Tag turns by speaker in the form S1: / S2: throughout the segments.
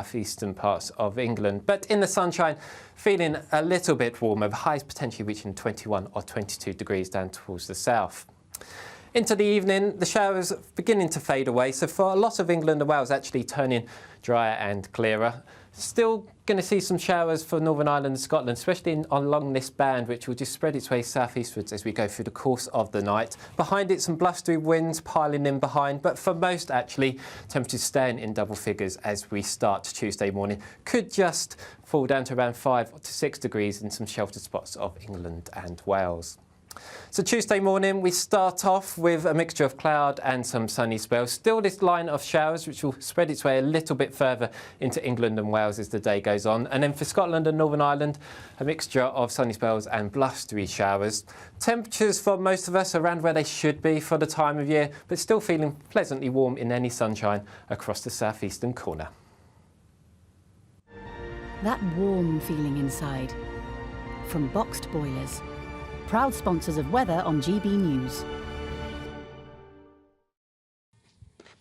S1: southeastern parts of England. But in the sunshine, feeling a little bit warmer, highs potentially reaching 21 or 22 degrees down towards the south. Into the evening, the showers beginning to fade away, so for a lot of England and Wales actually turning drier and clearer. Still going to see some showers for Northern Ireland and Scotland, especially along this band, which will just spread its way southeastwards as we go through the course of the night. Behind it, some blustery winds piling in behind, but for most, actually, temperatures staying in double figures as we start Tuesday morning. Could just fall down to around 5 to 6 degrees in some sheltered spots of England and Wales. So Tuesday morning, we start off with a mixture of cloud and some sunny spells. Still this line of showers, which will spread its way a little bit further into England and Wales as the day goes on. And then for Scotland and Northern Ireland, a mixture of sunny spells and blustery showers. Temperatures for most of us around where they should be for the time of year, but still feeling pleasantly warm in any sunshine across the southeastern corner.
S2: That warm feeling inside. From Boxed Boilers. Proud sponsors of weather on GB News.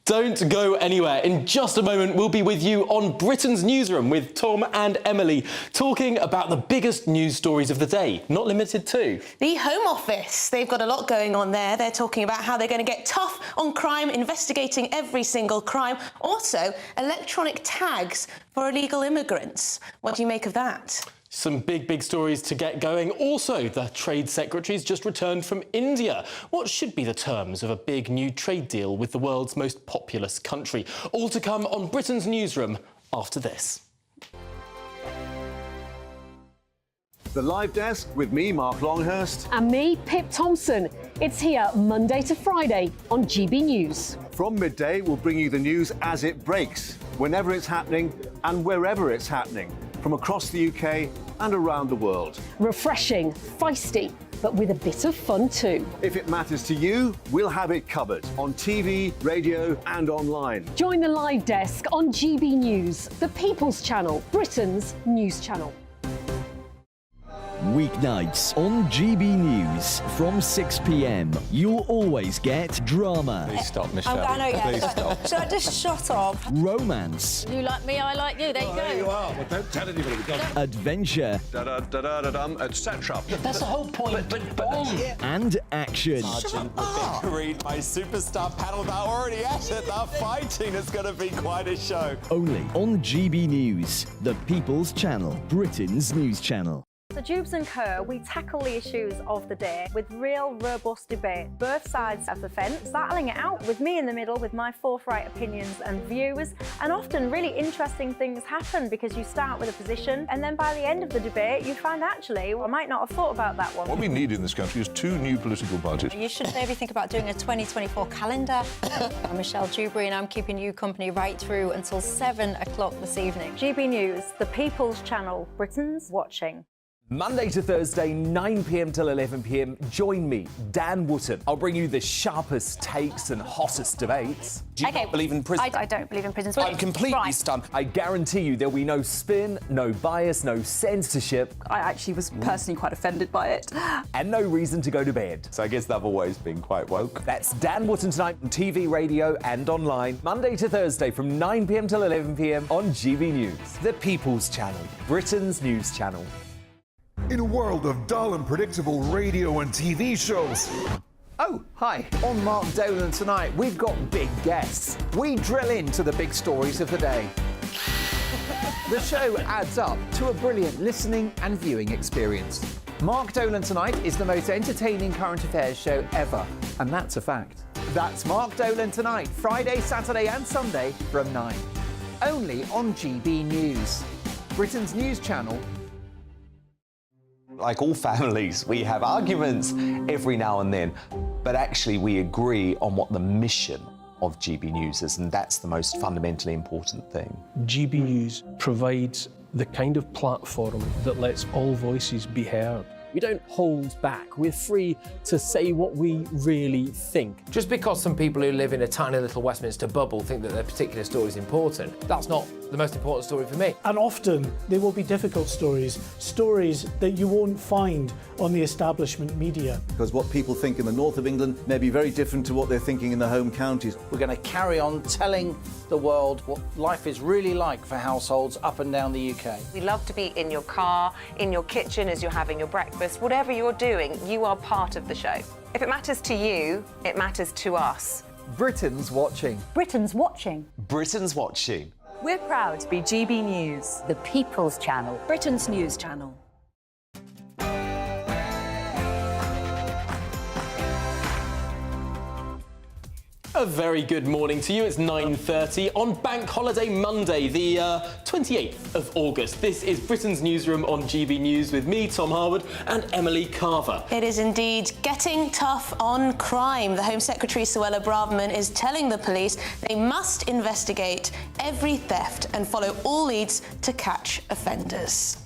S3: Don't go anywhere. In just a moment, we'll be with you on Britain's Newsroom with Tom and Emily, talking about the biggest news stories of the day, not limited to
S4: the Home Office. They've got a lot going on there. They're talking about how they're going to get tough on crime, investigating every single crime. Also, electronic tags for illegal immigrants. What do you make of that?
S3: Some big stories to get going. Also, the Trade Secretary's just returned from India. What should be the terms of a big new trade deal with the world's most populous country? All to come on Britain's Newsroom after this.
S5: The Live Desk with me, Mark Longhurst.
S6: And me, Pip Thompson. It's here Monday to Friday on GB News.
S5: From midday, we'll bring you the news as it breaks, whenever it's happening and wherever it's happening, from across the UK and around the world.
S6: Refreshing, feisty, but with a bit of fun too.
S5: If it matters to you, we'll have it covered on TV, radio and online.
S6: Join the Live Desk on GB News, the People's Channel, Britain's news channel.
S7: Weeknights on GB News from 6 p.m. You'll always get drama.
S3: Please stop, Michelle.
S8: I know, yeah.
S3: Please stop.
S8: Should I just shut up?
S7: Romance.
S8: You like me, I like you. There you go.
S9: There you are. Well, don't tell anybody.
S7: Adventure.
S9: Etc.
S3: That's the whole point. But
S7: and action.
S9: Sergeant, we're being read by superstar panel that are already at it. They're fighting. It's going to be quite a show.
S7: Only on GB News, the People's Channel, Britain's news channel.
S10: So Jubes and Kerr, we tackle the issues of the day with real robust debate, both sides of the fence, battling it out with me in the middle with my forthright opinions and views, and often really interesting things happen because you start with a position and then by the end of the debate you find actually, well, I might not have thought about that one.
S11: What we need in this country is 2 new political parties.
S8: You should maybe think about doing a 2024 calendar. I'm Michelle Dewberry and I'm keeping you company right through until 7 o'clock this evening.
S10: GB News, the People's Channel, Britain's watching.
S12: Monday to Thursday, 9 p.m. till 11 p.m. Join me, Dan Wootton. I'll bring you the sharpest takes and hottest debates.
S13: Do you not believe in prisons?
S10: I don't believe in prisons.
S13: I'm completely stunned.
S12: I guarantee you there'll be no spin, no bias, no censorship.
S14: I actually was personally quite offended by it.
S12: And no reason to go to bed.
S11: So I guess they've always been quite woke.
S12: That's Dan Wootton tonight on TV, radio and online. Monday to Thursday from 9 p.m. till 11 p.m. on GB News. The People's Channel, Britain's news channel.
S15: In a world of dull and predictable radio and TV shows.
S16: Oh, hi. On Mark Dolan tonight, we've got big guests. We drill into the big stories of the day. The show adds up to a brilliant listening and viewing experience. Mark Dolan Tonight is the most entertaining current affairs show ever, and that's a fact. That's Mark Dolan Tonight, Friday, Saturday and Sunday from 9. Only on GB News, Britain's news channel.
S17: Like all families, we have arguments every now and then, but actually we agree on what the mission of GB News is, and that's the most fundamentally important thing.
S18: GB News provides the kind of platform that lets all voices be heard.
S19: We don't hold back. We're free to say what we really think. Just because some people who live in a tiny little Westminster bubble think that their particular story is important, that's not
S20: the most important story for me.
S21: And often they will be difficult stories, stories that you won't find on the establishment media.
S5: Because what people think in the north of England may be very different to what they're thinking in the home counties.
S22: We're going to carry on telling the world what life is really like for households up and down the UK.
S23: We love to be in your car, in your kitchen as you're having your breakfast. Whatever you're doing, you are part of the show. If it matters to you, it matters to us.
S12: Britain's watching.
S2: Britain's watching.
S17: Britain's watching.
S24: We're proud to be GB News.
S2: The People's Channel.
S24: Britain's news channel.
S3: A very good morning to you. It's 9:30 on Bank Holiday Monday, the 28th of August. This is Britain's Newsroom on GB News with me, Tom Harwood, and Emily Carver.
S4: It is indeed getting tough on crime. The Home Secretary, Suella Braverman, is telling the police they must investigate every theft and follow all leads to catch offenders.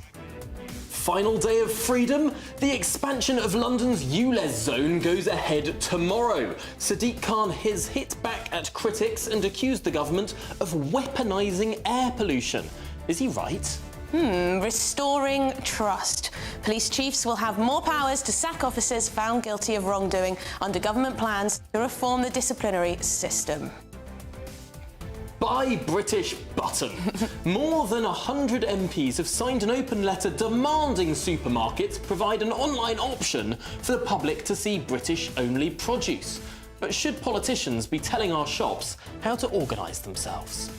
S3: Final day of freedom. The expansion of London's ULEZ zone goes ahead tomorrow. Sadiq Khan has hit back at critics and accused the government of weaponising air pollution. Is he right?
S4: Restoring trust. Police chiefs will have more powers to sack officers found guilty of wrongdoing under government plans to reform the disciplinary system.
S3: Buy British button. More than 100 MPs have signed an open letter demanding supermarkets provide an online option for the public to see British-only produce. But should politicians be telling our shops how to organise themselves?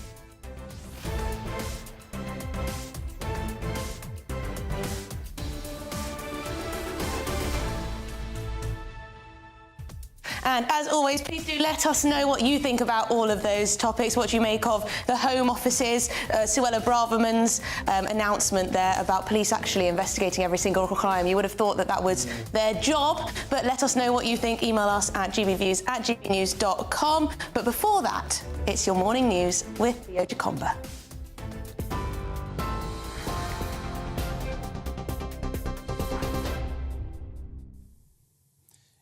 S4: And as always, please do let us know what you think about all of those topics, what you make of the Home Office's, Suella Braverman's announcement there about police actually investigating every single crime. You would have thought that that was their job, but let us know what you think. Email us at gbviews@gbnews.com. But before that, it's your morning news with Theo Jakomba.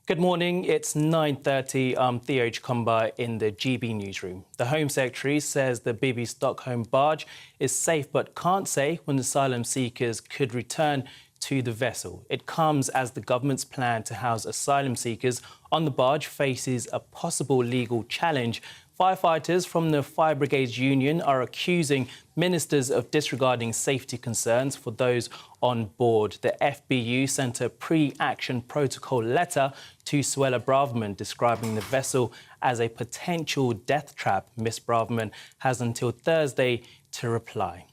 S25: Good morning, it's 9:30. I'm Theo Jakomba in the GB Newsroom. The Home Secretary says the BB Stockholm barge is safe but can't say when asylum seekers could return to the vessel. It comes as the government's plan to house asylum seekers on the barge faces a possible legal challenge. Firefighters from the Fire Brigades Union are accusing ministers of disregarding safety concerns for those on board. The FBU sent a pre-action protocol letter to Suella Braverman describing the vessel as a potential death trap. Miss Braverman has until Thursday to reply.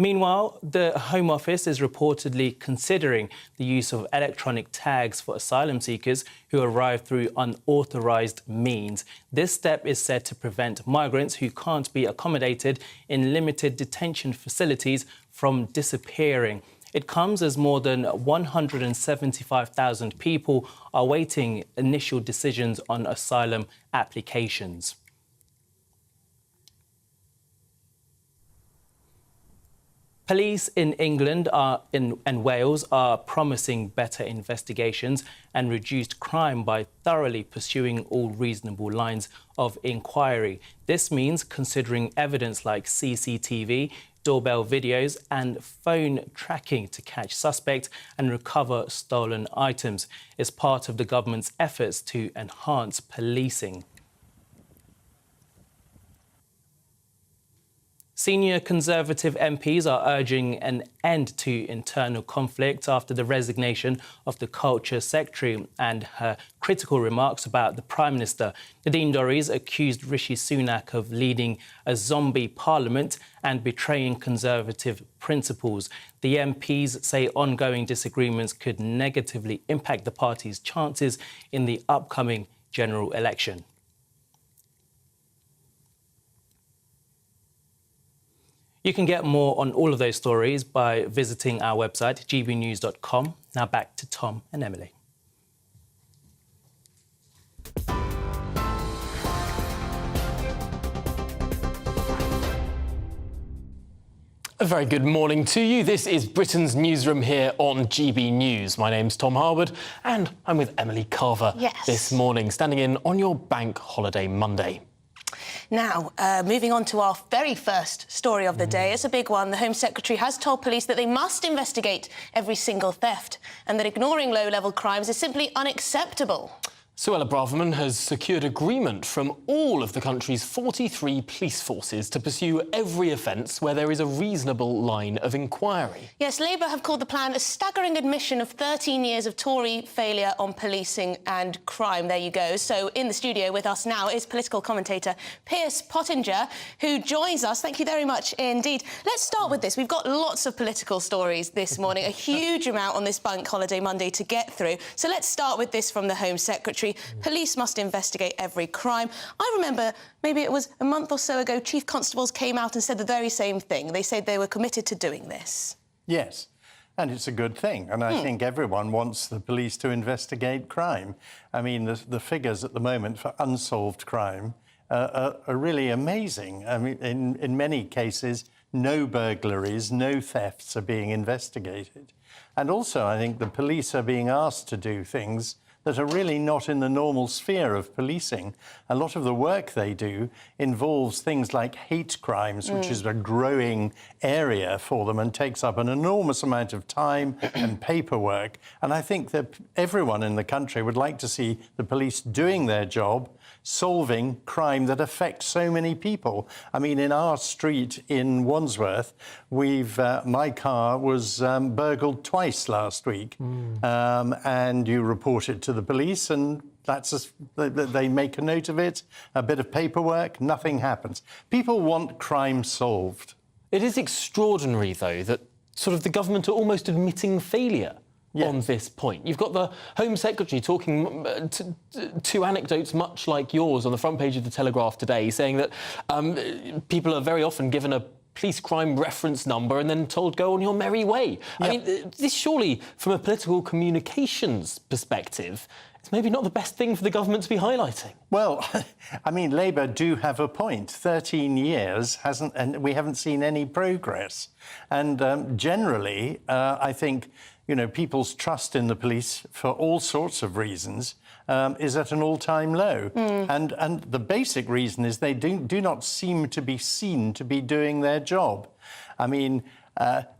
S25: Meanwhile, the Home Office is reportedly considering the use of electronic tags for asylum seekers who arrive through unauthorised means. This step is said to prevent migrants who can't be accommodated in limited detention facilities from disappearing. It comes as more than 175,000 people are waiting initial decisions on asylum applications. Police in England and Wales are promising better investigations and reduced crime by thoroughly pursuing all reasonable lines of inquiry. This means considering evidence like CCTV, doorbell videos and phone tracking to catch suspects and recover stolen items. It's part of the government's efforts to enhance policing. Senior Conservative MPs are urging an end to internal conflict after the resignation of the Culture Secretary and her critical remarks about the Prime Minister. Nadine Dorries accused Rishi Sunak of leading a zombie parliament and betraying Conservative principles. The MPs say ongoing disagreements could negatively impact the party's chances in the upcoming general election. You can get more on all of those stories by visiting our website, gbnews.com. Now back to Tom and Emily.
S3: A very good morning to you. This is Britain's Newsroom here on GB News. My name's Tom Harwood and I'm with Emily Carver this morning, standing in on your Bank Holiday Monday.
S4: Now, moving on to our very first story of the day. It's a big one. The Home Secretary has told police that they must investigate every single theft and that ignoring low-level crimes is simply unacceptable.
S3: Suella Braverman has secured agreement from all of the country's 43 police forces to pursue every offence where there is a reasonable line of inquiry.
S4: Yes, Labour have called the plan a staggering admission of 13 years of Tory failure on policing and crime. There you go. So in the studio with us now is political commentator Piers Pottinger, who joins us. Thank you very much indeed. Let's start with this. We've got lots of political stories this morning, a huge amount on this bank holiday Monday to get through. So let's start with this from the Home Secretary. Police must investigate every crime. I remember, maybe it was a month or so ago, chief constables came out and said the very same thing. They said they were committed to doing this.
S1: Yes, and it's a good thing. And I think everyone wants the police to investigate crime. I mean, the figures at the moment for unsolved crime are really amazing. I mean, in many cases, no burglaries, no thefts are being investigated. And also, I think the police are being asked to do things that are really not in the normal sphere of policing. A lot of the work they do involves things like hate crimes, which is a growing area for them and takes up an enormous amount of time and paperwork. And I think that everyone in the country would like to see the police doing their job, solving crime that affects so many people. I mean, in our street in Wandsworth, my car was burgled twice last week, and you report it to the police, and they make a note of it, a bit of paperwork, nothing happens. People want crime solved.
S3: It is extraordinary, though, that sort of the government are almost admitting failure on this point. You've got the Home Secretary talking two anecdotes much like yours on the front page of the Telegraph today, saying that people are very often given a police crime reference number and then told go on your merry way. I mean, this surely, from a political communications perspective, it's maybe not the best thing for the government to be highlighting.
S1: Well, I mean, Labour do have a point. 13 years and we haven't seen any progress. And generally, I think, you know, people's trust in the police, for all sorts of reasons, is at an all-time low. And the basic reason is they do not seem to be seen to be doing their job. I mean,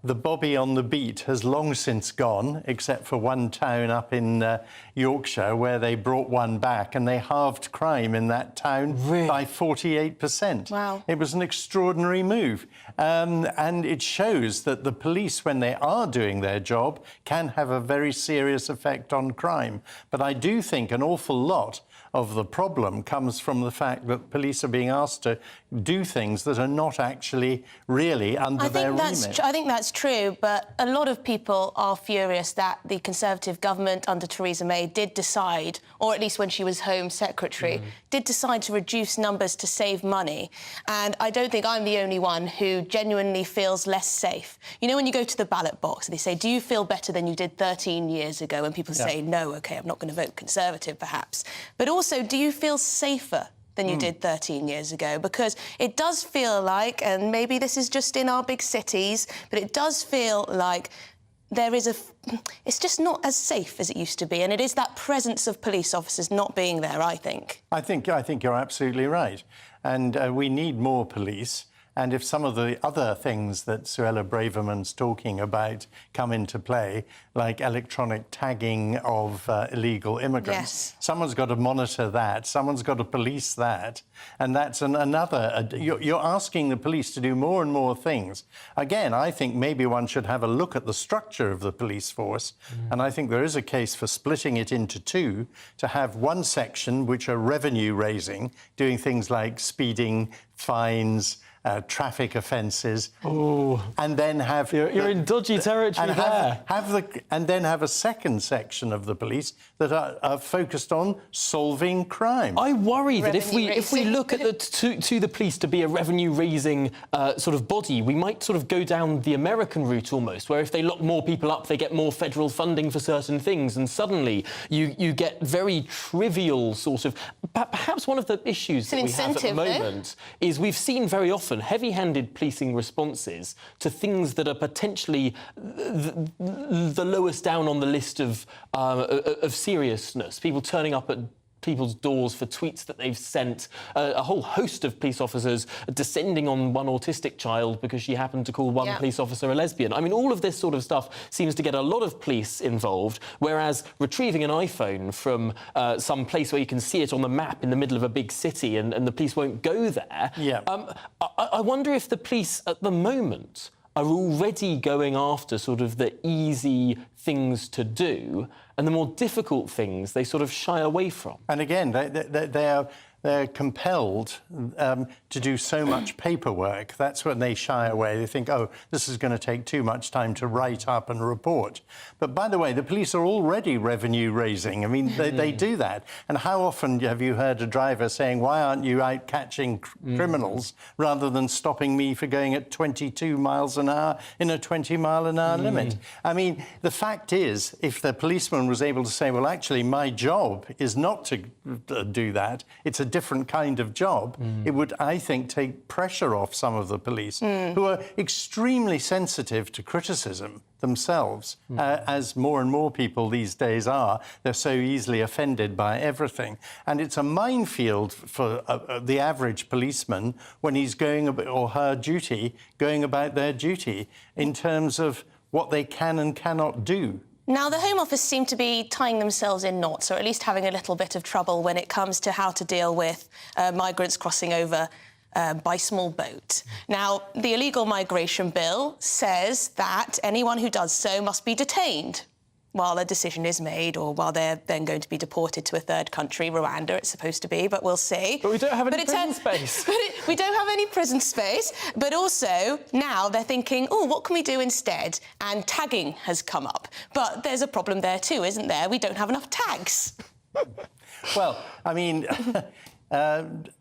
S1: the Bobby on the beat has long since gone, except for one town up in Yorkshire where they brought one back and they halved crime in that town by 48%.
S4: Wow.
S1: It was an extraordinary move. And it shows that the police, when they are doing their job, can have a very serious effect on crime. But I do think an awful lot of the problem comes from the fact that police are being asked to do things that are not actually really under their remit.
S4: I think that's true, but a lot of people are furious that the Conservative government under Theresa May did decide, or at least when she was Home Secretary, did decide to reduce numbers to save money. And I don't think I'm the only one who genuinely feels less safe. You know, when you go to the ballot box, they say, do you feel better than you did 13 years ago? And people say, no, OK, I'm not going to vote Conservative, perhaps. But also, do you feel safer than you did 13 years ago? Because it does feel like, and maybe this is just in our big cities, but it does feel like there is it's just not as safe as it used to be, and it is that presence of police officers not being there, I think.
S1: I think you're absolutely right. And we need more police. And if some of the other things that Suella Braverman's talking about come into play, like electronic tagging of illegal immigrants, someone's got to monitor that, someone's got to police that, and that's another... You're asking the police to do more and more things. Again, I think maybe one should have a look at the structure of the police force, and I think there is a case for splitting it into two, to have one section which are revenue-raising, doing things like speeding, fines, traffic offences, and then have...
S3: You're in dodgy territory there.
S1: And then have a second section of the police that are focused on solving crime.
S3: I worry that if we look at to the police to be a revenue-raising sort of body, we might sort of go down the American route almost, where if they lock more people up, they get more federal funding for certain things, and suddenly you get very trivial sort of... Perhaps one of the issues that we have at the moment is we've seen very often heavy-handed policing responses to things that are potentially the lowest down on the list of seriousness. People turning up at people's doors for tweets that they've sent, a whole host of police officers descending on one autistic child because she happened to call one police officer a lesbian. I mean, all of this sort of stuff seems to get a lot of police involved, whereas retrieving an iPhone from some place where you can see it on the map in the middle of a big city and the police won't go there. I wonder if the police at the moment are already going after sort of the easy things to do, and the more difficult things they sort of shy away from.
S1: And again, they're compelled to do so much paperwork. That's when they shy away. They think, oh, this is going to take too much time to write up and report. But by the way, the police are already revenue raising. I mean, they do that. And how often have you heard a driver saying, why aren't you out catching criminals rather than stopping me for going at 22 miles an hour in a 20-mile-an-hour limit? I mean, the fact is, if the policeman was able to say, well, actually, my job is not to do that, it's a different kind of job, it would, I think, take pressure off some of the police who are extremely sensitive to criticism themselves, as more and more people these days are. They're so easily offended by everything. And it's a minefield for the average policeman when he's going, or her duty, going about their duty in terms of what they can and cannot do.
S4: Now, the Home Office seem to be tying themselves in knots, or at least having a little bit of trouble when it comes to how to deal with migrants crossing over by small boat. Now, the illegal migration bill says that anyone who does so must be detained while a decision is made, or while they're then going to be deported to a third country, Rwanda it's supposed to be, but we'll see.
S3: But we don't have any prison space.
S4: We don't have any prison space, but also now they're thinking, oh, what can we do instead? And tagging has come up. But there's a problem there too, isn't there? We don't have enough tags.
S1: Well, I mean...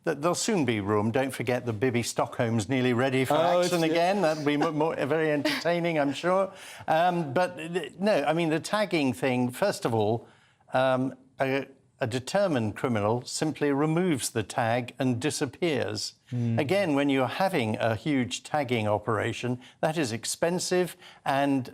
S1: there'll soon be room. Don't forget that Bibi Stockholm's nearly ready for action again. That'll be very entertaining, I'm sure. But no, I mean, the tagging thing, first of all, a determined criminal simply removes the tag and disappears. Again, when you're having a huge tagging operation, that is expensive and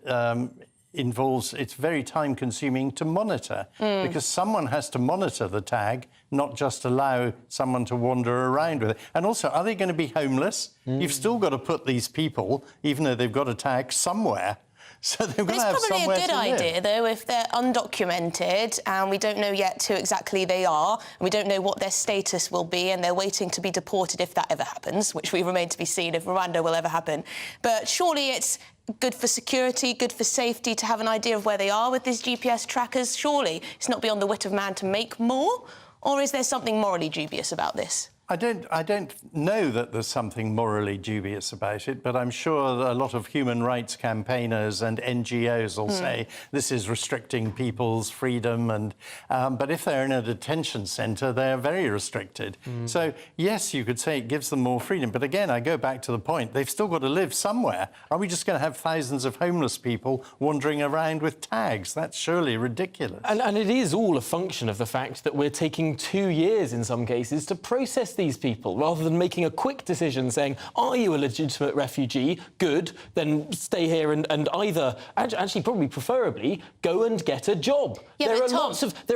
S1: it's very time-consuming to monitor, because someone has to monitor the tag, not just allow someone to wander around with it. And also, are they going to be homeless? You've still got to put these people, even though they've got a tag, somewhere. So they've got to have somewhere to live.
S4: It's probably a good idea, though, if they're undocumented and we don't know yet who exactly they are, and we don't know what their status will be, and they're waiting to be deported if that ever happens, which we remain to be seen if Rwanda will ever happen. But surely it's good for security, good for safety to have an idea of where they are with these GPS trackers. Surely it's not beyond the wit of man to make more? Or is there something morally dubious about this?
S1: I don't know that there's something morally dubious about it, but I'm sure that a lot of human rights campaigners and NGOs will say this is restricting people's freedom. And but if they're in a detention centre, they're very restricted. So, yes, you could say it gives them more freedom. But again, I go back to the point, they've still got to live somewhere. Are we just going to have thousands of homeless people wandering around with tags? That's surely ridiculous.
S3: And it is all a function of the fact that we're taking 2 years in some cases to process these people, rather than making a quick decision saying, are you a legitimate refugee? Good, then stay here and either, actually probably preferably, go and get a job.
S4: Yeah,
S3: there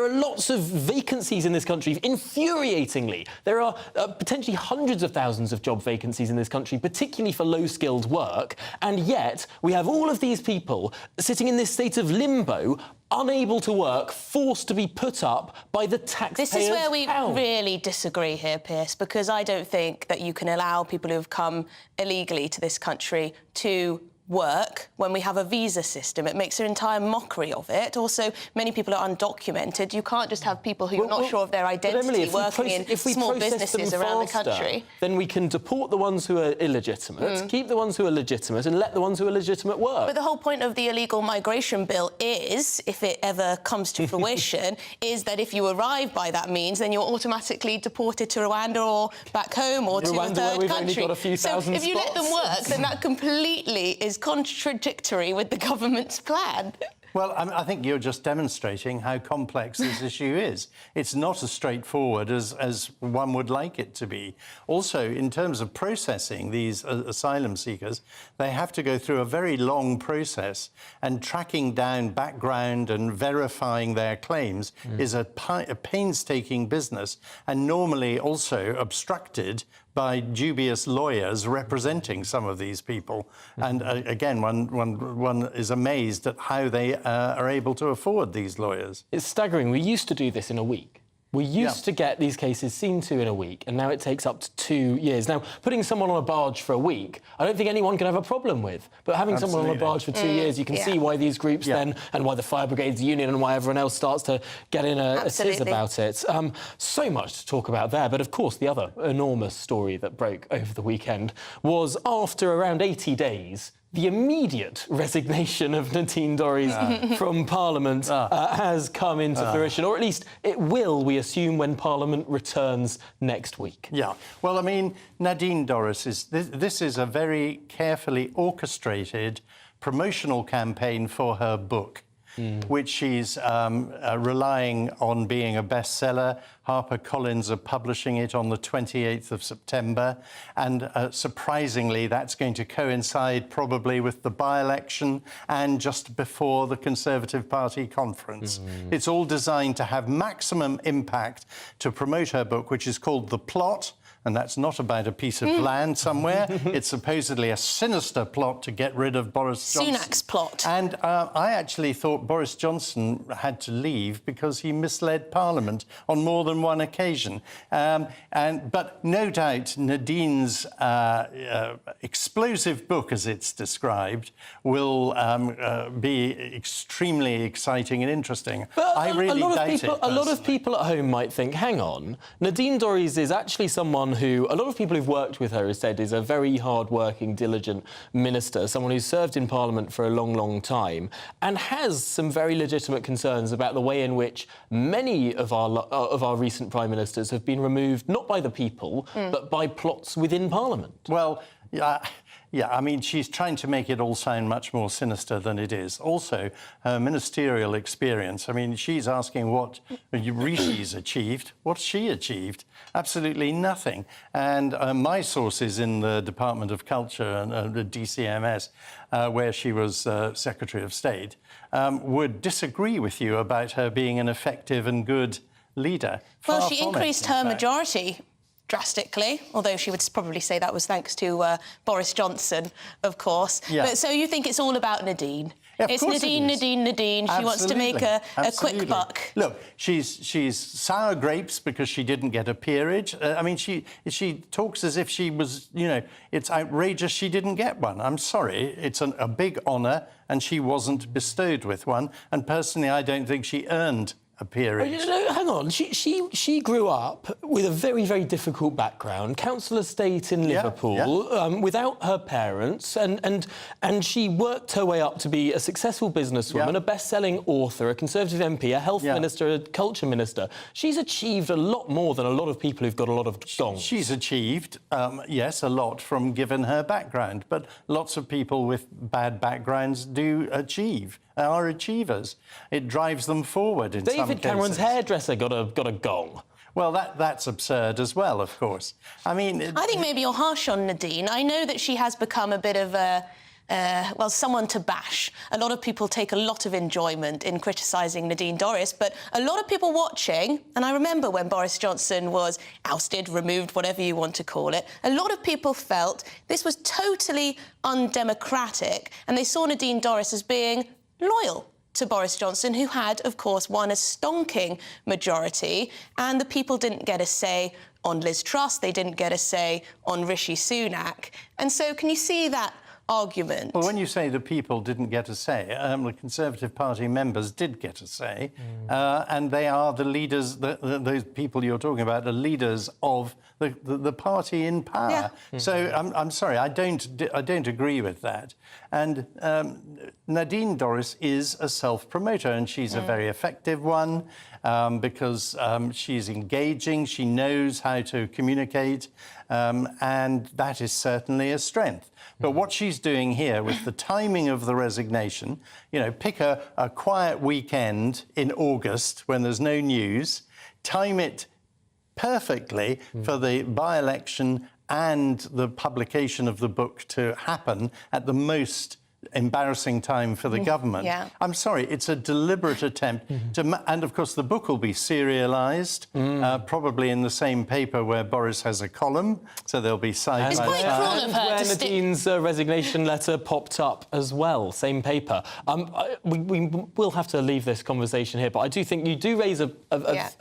S3: are lots of vacancies in this country, infuriatingly. There are potentially hundreds of thousands of job vacancies in this country, particularly for low-skilled work, and yet we have all of these people sitting in this state of limbo, unable to work, forced to be put up by the taxpayers'
S4: This is where we
S3: pound.
S4: really disagree here, Pierce, because I don't think that you can allow people who have come illegally to this country to work when we have a visa system. It makes an entire mockery of it. Also, many people are undocumented. You can't just have people who are not sure of their identity working in small businesses around the country.
S3: Then we can deport the ones who are illegitimate, keep the ones who are legitimate, and let the ones who are legitimate work.
S4: But the whole point of the illegal migration bill is, if it ever comes to fruition, is that if you arrive by that means, then you're automatically deported to Rwanda or back home or to a third country. So if you let them work, then that completely is contradictory with the government's plan.
S1: Well, I think you're just demonstrating how complex this issue is. It's not as straightforward as one would like it to be. Also, in terms of processing these asylum seekers, they have to go through a very long process, and tracking down background and verifying their claims is a painstaking business, and normally also obstructed by dubious lawyers representing some of these people. And again, one is amazed at how they are able to afford these lawyers.
S3: It's staggering. We used to do this in a week. We used to get these cases seen to in a week, and now it takes up to 2 years. Now, putting someone on a barge for a week, I don't think anyone can have a problem with. But having someone on a barge for 2 years, you can see why these groups then, and why the Fire Brigades Union and why everyone else starts to get in a tiz about it. So much to talk about there. But, of course, the other enormous story that broke over the weekend was, after around 80 days, the immediate resignation of Nadine Dorries from Parliament has come into fruition, or at least it will, we assume, when Parliament returns next week.
S1: Yeah. Well, I mean, Nadine Dorries this is a very carefully orchestrated promotional campaign for her book, which she's relying on being a bestseller. HarperCollins are publishing it on the 28th of September. And surprisingly, that's going to coincide probably with the by-election and just before the Conservative Party conference. It's all designed to have maximum impact to promote her book, which is called The Plot. And that's not about a piece of land somewhere. It's supposedly a sinister plot to get rid of Boris Johnson.
S4: Sunak's plot.
S1: And I actually thought Boris Johnson had to leave because he misled Parliament on more than one occasion. But no doubt Nadine's explosive book, as it's described, will be extremely exciting and interesting.
S3: But
S1: I really doubt it.
S3: A lot of people at home might think, hang on, Nadine Dorries is actually someone who, a lot of people who've worked with her have said is a very hard-working, diligent minister, someone who's served in Parliament for a long, long time, and has some very legitimate concerns about the way in which many of our recent prime ministers have been removed, not by the people, but by plots within Parliament.
S1: Well, yeah, I mean, she's trying to make it all sound much more sinister than it is. Also, her ministerial experience. I mean, she's asking what Rishi's achieved. What's she achieved? Absolutely nothing. And my sources in the Department of Culture and the DCMS, where she was Secretary of State, would disagree with you about her being an effective and good leader.
S4: Well, she increased her majority drastically, although she would probably say that was thanks to Boris Johnson, of course.
S1: Yeah.
S4: But so you think it's all about Nadine?
S1: Yeah, of
S4: it's
S1: course
S4: Nadine,
S1: it is.
S4: Nadine. She wants to make a quick buck.
S1: Look, she's sour grapes because she didn't get a peerage. I mean, she talks as if she was, you know, it's outrageous she didn't get one. I'm sorry, it's a big honour, and she wasn't bestowed with one. And personally, I don't think she earned a peerage.
S3: Hang on, she grew up with a very, very difficult background, council estate in Liverpool, without her parents, and she worked her way up to be a successful businesswoman, a best-selling author, a Conservative MP, a health minister, a culture minister. She's achieved a lot more than a lot of people who've got a lot of gongs.
S1: She's achieved, yes, a lot from given her background, but lots of people with bad backgrounds are achievers. It drives them forward in some cases.
S3: David Cameron's hairdresser got a gong.
S1: Well, that's absurd as well, of course. I mean...
S4: I think maybe you're harsh on Nadine. I know that she has become a bit of a... someone to bash. A lot of people take a lot of enjoyment in criticising Nadine Dorries, but a lot of people watching, and I remember when Boris Johnson was ousted, removed, whatever you want to call it, a lot of people felt this was totally undemocratic, and they saw Nadine Dorries as being loyal to Boris Johnson, who had, of course, won a stonking majority, and the people didn't get a say on Liz Truss, they didn't get a say on Rishi Sunak. And so can you see that argument?
S1: Well, when you say the people didn't get a say, the Conservative Party members did get a say, and they are the leaders, those people you're talking about, the leaders of the party in power. Yeah. So I'm sorry, I don't agree with that. And Nadine Dorries is a self-promoter, and she's a very effective one because she's engaging, she knows how to communicate, and that is certainly a strength. But what she's doing here with the timing of the resignation, you know, pick a quiet weekend in August when there's no news, time it perfectly for the by-election and the publication of the book to happen at the most embarrassing time for the government.
S4: Yeah.
S1: I'm sorry, it's a deliberate attempt to... And, of course, the book will be serialised, probably in the same paper where Boris has a column, so there'll be side
S4: It's
S1: by
S4: quite
S1: side.
S4: cruel of her
S3: Where
S4: to stick...
S3: Nadine's resignation letter popped up as well, same paper. We will have to leave this conversation here, but I do think you do raise a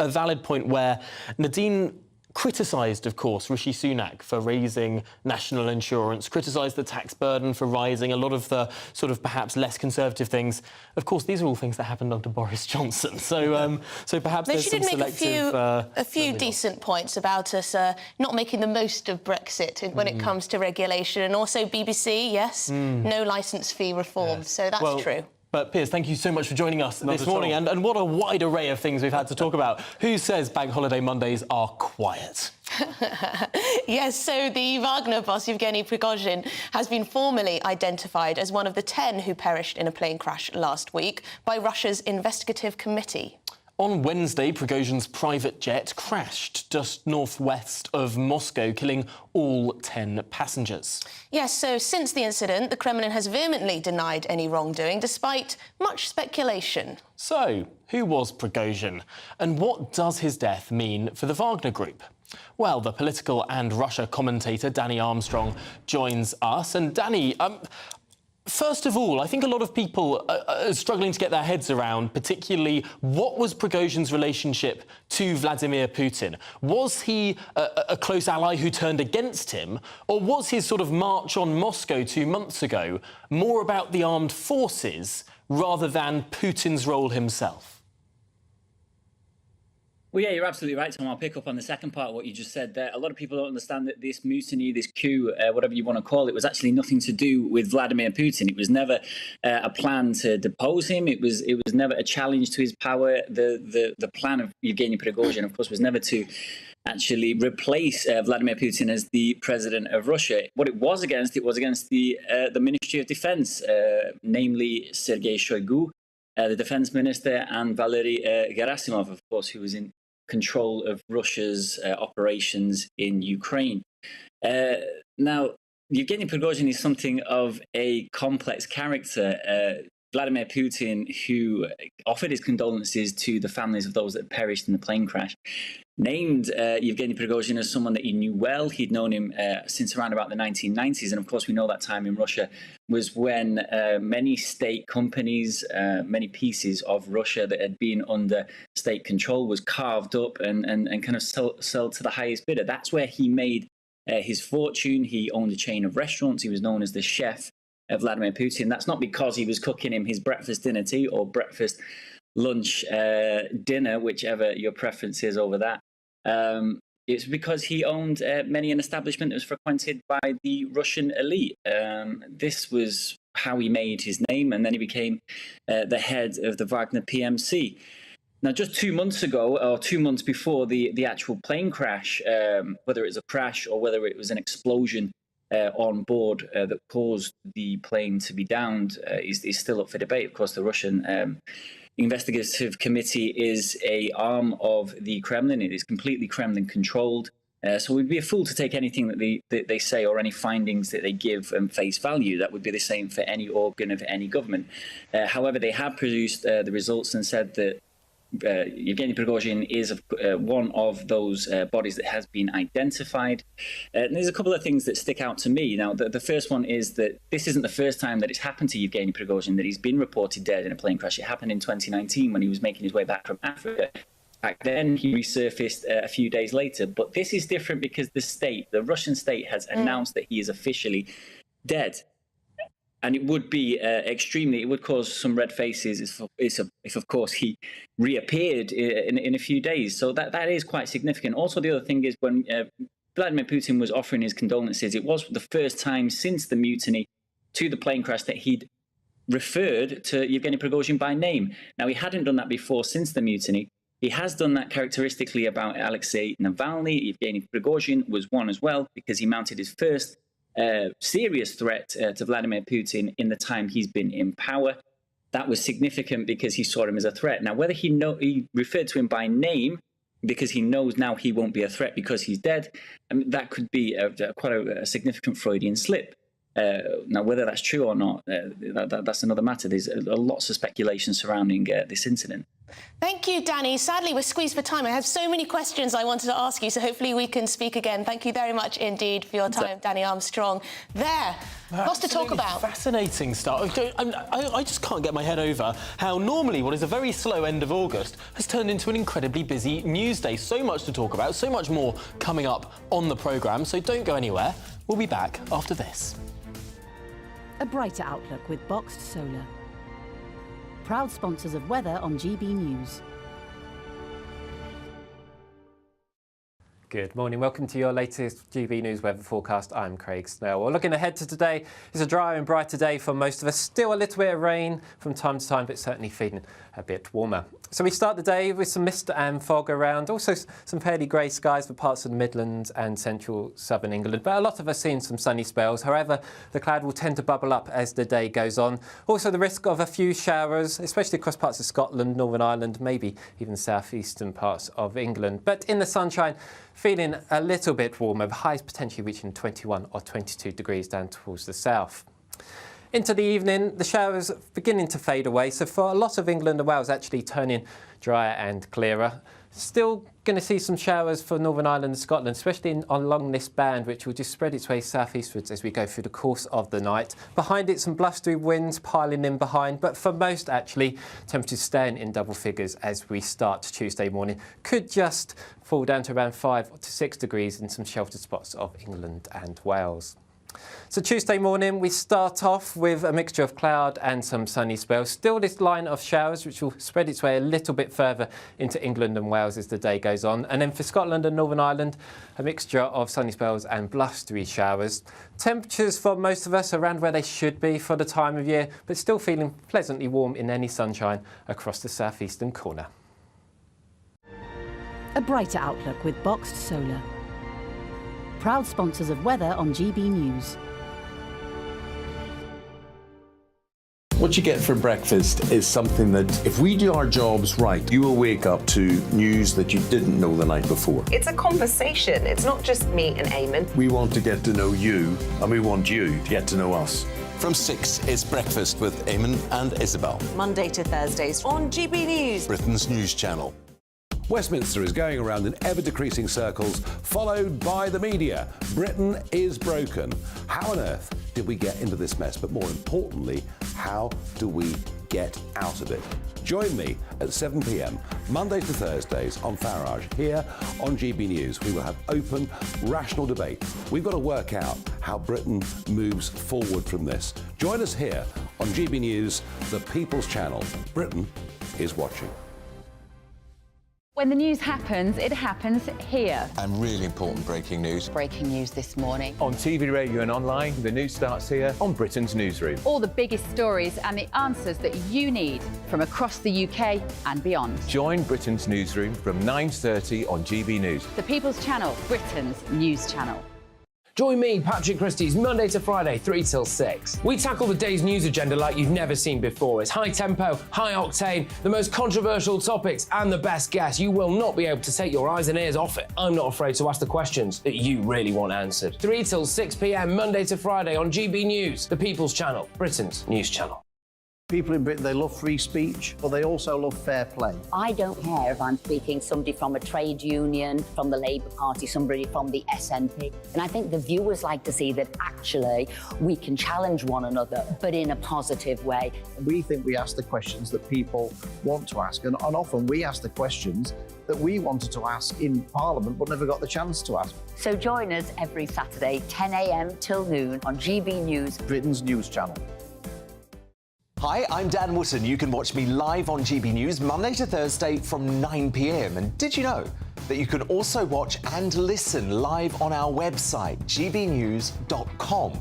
S3: valid point where Nadine criticised, of course, Rishi Sunak for raising national insurance, criticised the tax burden for rising, a lot of the sort of perhaps less conservative things. Of course, these are all things that happened under Boris Johnson. So, so perhaps there's
S4: She
S3: some
S4: did make
S3: selective...
S4: a few decent points about us not making the most of Brexit when it comes to regulation, and also BBC, yes, no licence fee reform. So that's true.
S3: But Piers, thank you so much for joining us this morning. And what a wide array of things we've had to talk about. Who says Bank Holiday Mondays are quiet?
S4: Yes, so the Wagner boss, Yevgeny Prigozhin, has been formally identified as one of the 10 who perished in a plane crash last week by Russia's investigative committee.
S3: On Wednesday, Prigozhin's private jet crashed just northwest of Moscow, killing all 10 passengers.
S4: Yes, so since the incident, the Kremlin has vehemently denied any wrongdoing, despite much speculation.
S3: So, who was Prigozhin? And what does his death mean for the Wagner Group? Well, the political and Russia commentator Danny Armstrong joins us. And Danny, first of all, I think a lot of people are struggling to get their heads around, particularly what was Prigozhin's relationship to Vladimir Putin? Was he a close ally who turned against him, or was his sort of march on Moscow 2 months ago more about the armed forces rather than Putin's role himself?
S6: Well, yeah, you're absolutely right, Tom. I'll pick up on the second part of what you just said there. A lot of people don't understand that this mutiny, this coup, whatever you want to call it, was actually nothing to do with Vladimir Putin. It was never a plan to depose him. It was never a challenge to his power. The plan of Yevgeny Prigozhin, of course, was never to actually replace Vladimir Putin as the president of Russia. What it was against the Ministry of Defense, namely Sergei Shoigu, the defense minister, and Valery Gerasimov, of course, who was in control of Russia's operations in Ukraine. Now, Yevgeny Prigozhin is something of a complex character. Vladimir Putin, who offered his condolences to the families of those that perished in the plane crash, named Yevgeny Prigozhin as someone that he knew well. He'd known him since around about the 1990s. And of course, we know that time in Russia was when many state companies, many pieces of Russia that had been under state control was carved up and kind of sold to the highest bidder. That's where he made his fortune. He owned a chain of restaurants. He was known as the chef of Vladimir Putin. That's not because he was cooking him his breakfast, dinner, tea, or breakfast, lunch, dinner, whichever your preference is over that. It's because he owned many an establishment that was frequented by the Russian elite. This was how he made his name, and then he became the head of the Wagner PMC. Now, just 2 months ago, or 2 months before the actual plane crash, whether it was a crash or whether it was an explosion on board that caused the plane to be downed, is still up for debate. Of course, the Russian investigative committee is a arm of the Kremlin. It is completely Kremlin controlled. So we'd be a fool to take anything that they say or any findings that they give face value. That would be the same for any organ of any government. However, they have produced the results and said that Yevgeny Prigozhin is one of those bodies that has been identified. And there's a couple of things that stick out to me. Now, the first one is that this isn't the first time that it's happened to Yevgeny Prigozhin, that he's been reported dead in a plane crash. It happened in 2019 when he was making his way back from Africa. Back then, he resurfaced a few days later. But this is different because the Russian state has announced that he is officially dead. And it would be it would cause some red faces if of course, he reappeared in a few days. So that is quite significant. Also, the other thing is when Vladimir Putin was offering his condolences, it was the first time since the mutiny to the plane crash that he'd referred to Yevgeny Prigozhin by name. Now, he hadn't done that before since the mutiny. He has done that characteristically about Alexei Navalny. Yevgeny Prigozhin was one as well, because he mounted his first serious threat to Vladimir Putin in the time he's been in power. That was significant because he saw him as a threat. Now, whether he referred to him by name because he knows now he won't be a threat because he's dead, I mean, that could be quite a significant Freudian slip. Now, whether that's true or not, that's another matter. There's lots of speculation surrounding this incident.
S4: Thank you, Danny. Sadly, we're squeezed for time. I have so many questions I wanted to ask you, so hopefully we can speak again. Thank you very much indeed for your time, Danny Armstrong. Lots to talk about.
S3: Fascinating stuff. I just can't get my head over how normally what is a very slow end of August has turned into an incredibly busy news day. So much to talk about, so much more coming up on the programme, so don't go anywhere. We'll be back after this.
S2: A brighter outlook with Boxed Solar. Proud sponsors of weather on GB News.
S7: Good morning. Welcome to your latest GB News weather forecast. I'm Craig Snell. Well, looking ahead to today, it's a dry and brighter day for most of us. Still a little bit of rain from time to time, but certainly feeling a bit warmer. So we start the day with some mist and fog around, also some fairly grey skies for parts of the Midlands and central southern England. But a lot of us seeing some sunny spells. However, the cloud will tend to bubble up as the day goes on. Also the risk of a few showers, especially across parts of Scotland, Northern Ireland, maybe even southeastern parts of England. But in the sunshine, feeling a little bit warmer, highs potentially reaching 21 or 22 degrees down towards the south. Into the evening, the showers beginning to fade away, so for a lot of England and Wales actually turning drier and clearer. Still going to see some showers for Northern Ireland and Scotland, especially along this band, which will just spread its way southeastwards as we go through the course of the night. Behind it, some blustery winds piling in behind, but for most, actually, temperatures staying in double figures as we start Tuesday morning. Could just fall down to around 5 to 6 degrees in some sheltered spots of England and Wales. So Tuesday morning, we start off with a mixture of cloud and some sunny spells. Still this line of showers, which will spread its way a little bit further into England and Wales as the day goes on. And then for Scotland and Northern Ireland, a mixture of sunny spells and blustery showers. Temperatures for most of us around where they should be for the time of year, but still feeling pleasantly warm in any sunshine across the southeastern corner.
S2: A brighter outlook with Boxed Solar. Proud sponsors of weather on GB News.
S11: What you get for breakfast is something that, if we do our jobs right, you will wake up to news that you didn't know the night before.
S23: It's a conversation. It's not just me and Eamon.
S11: We want to get to know you, and we want you to get to know us.
S8: From 6, it's Breakfast with Eamon and Isabel.
S24: Monday to Thursdays on GB News.
S8: Britain's news channel.
S9: Westminster is going around in ever-decreasing circles, followed by the media. Britain is broken. How on earth did we get into this mess? But more importantly, how do we get out of it? Join me at 7 p.m, Monday to Thursdays on Farage, here on GB News. We will have open, rational debate. We've got to work out how Britain moves forward from this. Join us here on GB News, the People's Channel. Britain is watching.
S10: When the news happens, it happens here.
S8: And really important breaking news.
S10: Breaking news this morning.
S12: On TV, radio and online, the news starts here on Britain's Newsroom.
S10: All the biggest stories and the answers that you need from across the UK and beyond.
S12: Join Britain's Newsroom from 9:30 on GB News.
S10: The People's Channel, Britain's news channel.
S20: Join me, Patrick Christie's Monday to Friday, 3 till 6. We tackle the day's news agenda like you've never seen before. It's high tempo, high octane, the most controversial topics and the best guests. You will not be able to take your eyes and ears off it. I'm not afraid to ask the questions that you really want answered. 3 till 6 p.m, Monday to Friday on GB News, the People's Channel, Britain's news channel.
S22: People in Britain, they love free speech, but they also love fair play.
S26: I don't care if I'm speaking somebody from a trade union, from the Labour Party, somebody from the SNP. And I think the viewers like to see that actually we can challenge one another, but in a positive way.
S22: We think we ask the questions that people want to ask, and often we ask the questions that we wanted to ask in Parliament but never got the chance to ask.
S26: So join us every Saturday, 10 a.m. till noon on GB News,
S22: Britain's news channel.
S17: Hi, I'm Dan Wootton. You can watch me live on GB News Monday to Thursday from 9 p.m. And did you know that you can also watch and listen live on our website, gbnews.com.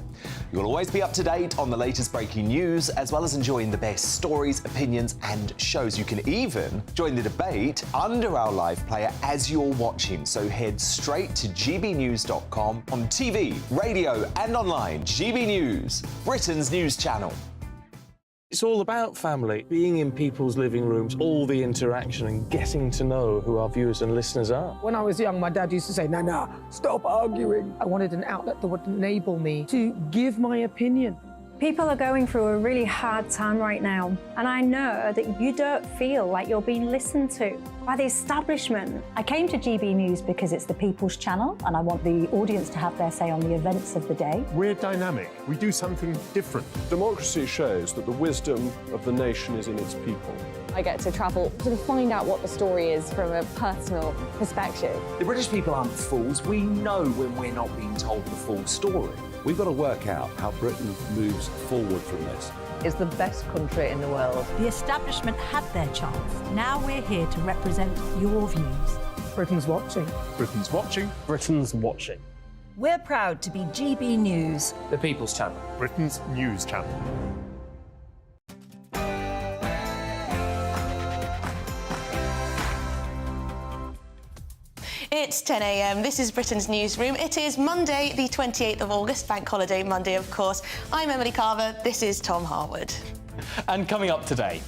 S17: You'll always be up to date on the latest breaking news, as well as enjoying the best stories, opinions and shows. You can even join the debate under our live player as you're watching. So head straight to gbnews.com on TV, radio and online. GB News, Britain's news channel.
S13: It's all about family, being in people's living rooms, all the interaction and getting to know who our viewers and listeners are.
S14: When I was young, my dad used to say, Nana, stop arguing. I wanted an outlet that would enable me to give my opinion.
S15: People are going through a really hard time right now, and I know that you don't feel like you're being listened to by the establishment.
S16: I came to GB News because it's the people's channel, and I want the audience to have their say on the events of the day.
S18: We're dynamic. We do something different. Democracy shows that the wisdom of the nation is in its people.
S19: I get to travel to find out what the story is from a personal perspective.
S12: The British people aren't fools. We know when we're not being told the full story.
S9: We've got to work out how Britain moves forward from this.
S27: Is the best country in the world.
S28: The establishment had their chance. Now we're here to represent your views.
S14: Britain's watching.
S18: Britain's watching.
S20: Britain's watching.
S28: We're proud to be GB News.
S20: The People's Channel.
S18: Britain's news channel.
S4: It's 10 a.m. This is Britain's Newsroom. It is Monday, the 28th of August, Bank Holiday Monday, of course. I'm Emily Carver. This is Tom Harwood.
S3: And coming up today,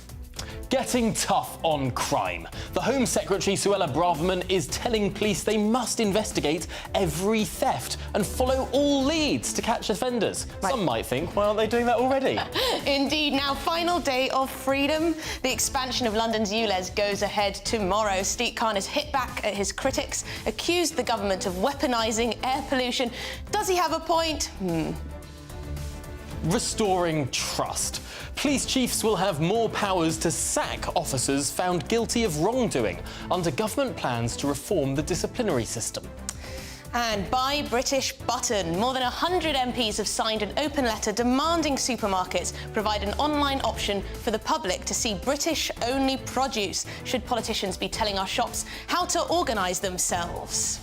S3: getting tough on crime. The Home Secretary, Suella Braverman, is telling police they must investigate every theft and follow all leads to catch offenders. Right. Some might think, why aren't they doing that already?
S4: Indeed. Now, final day of freedom. The expansion of London's ULEZ goes ahead tomorrow. Steve Khan has hit back at his critics, accused the government of weaponising air pollution. Does he have a point?
S3: Restoring trust. Police chiefs will have more powers to sack officers found guilty of wrongdoing under government plans to reform the disciplinary system.
S4: And buy British button. More than 100 MPs have signed an open letter demanding supermarkets provide an online option for the public to see British-only produce, should politicians be telling our shops how to organise themselves.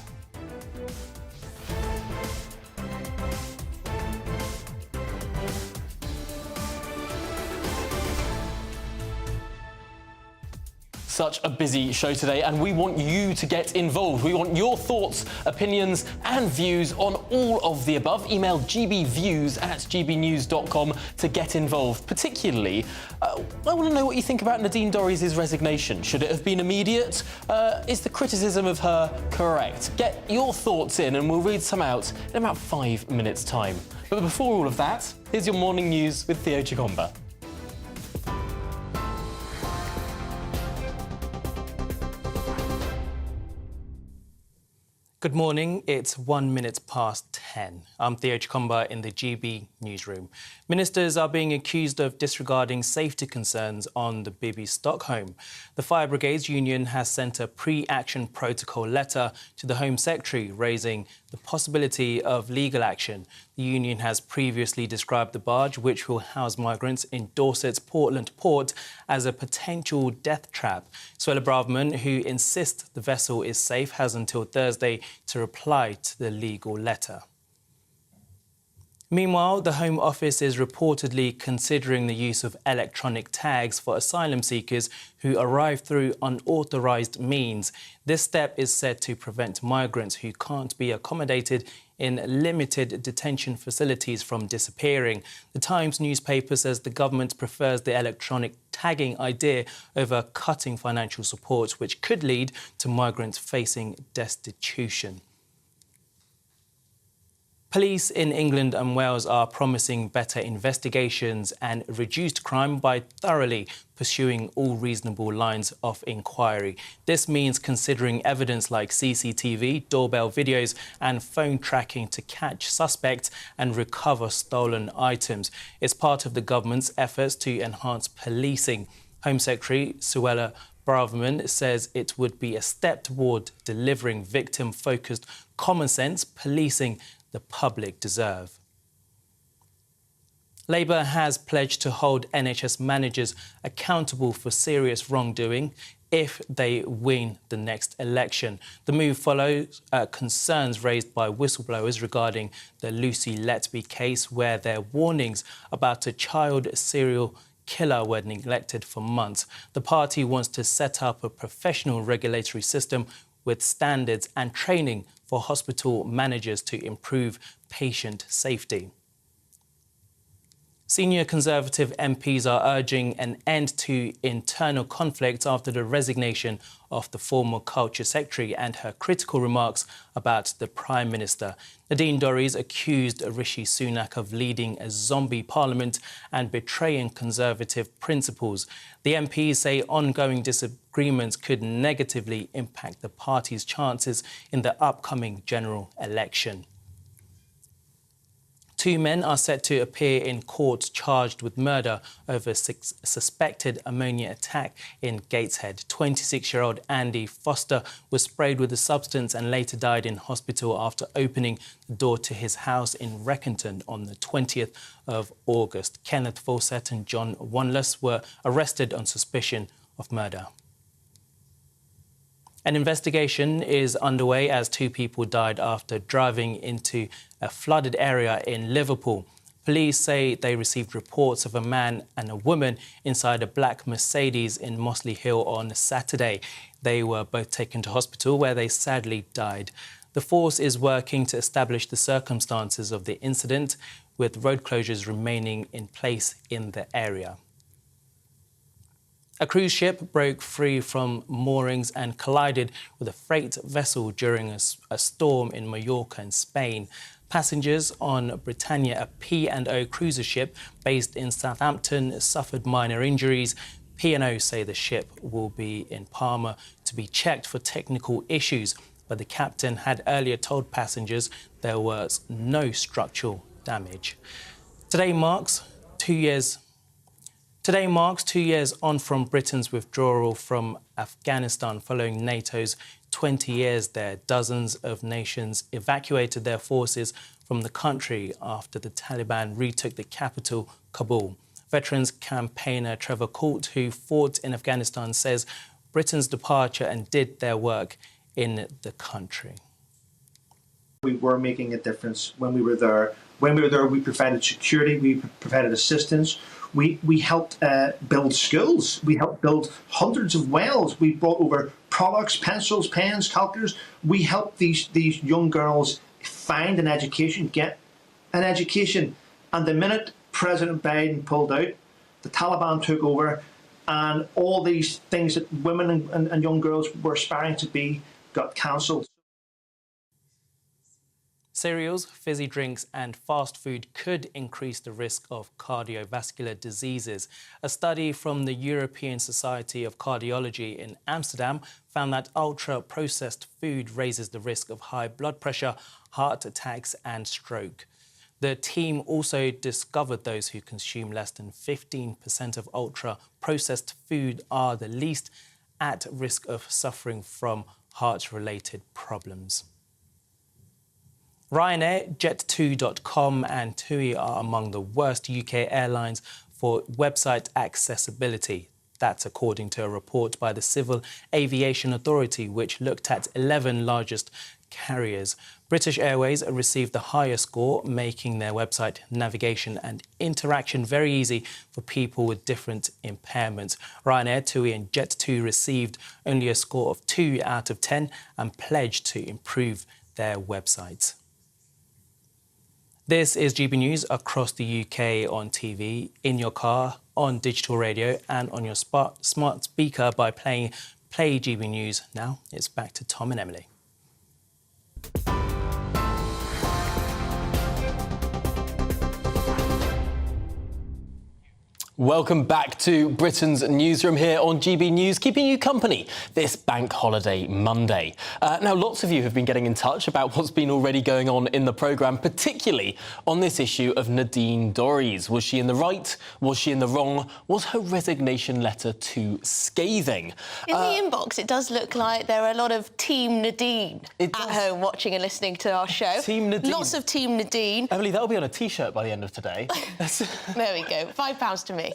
S3: Such a busy show today, and we want you to get involved. We want your thoughts, opinions and views on all of the above. Email gbviews@gbnews.com to get involved. Particularly, I want to know what you think about Nadine Dorries' resignation. Should it have been immediate? Is the criticism of her correct? Get your thoughts in and we'll read some out in about 5 minutes' time. But before all of that, here's your morning news with Theo Chikomba.
S25: Good morning, it's 1 minute past 10. I'm Theo Chikomba in the GB Newsroom. Ministers are being accused of disregarding safety concerns on the Bibby Stockholm. The Fire Brigades Union has sent a pre-action protocol letter to the Home Secretary raising the possibility of legal action. The union has previously described the barge, which will house migrants in Dorset's Portland port, as a potential death trap. Suella Braverman, who insists the vessel is safe, has until Thursday to reply to the legal letter. Meanwhile, the Home Office is reportedly considering the use of electronic tags for asylum seekers who arrive through unauthorised means. This step is said to prevent migrants who can't be accommodated in limited detention facilities from disappearing. The Times newspaper says the government prefers the electronic tagging idea over cutting financial support, which could lead to migrants facing destitution. Police in England and Wales are promising better investigations and reduced crime by thoroughly pursuing all reasonable lines of inquiry. This means considering evidence like CCTV, doorbell videos and phone tracking to catch suspects and recover stolen items. It's part of the government's efforts to enhance policing. Home Secretary Suella Braverman says it would be a step toward delivering victim-focused, common-sense policing the public deserve. Labour has pledged to hold NHS managers accountable for serious wrongdoing if they win the next election. The move follows concerns raised by whistleblowers regarding the Lucy Letby case, where their warnings about a child serial killer were neglected for months. The party wants to set up a professional regulatory system with standards and training for hospital managers to improve patient safety. Senior Conservative MPs are urging an end to internal conflict after the resignation of the former Culture Secretary and her critical remarks about the Prime Minister. Nadine Dorries accused Rishi Sunak of leading a zombie parliament and betraying Conservative principles. The MPs say ongoing disagreements could negatively impact the party's chances in the upcoming general election. 2 men are set to appear in court charged with murder over a suspected ammonia attack in Gateshead. 26-year-old Andy Foster was sprayed with the substance and later died in hospital after opening the door to his house in Reckington on the 20th of August. Kenneth Fawcett and John Wanless were arrested on suspicion of murder. An investigation is underway as 2 people died after driving into a flooded area in Liverpool. Police say they received reports of a man and a woman inside a black Mercedes in Mossley Hill on Saturday. They were both taken to hospital where they sadly died. The force is working to establish the circumstances of the incident, with road closures remaining in place in the area. A cruise ship broke free from moorings and collided with a freight vessel during a storm in Mallorca in Spain. Passengers on Britannia, a P&O cruiser ship based in Southampton, suffered minor injuries. P&O say the ship will be in Palma to be checked for technical issues, but the captain had earlier told passengers there was no structural damage. Today marks 2 years on from Britain's withdrawal from Afghanistan following NATO's 20 years there. Dozens of nations evacuated their forces from the country after the Taliban retook the capital, Kabul. Veterans campaigner Trevor Court, who fought in Afghanistan, says Britain's departure undid their work in the country.
S1: We were making a difference when we were there. When we were there, we provided security, we provided assistance. We helped build schools. We helped build hundreds of wells. We brought over products, pencils, pens, calculators. We helped these young girls find an education, get an education. And the minute President Biden pulled out, the Taliban took over, and all these things that women and young girls were aspiring to be got cancelled.
S25: Cereals, fizzy drinks and fast food could increase the risk of cardiovascular diseases. A study from the European Society of Cardiology in Amsterdam found that ultra-processed food raises the risk of high blood pressure, heart attacks and stroke. The team also discovered those who consume less than 15% of ultra-processed food are the least at risk of suffering from heart-related problems. Ryanair, Jet2.com and TUI are among the worst UK airlines for website accessibility. That's according to a report by the Civil Aviation Authority, which looked at 11 largest carriers. British Airways received the highest score, making their website navigation and interaction very easy for people with different impairments. Ryanair, TUI and Jet2 received only a score of 2 out of 10 and pledged to improve their websites. This is GB News across the UK on TV, in your car, on digital radio and on your smart speaker by playing Play GB News. Now it's back to Tom and Emily.
S3: Welcome back to Britain's Newsroom here on GB News, keeping you company this bank holiday Monday. Now, lots of you have been getting in touch about what's been already going on in the programme, particularly on this issue of Nadine Dorries. Was she in the right? Was she in the wrong? Was her resignation letter too scathing?
S4: In the inbox, it does look like there are a lot of Team Nadine at home watching and listening to our show.
S3: Team Nadine.
S4: Lots of Team Nadine.
S3: Emily, that'll be on a T-shirt by the end of today.
S4: There we go. £5 to me. me.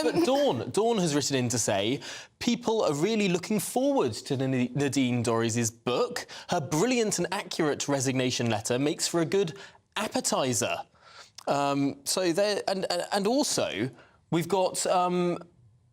S3: But Dawn has written in to say, people are really looking forward to Nadine Dorries' book. Her brilliant and accurate resignation letter makes for a good appetizer. And also, we've got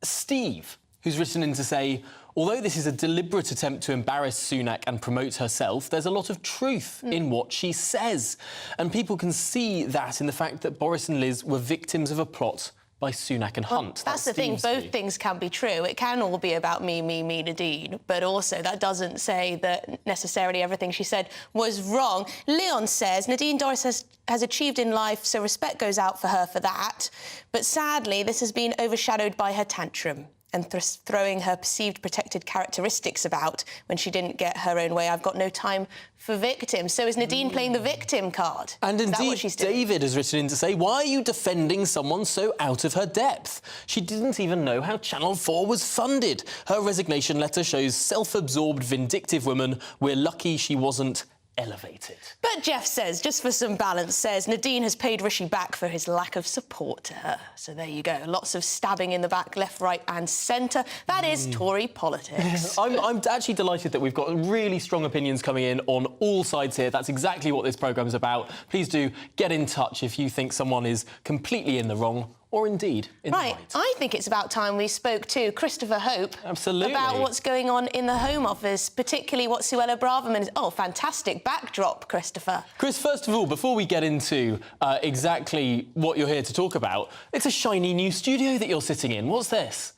S3: Steve, who's written in to say, although this is a deliberate attempt to embarrass Sunak and promote herself, there's a lot of truth in what she says. And people can see that in the fact that Boris and Liz were victims of a plot by Sunak and Hunt.
S4: That's the thing, both things can be true. It can all be about me, Nadine, but also that doesn't say that necessarily everything she said was wrong. Leon says Nadine Dorries has achieved in life, so respect goes out for her for that. But sadly, this has been overshadowed by her tantrum and throwing her perceived protected characteristics about when she didn't get her own way. I've got no time for victims. So is Nadine playing the victim card?
S3: And indeed, David has written in to say, why are you defending someone so out of her depth? She didn't even know how Channel 4 was funded. Her resignation letter shows self-absorbed, vindictive woman. We're lucky she wasn't elevated.
S4: But Jeff says, just for some balance, says Nadine has paid Rishi back for his lack of support to her. So there you go. Lots of stabbing in the back, left, right and centre. That is Tory politics.
S3: I'm actually delighted that we've got really strong opinions coming in on all sides here. That's exactly what this programme is about. Please do get in touch if you think someone is completely in the wrong or indeed in the right.
S4: I think it's about time we spoke to Christopher Hope about what's going on in the Home Office, particularly what Suella Braverman is... Oh, fantastic backdrop, Christopher.
S3: Chris, first of all, before we get into exactly what you're here to talk about, it's a shiny new studio that you're sitting in. What's this?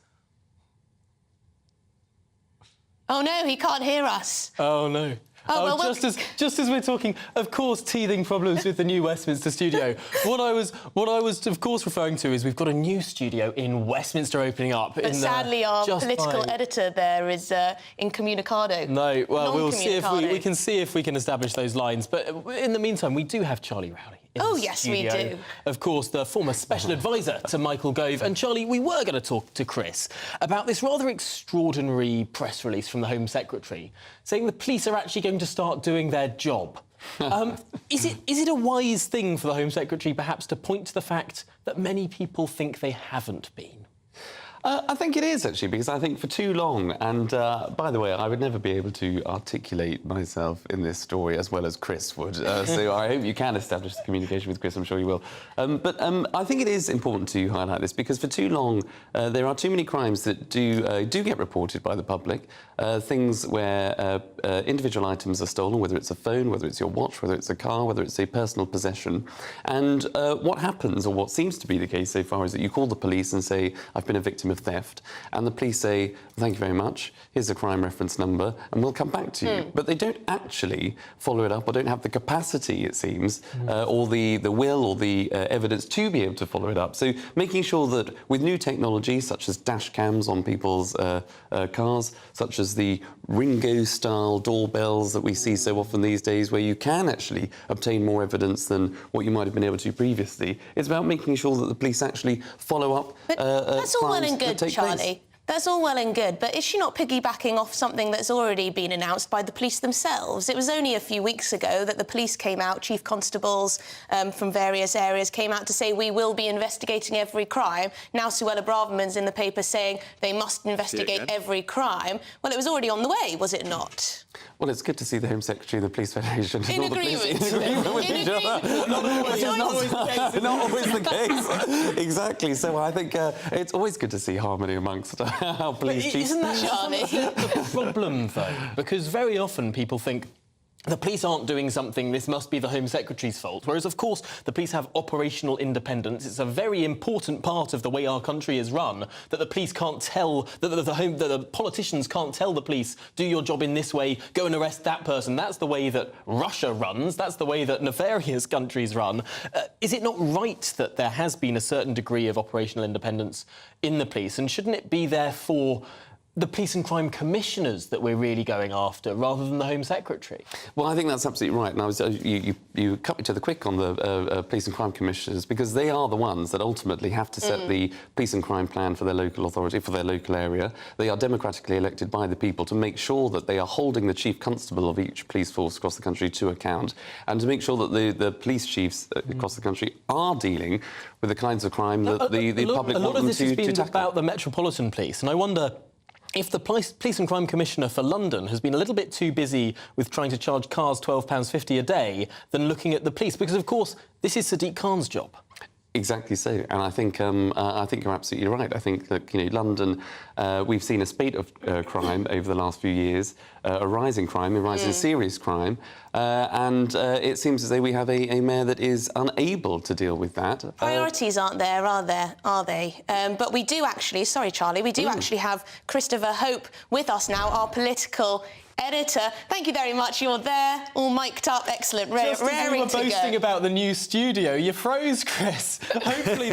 S4: Oh, no, he can't hear us.
S3: Oh, no.
S4: Oh, well,
S3: just as we're talking, of course, teething problems with the new Westminster studio. What I was, of course, referring to is we've got a new studio in Westminster opening up.
S4: But sadly, our political editor there is incommunicado.
S3: No, well, we'll see if we can see if we can establish those lines. But in the meantime, we do have Charlie Rowley.
S4: Oh, yes, we do.
S3: Of course, the former special advisor to Michael Gove. And, Charlie, we were going to talk to Chris about this rather extraordinary press release from the Home Secretary saying the police are actually going to start doing their job. Is it a wise thing for the Home Secretary perhaps to point to the fact that many people think they haven't been?
S2: I think it is, actually, because I think for too long, and by the way, I would never be able to articulate myself in this story as well as Chris would, so I hope you can establish the communication with Chris, I'm sure you will. But I think it is important to highlight this, because for too long there are too many crimes that do get reported by the public, things where individual items are stolen, whether it's a phone, whether it's your watch, whether it's a car, whether it's a personal possession. And what happens, or what seems to be the case so far, is that you call the police and say, I've been a victim of theft, and the police say, thank you very much, here's a crime reference number, and we'll come back to you. But they don't actually follow it up, or don't have the capacity, it seems, or the will or the evidence to be able to follow it up. So making sure that with new technology, such as dash cams on people's cars, such as the Ringo-style doorbells that we see so often these days, where you can actually obtain more evidence than what you might have been able to previously, it's about making sure that the police actually follow up
S4: that's all well and good, Charlie.
S2: Place.
S4: That's all well and good, but is she not piggybacking off something that's already been announced by the police themselves? It was only a few weeks ago that the police came out, chief constables from various areas came out to say we will be investigating every crime. Now Suella Braverman's in the paper saying they must investigate every crime. Well, it was already on the way, was it not?
S2: Well, it's good to see the Home Secretary and the Police Federation
S4: in agreement
S2: with each other. Not always the case. Exactly. So I think it's always good to see harmony amongst our police chiefs.
S4: Isn't that
S3: the problem, though? Because very often people think the police aren't doing something, this must be the Home Secretary's fault. Whereas, of course, the police have operational independence. It's a very important part of the way our country is run, that the police can't tell, that the politicians can't tell the police, do your job in this way, go and arrest that person. That's the way that Russia runs. That's the way that nefarious countries run. Is it not right that there has been a certain degree of operational independence in the police? And shouldn't it be, therefore, the police and crime commissioners that we're really going after, rather than the Home Secretary?
S2: Well, I think that's absolutely right. And I was, you cut me to the quick on the police and crime commissioners, because they are the ones that ultimately have to set the police and crime plan for their local authority, for their local area. They are democratically elected by the people to make sure that they are holding the chief constable of each police force across the country to account, and to make sure that the police chiefs across the country are dealing with the kinds of crime that the public want them to tackle.
S3: A lot of this has been about the Metropolitan Police, and I wonder if the Police and Crime Commissioner for London has been a little bit too busy with trying to charge cars £12.50 a day than looking at the police, because, of course, this is Sadiq Khan's job.
S2: Exactly so, and I think you're absolutely right. I think that, you know, London, we've seen a spate of crime over the last few years, a rising crime, a rising serious crime, and it seems as though we have a mayor that is unable to deal with that.
S4: Priorities aren't there, are they? But we do actually, sorry Charlie, we do actually have Christopher Hope with us now, our political editor. Thank you very much. You're there, all mic'd up, excellent.
S3: Just as we were boasting about the new studio, you froze, Chris. Hopefully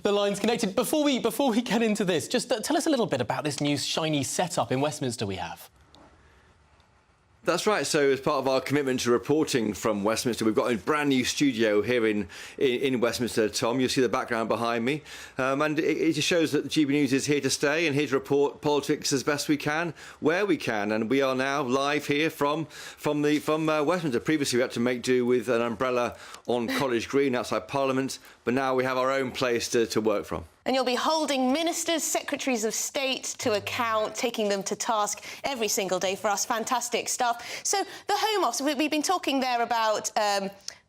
S3: the line's connected. Before we get into this, just tell us a little bit about this new shiny setup in Westminster we have.
S5: That's right. So, as part of our commitment to reporting from Westminster, we've got a brand new studio here in Westminster, Tom. You'll see the background behind me. And it just shows that GB News is here to stay and here to report politics as best we can, where we can. And we are now live here from Westminster. Previously, we had to make do with an umbrella on College Green outside Parliament, but now we have our own place to work from.
S4: And you'll be holding ministers, secretaries of state to account, taking them to task every single day for us. Fantastic stuff. So the Home Office, we've been talking there about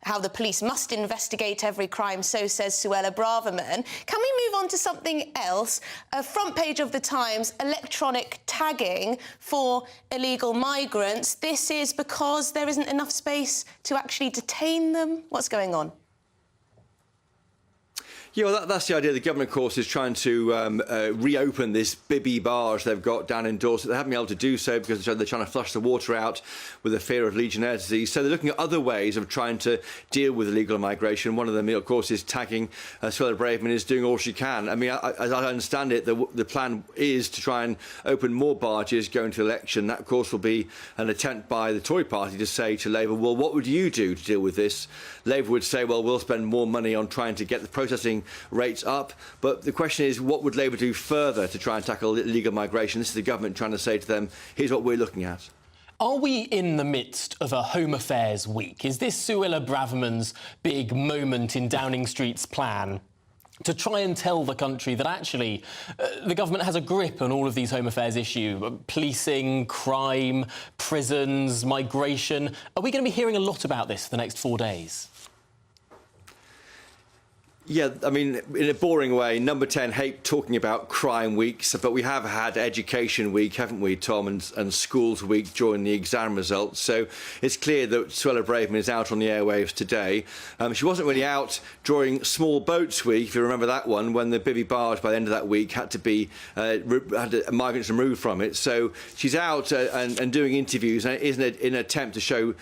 S4: how the police must investigate every crime, so says Suella Braverman. Can we move on to something else? Front page of the Times, electronic tagging for illegal migrants. This is because there isn't enough space to actually detain them. What's going on?
S5: Yeah, well, that's the idea. The government, of course, is trying to reopen this Bibby barge they've got down in Dorset. They haven't been able to do so because they're trying to flush the water out with the fear of Legionnaire disease. So they're looking at other ways of trying to deal with illegal migration. One of them, of course, is tagging. Suella Braverman is doing all she can. I mean, as I understand it, the plan is to try and open more barges going to election. That, of course, will be an attempt by the Tory party to say to Labour, well, what would you do to deal with this? Labour would say, well, we'll spend more money on trying to get the processing rates up. But the question is, what would Labour do further to try and tackle illegal migration? This is the government trying to say to them, here's what we're looking at.
S3: Are we in the midst of a Home Affairs week? Is this Suella Braverman's big moment in Downing Street's plan to try and tell the country that actually the government has a grip on all of these Home Affairs issues, policing, crime, prisons, migration? Are we going to be hearing a lot about this for the next 4 days?
S5: Yeah, I mean, in a boring way, Number 10 hate talking about crime weeks, but we have had Education Week, haven't we, Tom, and Schools Week during the exam results. So it's clear that Suella Braverman is out on the airwaves today. She wasn't really out during Small Boats Week, if you remember that one, when the Bibby barge by the end of that week had to be had migrants removed from it. So she's out and doing interviews, and it is in an attempt to show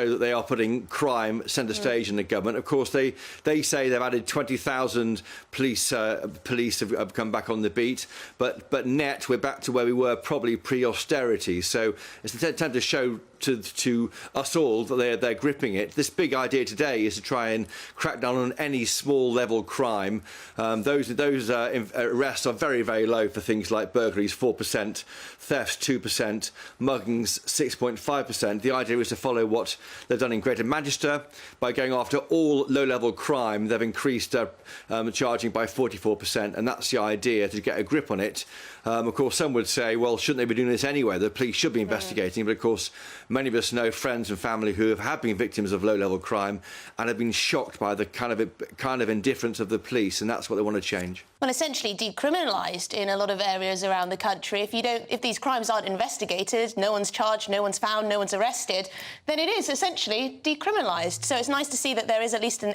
S5: that they are putting crime centre stage in the government. Of course, they say they've added 20,000 police have come back on the beat, but net we're back to where we were probably pre-austerity. So it's an attempt to show to us all that they're gripping it. This big idea today is to try and crack down on any small level crime. Those arrests are very, very low for things like burglaries, 4%, thefts 2%, muggings 6.5%. The idea is to follow what they've done in Greater Manchester by going after all low-level crime. They've increased charging by 44%, and that's the idea, to get a grip on it. Of course, some would say, well, shouldn't they be doing this anyway? The police should be investigating. But of course, many of us know friends and family who have been victims of low-level crime and have been shocked by the kind of indifference of the police, and that's what they want to change.
S4: Well, essentially decriminalised in a lot of areas around the country. If these crimes aren't investigated, no one's charged, no one's found, no one's arrested, then it is essentially decriminalised. So it's nice to see that there is at least an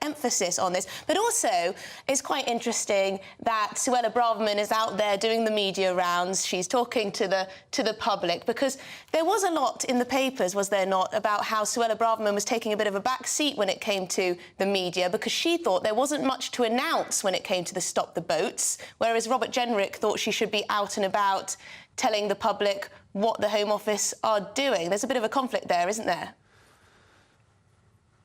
S4: emphasis on this. But also, it's quite interesting that Suella Braverman is out there doing the media rounds. She's talking to the public, because there was a lot in the papers, was there not, about how Suella Braverman was taking a bit of a back seat when it came to the media, because she thought there wasn't much to announce when it came to the stop stop the boats, whereas Robert Jenrick thought she should be out and about telling the public what the Home Office are doing. There's a bit of a conflict there, isn't there?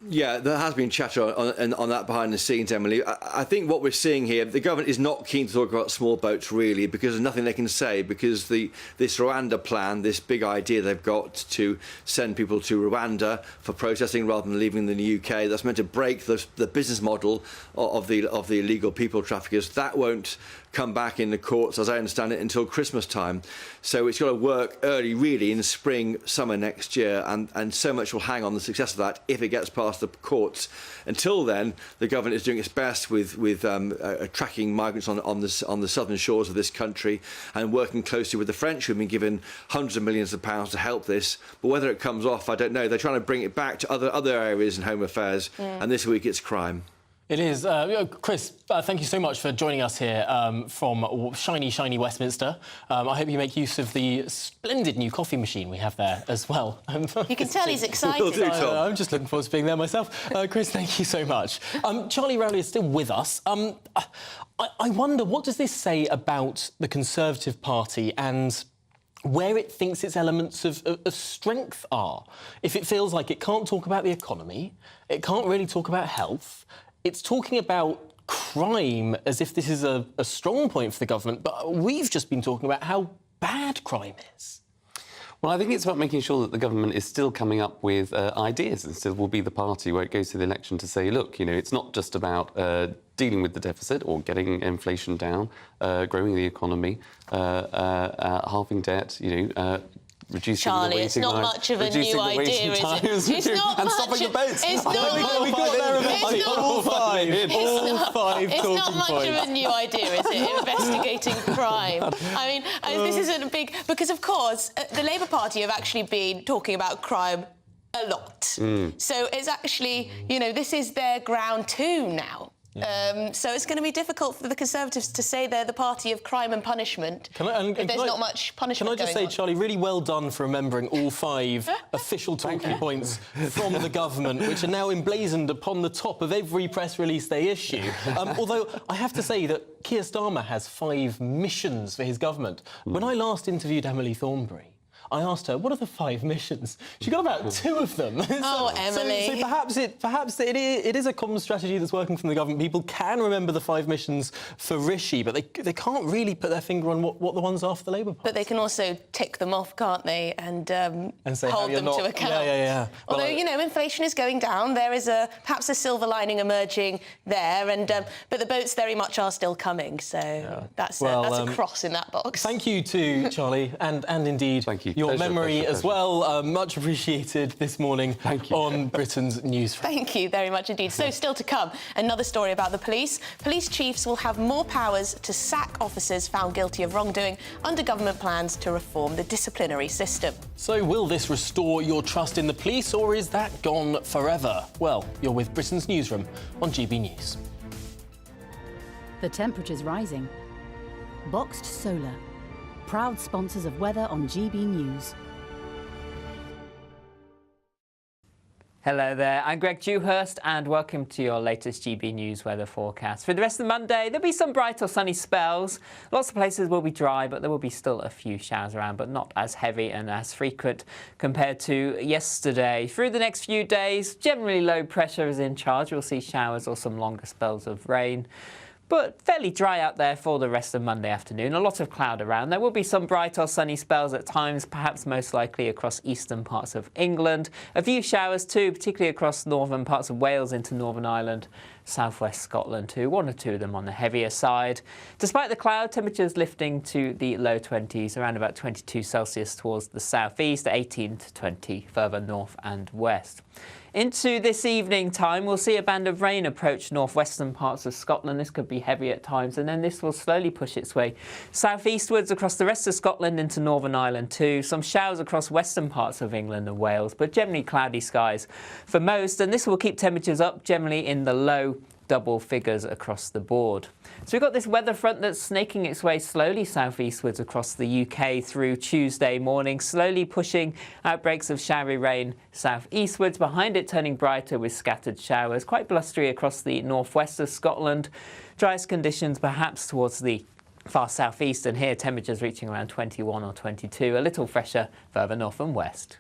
S5: Yeah, there has been chatter on that behind the scenes, Emily. I think what we're seeing here, the government is not keen to talk about small boats, really, because there's nothing they can say, because this Rwanda plan, this big idea they've got to send people to Rwanda for processing rather than leaving them in the UK, that's meant to break the business model of the illegal people traffickers. That won't come back in the courts, as I understand it, until Christmas time. So it's got to work early, really, in spring, summer next year, and so much will hang on the success of that if it gets past the courts. Until then, the government is doing its best with tracking migrants on the southern shores of this country and working closely with the French, who've been given hundreds of millions of pounds to help this. But whether it comes off, I don't know. They're trying to bring it back to other areas in Home Affairs, and this week it's crime.
S3: It is. Chris, thank you so much for joining us here from shiny, shiny Westminster. I hope you make use of the splendid new coffee machine we have there as well.
S4: You can tell he's excited.
S3: I'm just looking forward to being there myself. Chris, thank you so much. Charlie Rowley is still with us. I wonder, what does this say about the Conservative Party and where it thinks its elements of strength are? If it feels like it can't talk about the economy, it can't really talk about health, it's talking about crime as if this is a strong point for the government, but we've just been talking about how bad crime is.
S2: Well, I think it's about making sure that the government is still coming up with ideas and still will be the party where it goes to the election to say, look, you know, it's not just about dealing with the deficit or getting inflation down, growing the economy, halving debt, you know, reducing
S4: Charlie,
S2: the waiting
S4: it's not
S2: times,
S4: much of a new idea, is it? It's not
S2: and
S4: much
S2: stopping the boats.
S4: It's not
S3: All five
S4: It's
S3: talking
S4: not much
S3: points.
S4: of a new idea, is it? Investigating crime. I mean, this isn't a big... Because, of course, the Labour Party have actually been talking about crime a lot. So it's actually, you know, this is their ground too now. So it's going to be difficult for the Conservatives to say they're the party of crime and punishment if there's not much punishment
S3: Can I just say,
S4: going on.
S3: Charlie, really well done for remembering all 5 official talking points from the government, which are now emblazoned upon the top of every press release they issue. Although I have to say that Keir Starmer has 5 missions for his government. When I last interviewed Emily Thornberry, I asked her, what are the 5 missions? She got about 2 of them.
S4: Oh, Emily.
S3: So perhaps it is a common strategy that's working from the government. People can remember the 5 missions for Rishi, but they can't really put their finger on what the ones are for the Labour Party.
S4: But they can also tick them off, can't they, and
S3: say
S4: hold them to account.
S3: Yeah.
S4: Although, you know, inflation is going down. There is perhaps a silver lining emerging there, and but the boats very much are still coming, so that's a cross in that box.
S3: Thank you to Charlie, and indeed your memory as well. Much appreciated this morning on Britain's Newsroom.
S4: Thank you very much indeed. So still to come, another story about the police. Police chiefs will have more powers to sack officers found guilty of wrongdoing under government plans to reform the disciplinary system.
S3: So will this restore your trust in the police, or is that gone forever? Well, you're with Britain's Newsroom on GB News.
S28: The temperature's rising. Boxed Solar, proud sponsors of weather on GB News.
S6: Hello there, I'm Greg Dewhurst and welcome to your latest GB News weather forecast. For the rest of the Monday, there'll be some bright or sunny spells. Lots of places will be dry, but there will be still a few showers around, but not as heavy and as frequent compared to yesterday. Through the next few days, generally low pressure is in charge. We'll see showers or some longer spells of rain, but fairly dry out there for the rest of Monday afternoon. A lot of cloud around. There will be some bright or sunny spells at times, perhaps most likely across eastern parts of England. A few showers too, particularly across northern parts of Wales into Northern Ireland, southwest Scotland too, 1 or 2 of them on the heavier side. Despite the cloud, temperatures lifting to the low 20s, around about 22 Celsius towards the southeast, 18 to 20 further north and west. Into this evening time, we'll see a band of rain approach northwestern parts of Scotland. This could be heavy at times, and then this will slowly push its way southeastwards across the rest of Scotland into Northern Ireland too. Some showers across western parts of England and Wales, but generally cloudy skies for most, and this will keep temperatures up generally in the low double figures across the board. So we've got this weather front that's snaking its way slowly southeastwards across the UK through Tuesday morning, slowly pushing outbreaks of showery rain southeastwards, behind it turning brighter with scattered showers, quite blustery across the northwest of Scotland. Driest conditions perhaps towards the far southeast, and here temperatures reaching around 21 or 22, a little fresher further north and west.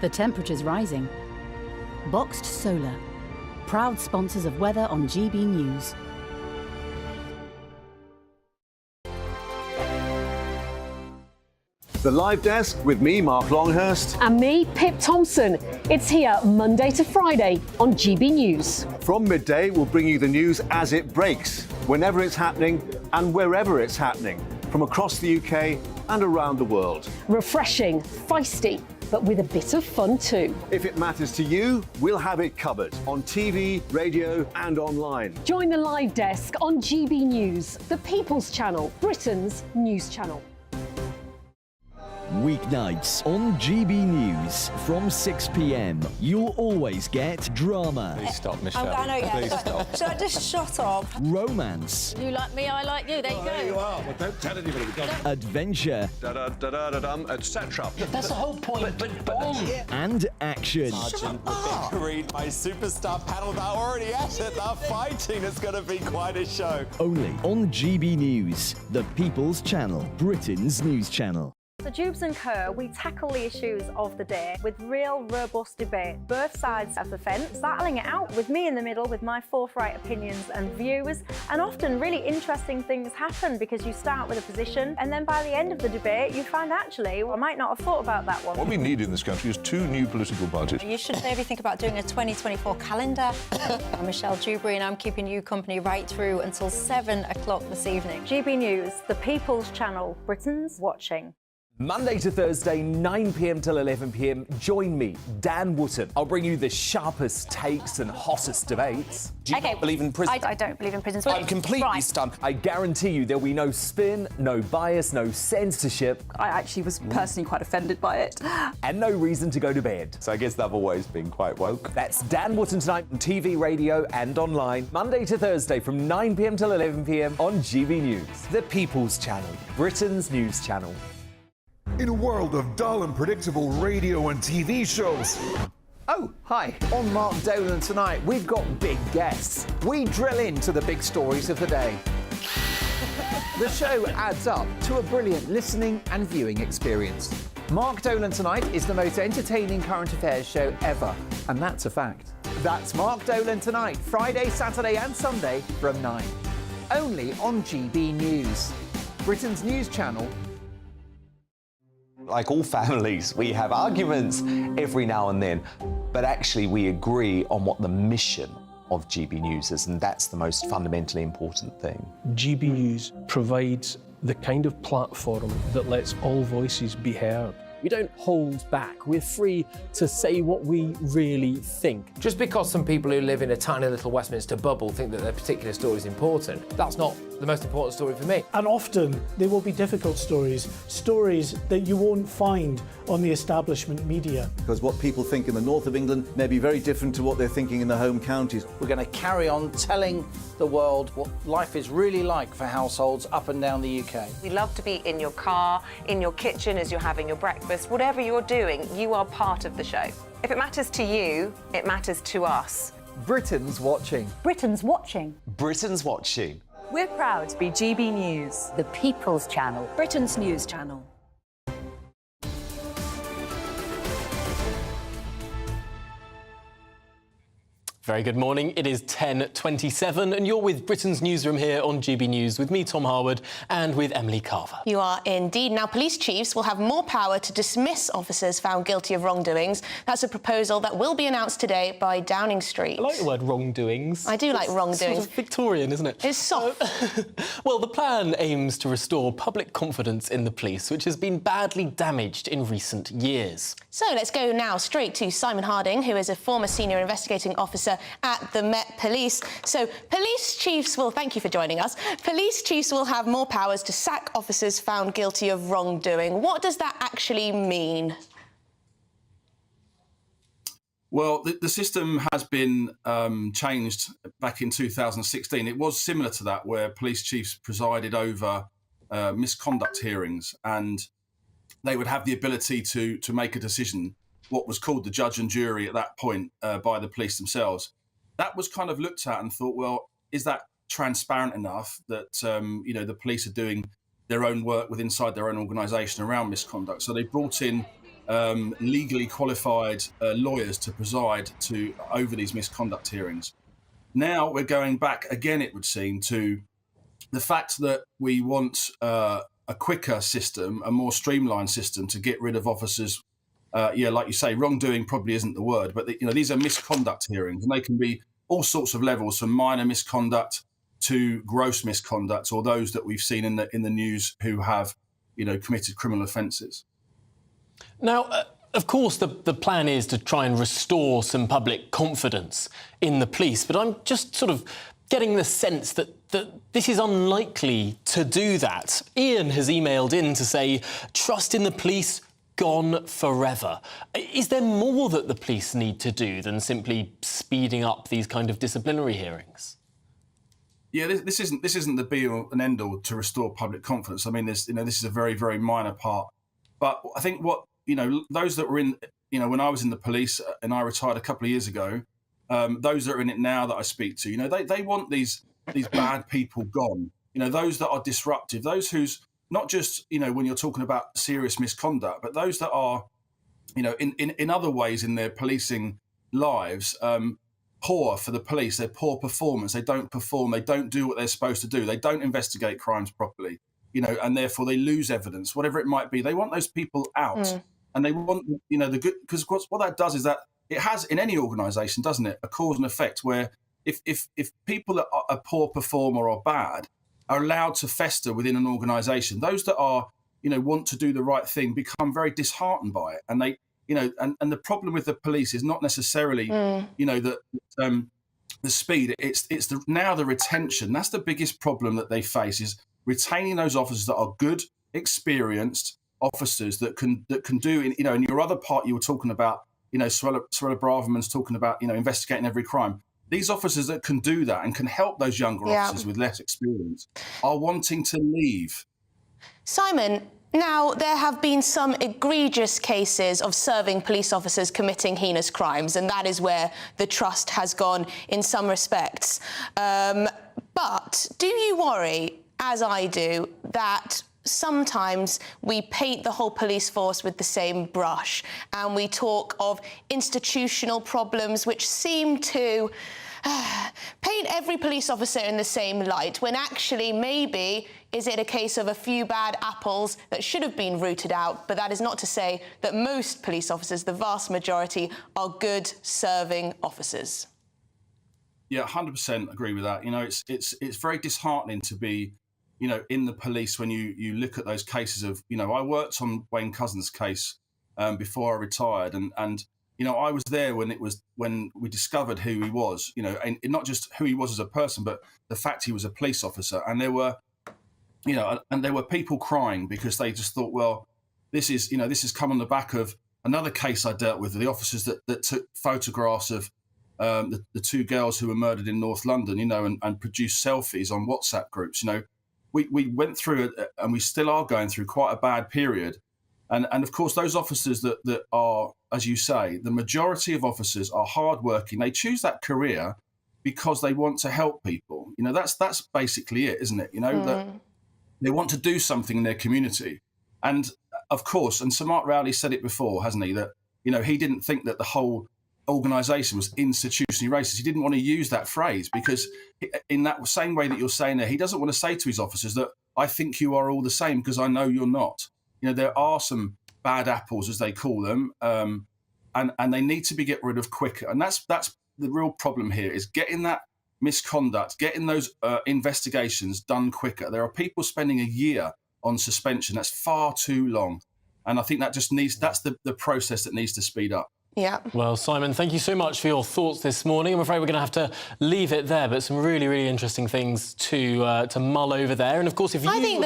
S28: The temperature's rising. Boxed Solar, proud sponsors of weather on GB News.
S7: The Live Desk with me, Mark Longhurst.
S8: And me, Pip Thompson. It's here Monday to Friday on GB News.
S7: From midday, we'll bring you the news as it breaks, whenever it's happening and wherever it's happening, from across the UK and around the world.
S8: Refreshing, feisty, but with a bit of fun too.
S7: If it matters to you, we'll have it covered on TV, radio and online.
S8: Join the Live Desk on GB News, the People's Channel, Britain's news channel.
S10: Weeknights on GB News from 6 p.m. You'll always get drama.
S2: Please stop, Michelle.
S11: I know, yeah.
S2: Please stop.
S11: Should I just shut up?
S10: Romance.
S11: You like me, I like you. There you go.
S7: You are. Well, don't tell anybody.
S10: Adventure.
S7: Etc.
S11: That's the whole point.
S10: And action.
S17: Sergeant, we're being greeted by superstar panel that are already at it. They're fighting. It's going to be quite a show.
S10: Only on GB News, the People's Channel, Britain's news channel.
S15: So Jubes and Co, we tackle the issues of the day with real robust debate, both sides of the fence, battling it out with me in the middle with my forthright opinions and views, and often really interesting things happen because you start with a position and then by the end of the debate you find actually, well, I might not have thought about that one.
S21: What we need in this country is 2 new political parties.
S11: You should maybe think about doing a 2024 calendar. I'm Michelle Dewberry and I'm keeping you company right through until 7 o'clock this evening.
S15: GB News, the People's Channel, Britain's watching.
S12: Monday to Thursday, 9 p.m. till 11 p.m. Join me, Dan Wootton. I'll bring you the sharpest takes and hottest debates.
S23: Do you not believe in prisons?
S15: I don't believe in prisons.
S23: I'm completely stunned.
S12: I guarantee you there'll be no spin, no bias, no censorship.
S24: I actually was personally quite offended by it.
S12: And no reason to go to bed.
S2: So I guess they've always been quite woke.
S12: That's Dan Wootton tonight on TV, radio and online. Monday to Thursday from 9 p.m. till 11 p.m. on GB News. The People's Channel, Britain's news channel.
S26: In a world of dull and predictable radio and TV shows.
S22: Oh, hi. On Mark Dolan tonight, we've got big guests. We drill into the big stories of the day. The show adds up to a brilliant listening and viewing experience. Mark Dolan Tonight is the most entertaining current affairs show ever, and that's a fact. That's Mark Dolan Tonight, Friday, Saturday and Sunday from 9. Only on GB News, Britain's news channel.
S17: Like all families, we have arguments every now and then, but actually we agree on what the mission of GB News is, and that's the most fundamentally important thing.
S13: GB News provides the kind of platform that lets all voices be heard. We don't hold back. We're free to say what we really think.
S20: Just because some people who live in a tiny little Westminster bubble think that their particular story is important, that's not the most important story for me.
S29: And often there will be difficult stories that you won't find on the establishment media.
S22: Because what people think in the north of England may be very different to what they're thinking in the home counties.
S30: We're going to carry on telling the world what life is really like for households up and down the UK.
S31: We love to be in your car, in your kitchen as you're having your breakfast. Whatever you're doing, you are part of the show. If it matters to you, it matters to us.
S12: Britain's watching.
S16: Britain's watching.
S17: Britain's watching.
S24: We're proud to be GB News,
S16: the People's Channel,
S24: Britain's news channel.
S3: Very good morning. It is 10:27 and you're with Britain's Newsroom here on GB News with me, Tom Harwood, and with Emily Carver.
S4: You are indeed. Now, police chiefs will have more power to dismiss officers found guilty of wrongdoings. That's a proposal that will be announced today by Downing Street.
S3: I like the word wrongdoings.
S4: I do like wrongdoings.
S3: Sort of Victorian, isn't it?
S4: It's soft.
S3: Well, the plan aims to restore public confidence in the police, which has been badly damaged in recent years.
S4: So let's go now straight to Simon Harding, who is a former senior investigating officer at the Met Police. So police chiefs will, thank you for joining us, police chiefs will have more powers to sack officers found guilty of wrongdoing. What does that actually mean?
S1: Well, the system has been changed back in 2016. It was similar to that, where police chiefs presided over misconduct hearings, and they would have the ability to make a decision, what was called the judge and jury at that point, by the police themselves. That was kind of looked at and thought, well, is that transparent enough that the police are doing their own work inside their own organisation around misconduct? So they brought in legally qualified lawyers to preside over these misconduct hearings. Now we're going back again, it would seem, to the fact that we want a quicker system, a more streamlined system to get rid of officers. Like you say, wrongdoing probably isn't the word, but these are misconduct hearings, and they can be all sorts of levels, from minor misconduct to gross misconduct, or those that we've seen in the news who have committed criminal offences.
S3: Now, of course, the plan is to try and restore some public confidence in the police, but I'm just sort of getting the sense that this is unlikely to do that. Ian has emailed in to say, trust in the police gone forever. Is there more that the police need to do than simply speeding up these kind of disciplinary hearings?
S1: Yeah, this isn't the be all and end all to restore public confidence. I mean, this is a very, very minor part. But I think those that were in, when I was in the police and I retired a couple of years ago, those that are in it now that I speak to, they want these bad people gone. Those that are disruptive, those who's not just, when you're talking about serious misconduct, but those that are, in other ways in their policing lives, poor for the police, they're poor performance, they don't perform, they don't do what they're supposed to do, they don't investigate crimes properly, and therefore they lose evidence, whatever it might be. They want those people out. And they want, the good, because what that does is that it has, in any organisation, doesn't it, a cause and effect, where if people that are poor performer or bad are allowed to fester within an organisation, those that are, want to do the right thing become very disheartened by it. And they, and the problem with the police is not necessarily, the speed. It's now the retention. That's the biggest problem that they face, is retaining those officers that are good, experienced officers that can do, in your other part you were talking about, Suella Braverman's talking about, investigating every crime. These officers that can do that and can help those younger officers with less experience are wanting to leave.
S4: Simon, now there have been some egregious cases of serving police officers committing heinous crimes, and that is where the trust has gone in some respects. But do you worry, as I do, that sometimes we paint the whole police force with the same brush, and we talk of institutional problems which seem to paint every police officer in the same light, when actually maybe is it a case of a few bad apples that should have been rooted out? But that is not to say that most police officers, the vast majority, are good serving officers.
S1: Yeah, 100% agree with that. It's very disheartening to be in the police when you look at those cases of, I worked on Wayne Couzens' case before I retired, and I was there when we discovered who he was, and not just who he was as a person, but the fact he was a police officer. And there were people crying because they just thought, well, this has come on the back of another case I dealt with, the officers that took photographs of the two girls who were murdered in North London, and produced selfies on WhatsApp groups. We went through it, and we still are going through quite a bad period. And of course, those officers that are, as you say, the majority of officers are hardworking. They choose that career because they want to help people. That's basically it, isn't it? That they want to do something in their community. And of course, and Sir Mark Rowley said it before, hasn't he? That, he didn't think that the whole organisation was institutionally racist. He didn't want to use that phrase, because in that same way that you're saying there, he doesn't want to say to his officers that I think you are all the same, because I know you're not. There are some bad apples, as they call them, and they need to be get rid of quicker. And that's the real problem here, is getting that misconduct, getting those investigations done quicker. There are people spending a year on suspension. That's far too long. And I think that just that's the process that needs to speed up.
S4: Yeah.
S3: Well, Simon, thank you so much for your thoughts this morning. I'm afraid we're going to have to leave it there, but some really, really interesting things to mull over there. And of course, if you
S4: I think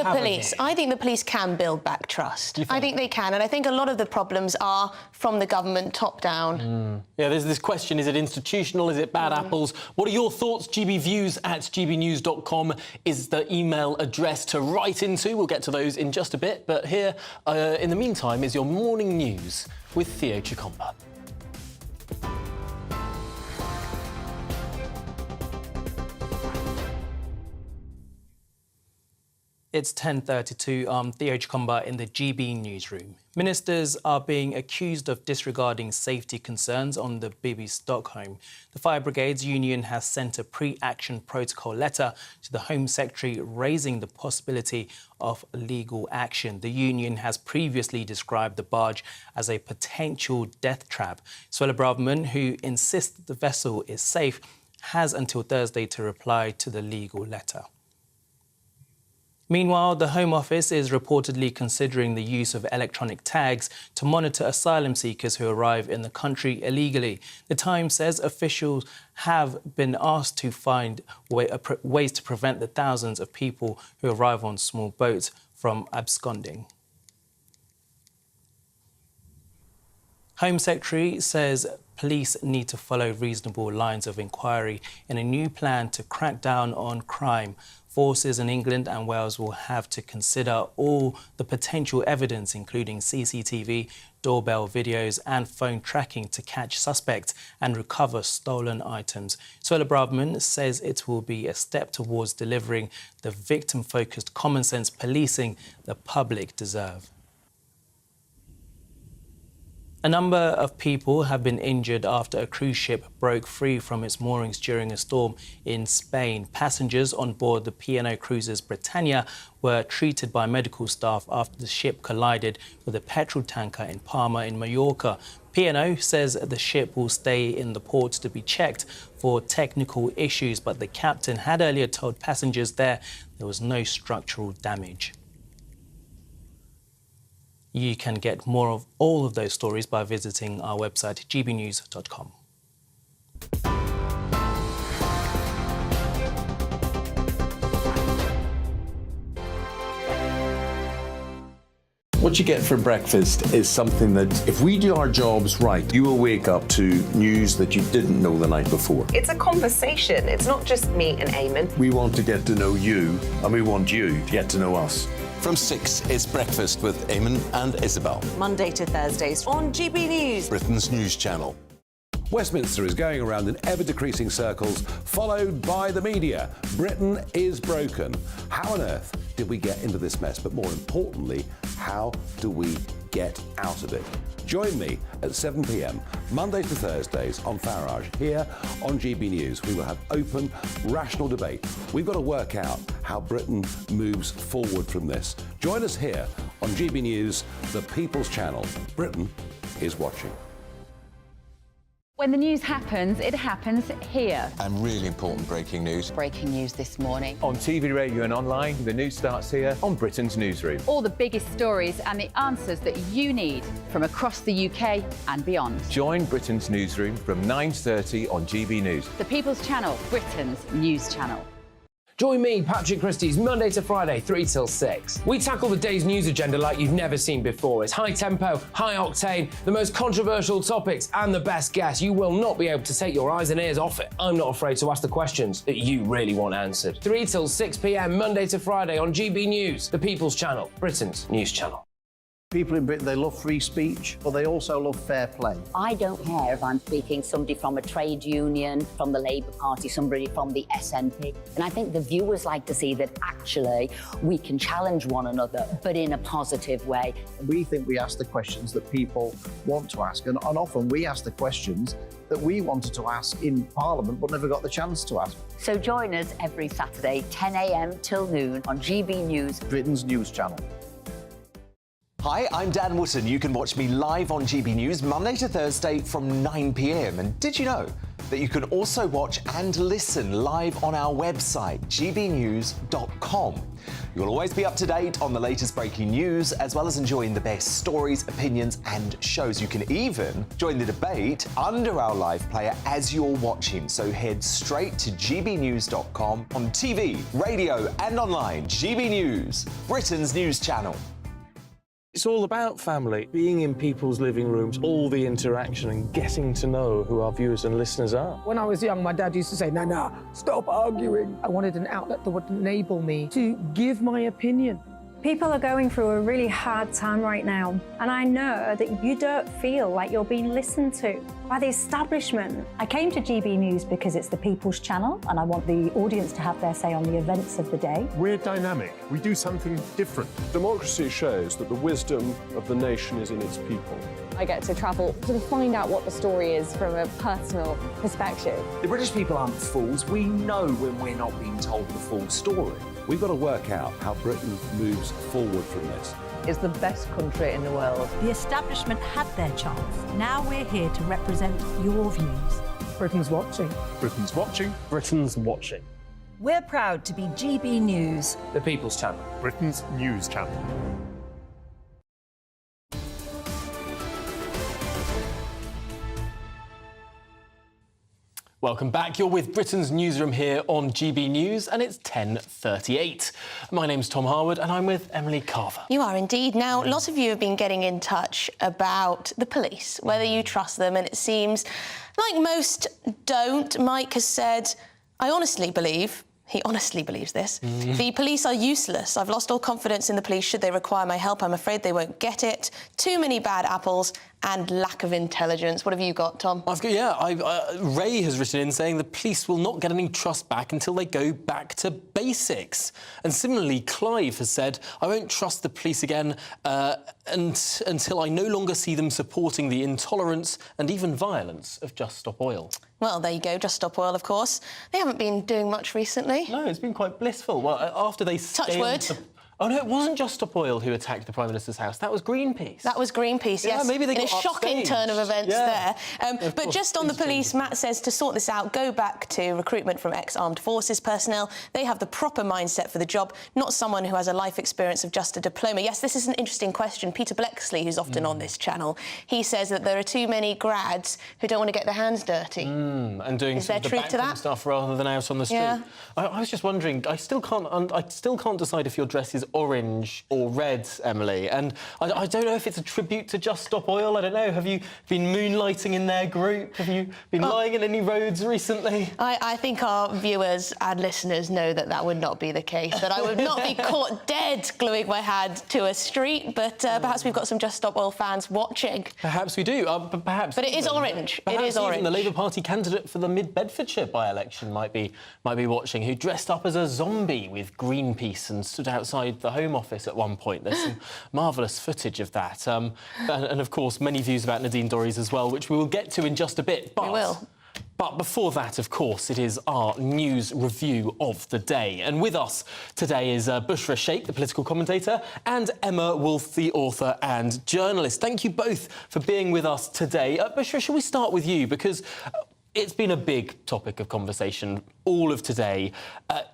S4: the police can build back trust. I think they can, and I think a lot of the problems are from the government top down.
S3: Yeah, there's this question: is it institutional? Is it bad apples? What are your thoughts? gbviews@gbnews.com is the email address to write into. We'll get to those in just a bit, but here, in the meantime, is your morning news with Theo Chikomba.
S5: It's 10:32. I'm Theo Chikomba in the GB Newsroom. Ministers are being accused of disregarding safety concerns on the Bibi Stockholm. The Fire Brigades Union has sent a pre-action protocol letter to the Home Secretary raising the possibility of legal action. The union has previously described the barge as a potential death trap. Suella Braverman, who insists the vessel is safe, has until Thursday to reply to the legal letter. Meanwhile, the Home Office is reportedly considering the use of electronic tags to monitor asylum seekers who arrive in the country illegally. The Times says officials have been asked to find ways to prevent the thousands of people who arrive on small boats from absconding. Home Secretary says police need to follow reasonable lines of inquiry in a new plan to crack down on crime. Forces in England and Wales will have to consider all the potential evidence, including CCTV, doorbell videos and phone tracking, to catch suspects and recover stolen items. Suella Braverman says it will be a step towards delivering the victim-focused common-sense policing the public deserve. A number of people have been injured after a cruise ship broke free from its moorings during a storm in Spain. Passengers on board the P&O Cruises Britannia were treated by medical staff after the ship collided with a petrol tanker in Palma in Mallorca. P&O says the ship will stay in the port to be checked for technical issues, but the captain had earlier told passengers there was no structural damage. You can get more of all of those stories by visiting our website, gbnews.com.
S21: What you get for breakfast is something that, if we do our jobs right, you will wake up to news that you didn't know the night before.
S31: It's a conversation. It's not just me and Eamon.
S21: We want to get to know you, and we want you to get to know us.
S6: From 6, it's Breakfast with Eamon and Isabel.
S24: Monday to Thursdays on GB News,
S6: Britain's news channel.
S7: Westminster is going around in ever-decreasing circles, followed by the media. Britain is broken. How on earth did we get into this mess? But more importantly, how do we get out of it? Join me at 7 p.m, Mondays to Thursdays on Farage, here on GB News. We will have open, rational debate. We've got to work out how Britain moves forward from this. Join us here on GB News, the People's Channel. Britain is watching.
S8: When the news happens, it happens here.
S6: And really important breaking news.
S8: Breaking news this morning.
S12: On TV, radio and online, the news starts here on Britain's Newsroom.
S8: All the biggest stories and the answers that you need from across the UK and beyond.
S12: Join Britain's Newsroom from 9:30 on GB News.
S8: The People's Channel, Britain's news channel.
S20: Join me, Patrick Christie's, Monday to Friday, 3 till 6. We tackle the day's news agenda like you've never seen before. It's high tempo, high octane, the most controversial topics and the best guests. You will not be able to take your eyes and ears off it. I'm not afraid to ask the questions that you really want answered. 3 till 6 p.m, Monday to Friday on GB News, the People's Channel, Britain's news channel.
S9: People in Britain, they love free speech, but they also love fair play.
S14: I don't care if I'm speaking somebody from a trade union, from the Labour Party, somebody from the SNP. And I think the viewers like to see that actually we can challenge one another, but in a positive way.
S9: We think we ask the questions that people want to ask, and often we ask the questions that we wanted to ask in Parliament but never got the chance to ask.
S14: So join us every Saturday, 10 a.m. till noon on GB News,
S9: Britain's news channel.
S17: Hi, I'm Dan Wootton. You can watch me live on GB News Monday to Thursday from 9 p.m. And did you know that you can also watch and listen live on our website, gbnews.com. You'll always be up to date on the latest breaking news, as well as enjoying the best stories, opinions and shows. You can even join the debate under our live player as you're watching. So head straight to gbnews.com on TV, radio and online. GB News, Britain's news channel.
S13: It's all about family, being in people's living rooms, all the interaction and getting to know who our viewers and listeners are.
S2: When I was young, my dad used to say, Nana, stop arguing. I wanted an outlet that would enable me to give my opinion.
S16: People are going through a really hard time right now, and I know that you don't feel like you're being listened to by the establishment. I came to GB News because it's the people's channel, and I want the audience to have their say on the events of the day.
S10: We're dynamic. We do something different.
S13: Democracy shows that the wisdom of the nation is in its people.
S11: I get to travel to find out what the story is from a personal perspective.
S12: The British people aren't fools. We know when we're not being told the full story.
S7: We've got to work out how Britain moves forward from this.
S15: It's the best country in the world.
S18: The establishment had their chance. Now we're here to represent your views.
S2: Britain's watching.
S10: Britain's watching.
S13: Britain's watching.
S18: We're proud to be GB News.
S20: The People's Channel.
S10: Britain's news channel.
S3: Welcome back. You're with Britain's Newsroom here on GB News, and it's 10:38. My name's Tom Harwood, and I'm with Emily Carver.
S4: You are indeed. Now, lots of you have been getting in touch about the police, whether you trust them, and it seems like most don't. Mike has said, I honestly believe... He honestly believes this. The police are useless. I've lost all confidence in the police. Should they require my help, I'm afraid they won't get it. Too many bad apples and lack of intelligence. What have you got, Tom?
S3: Ray has written in saying the police will not get any trust back until they go back to basics. And similarly, Clive has said, I won't trust the police again until I no longer see them supporting the intolerance and even violence of Just Stop Oil.
S4: Well, there you go, Just Stop Oil, of course. They haven't been doing much recently.
S3: No, it's been quite blissful. Well, after they
S4: Touch wood.
S3: Oh, no, it wasn't Just Stop Oil who attacked the Prime Minister's house. That was Greenpeace.
S4: That was Greenpeace, yes.
S3: Yeah, maybe they
S4: in
S3: got
S4: a shocking
S3: upstaged.
S4: turn of events there. But
S3: course,
S4: just on the police, Matt says to sort this out, go back to recruitment from ex-armed forces personnel. They have the proper mindset for the job, not someone who has a life experience of just a diploma. Yes, this is an interesting question. Peter Blexley, who's often on this channel, he says that there are too many grads who don't want to get their hands dirty.
S3: And doing
S4: is there
S3: the
S4: truth to
S3: backroom
S4: that?
S3: stuff rather than out on the street.
S4: Yeah.
S3: I was just wondering, I still can't decide if your dress is orange or red, Emily, and I don't know if it's a tribute to Just Stop Oil. I don't know. Have you been moonlighting in their group? Have you been lying in any roads recently?
S4: I think our viewers and listeners know that that would not be the case, that I would not be caught dead gluing my hand to a street, but perhaps we've got some Just Stop Oil fans watching.
S3: Perhaps we do, but
S4: it is orange. It is
S3: even
S4: orange.
S3: The Labour Party candidate for the Mid-Bedfordshire by-election might be watching, who dressed up as a zombie with Greenpeace and stood outside the Home Office at one point. There's some marvellous footage of that. And of course, many views about Nadine Dorries as well, which we will get to in just a bit.
S4: We will.
S3: But before that, of course, it is our news review of the day. And with us today is Bushra Sheikh, the political commentator, and Emma Wolfe, the author and journalist. Thank you both for being with us today. Bushra, shall we start with you? Because it's been a big topic of conversation all of today.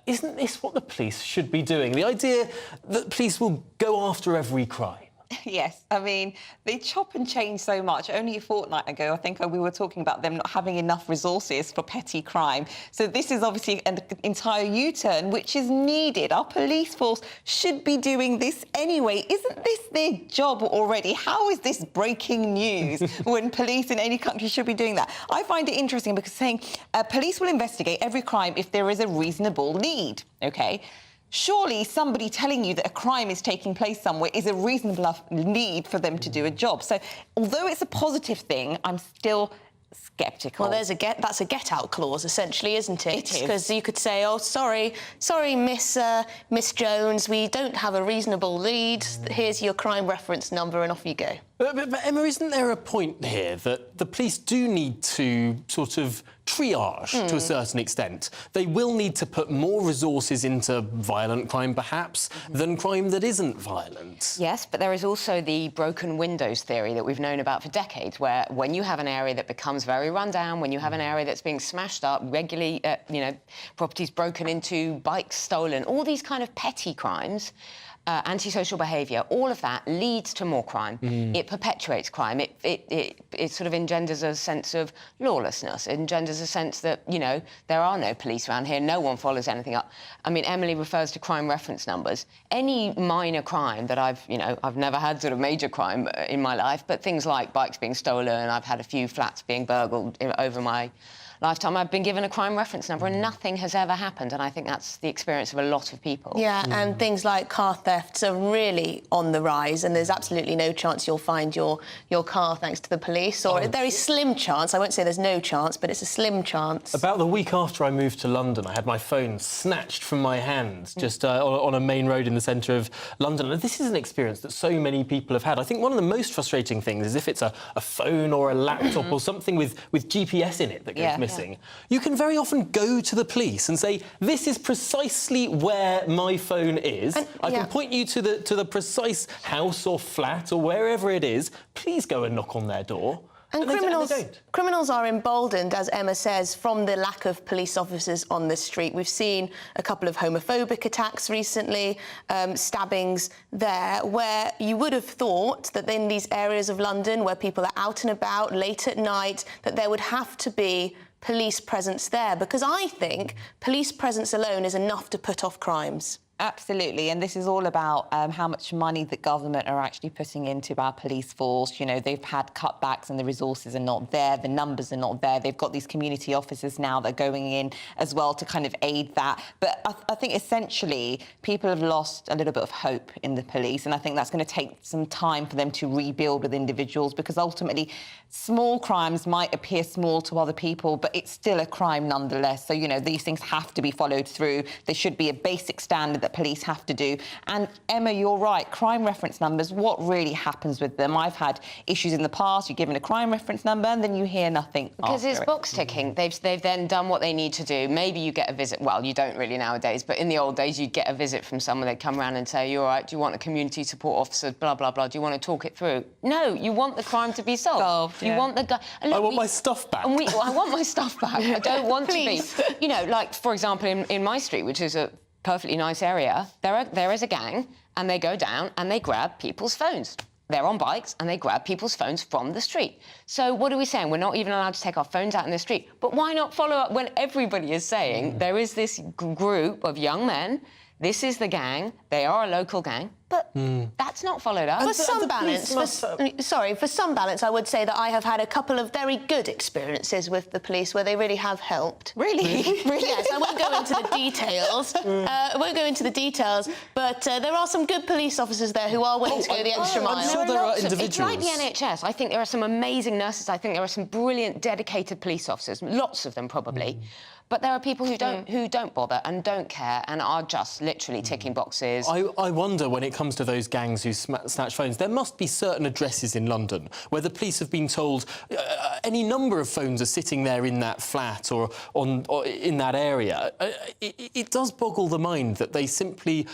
S3: Isn't this what the police should be doing? The idea that police will go after every crime?
S31: Yes, I mean, they chop and change so much. Only a fortnight ago, I think we were talking about them not having enough resources for petty crime. So this is obviously an entire U-turn, which is needed. Our police force should be doing this anyway. Isn't this their job already? How is this breaking news when police in any country should be doing that? I find it interesting because saying police will investigate every crime if there is a reasonable need, OK? Surely somebody telling you that a crime is taking place somewhere is a reasonable enough need for them to do a job. So although it's a positive thing, I'm still sceptical.
S4: Well, that's a get-out clause, essentially, isn't it?
S31: It is.
S4: Because you could say, oh, sorry, Miss Jones, we don't have a reasonable lead. Here's your crime reference number, and off you go.
S3: But Emma, isn't there a point here that the police do need to sort of triage to a certain extent? They will need to put more resources into violent crime, perhaps, than crime that isn't violent.
S1: Yes, but there is also the broken windows theory that we've known about for decades, where when you have an area that becomes very run down, when you have an area that's being smashed up, regularly, properties broken into, bikes stolen, all these kind of petty crimes, antisocial behaviour, all of that leads to more crime. It perpetuates crime. It sort of engenders a sense of lawlessness. It engenders a sense that, there are no police around here, no one follows anything up. I mean, Emily refers to crime reference numbers. Any minor crime that I've never had sort of major crime in my life, but things like bikes being stolen, I've had a few flats being burgled over my lifetime, I've been given a crime reference number and nothing has ever happened, and I think that's the experience of a lot of people.
S4: Yeah, and things like car thefts are really on the rise, and there's absolutely no chance you'll find your car thanks to the police, or a very slim chance. I won't say there's no chance, but it's a slim chance.
S3: About the week after I moved to London, I had my phone snatched from my hands just on a main road in the centre of London. And this is an experience that so many people have had. I think one of the most frustrating things is if it's a phone or a laptop or something with GPS in it that goes missing. You can very often go to the police and say, this is precisely where my phone is. I can point you to the precise house or flat or wherever it is. Please go and knock on their door.
S4: And criminals are emboldened, as Emma says, from the lack of police officers on the street. We've seen a couple of homophobic attacks recently, stabbings there, where you would have thought that in these areas of London where people are out and about late at night, that there would have to be police presence there, because I think police presence alone is enough to put off crimes.
S31: Absolutely, and this is all about how much money the government are actually putting into our police force. They've had cutbacks and the resources are not there, the numbers are not there. They've got these community officers now that are going in as well to kind of aid that. But I think essentially people have lost a little bit of hope in the police, and I think that's going to take some time for them to rebuild with individuals, because ultimately small crimes might appear small to other people, but it's still a crime nonetheless. So, these things have to be followed through. There should be a basic standard that police have to do. And Emma, you're right, crime reference numbers, what really happens with them? I've had issues in the past, you're given a crime reference number and then you hear nothing.
S1: Because it's box ticking. They've then done what they need to do. Maybe you get a visit, well, you don't really nowadays, but in the old days you'd get a visit from someone, they'd come around and say, you all right, do you want a community support officer, blah, blah, blah, do you want to talk it through? No, you want the crime to be solved. You want the guy...
S3: I want my stuff back.
S1: I want my stuff back. I don't want to be... like, for example, in my street, which is a perfectly nice area, there is a gang, and they go down and they grab people's phones. They're on bikes and they grab people's phones from the street. So what are we saying? We're not even allowed to take our phones out in the street. But why not follow up when everybody is saying there is this group of young men, this is the gang, they are a local gang, but that's not followed up.
S4: For some balance, for some balance, I would say that I have had a couple of very good experiences with the police where they really have helped.
S1: Really?
S4: Really? Yes, I won't go into the details. I won't go into the details, but there are some good police officers there who are willing to go the extra mile.
S3: I'm sure there are individuals.
S1: It's like the NHS. I think there are some amazing nurses. I think there are some brilliant, dedicated police officers, lots of them probably. But there are people who don't bother and don't care and are just literally ticking boxes.
S3: I wonder, when it comes to those gangs who snatch phones, there must be certain addresses in London where the police have been told any number of phones are sitting there in that flat or in that area. It does boggle the mind that they simply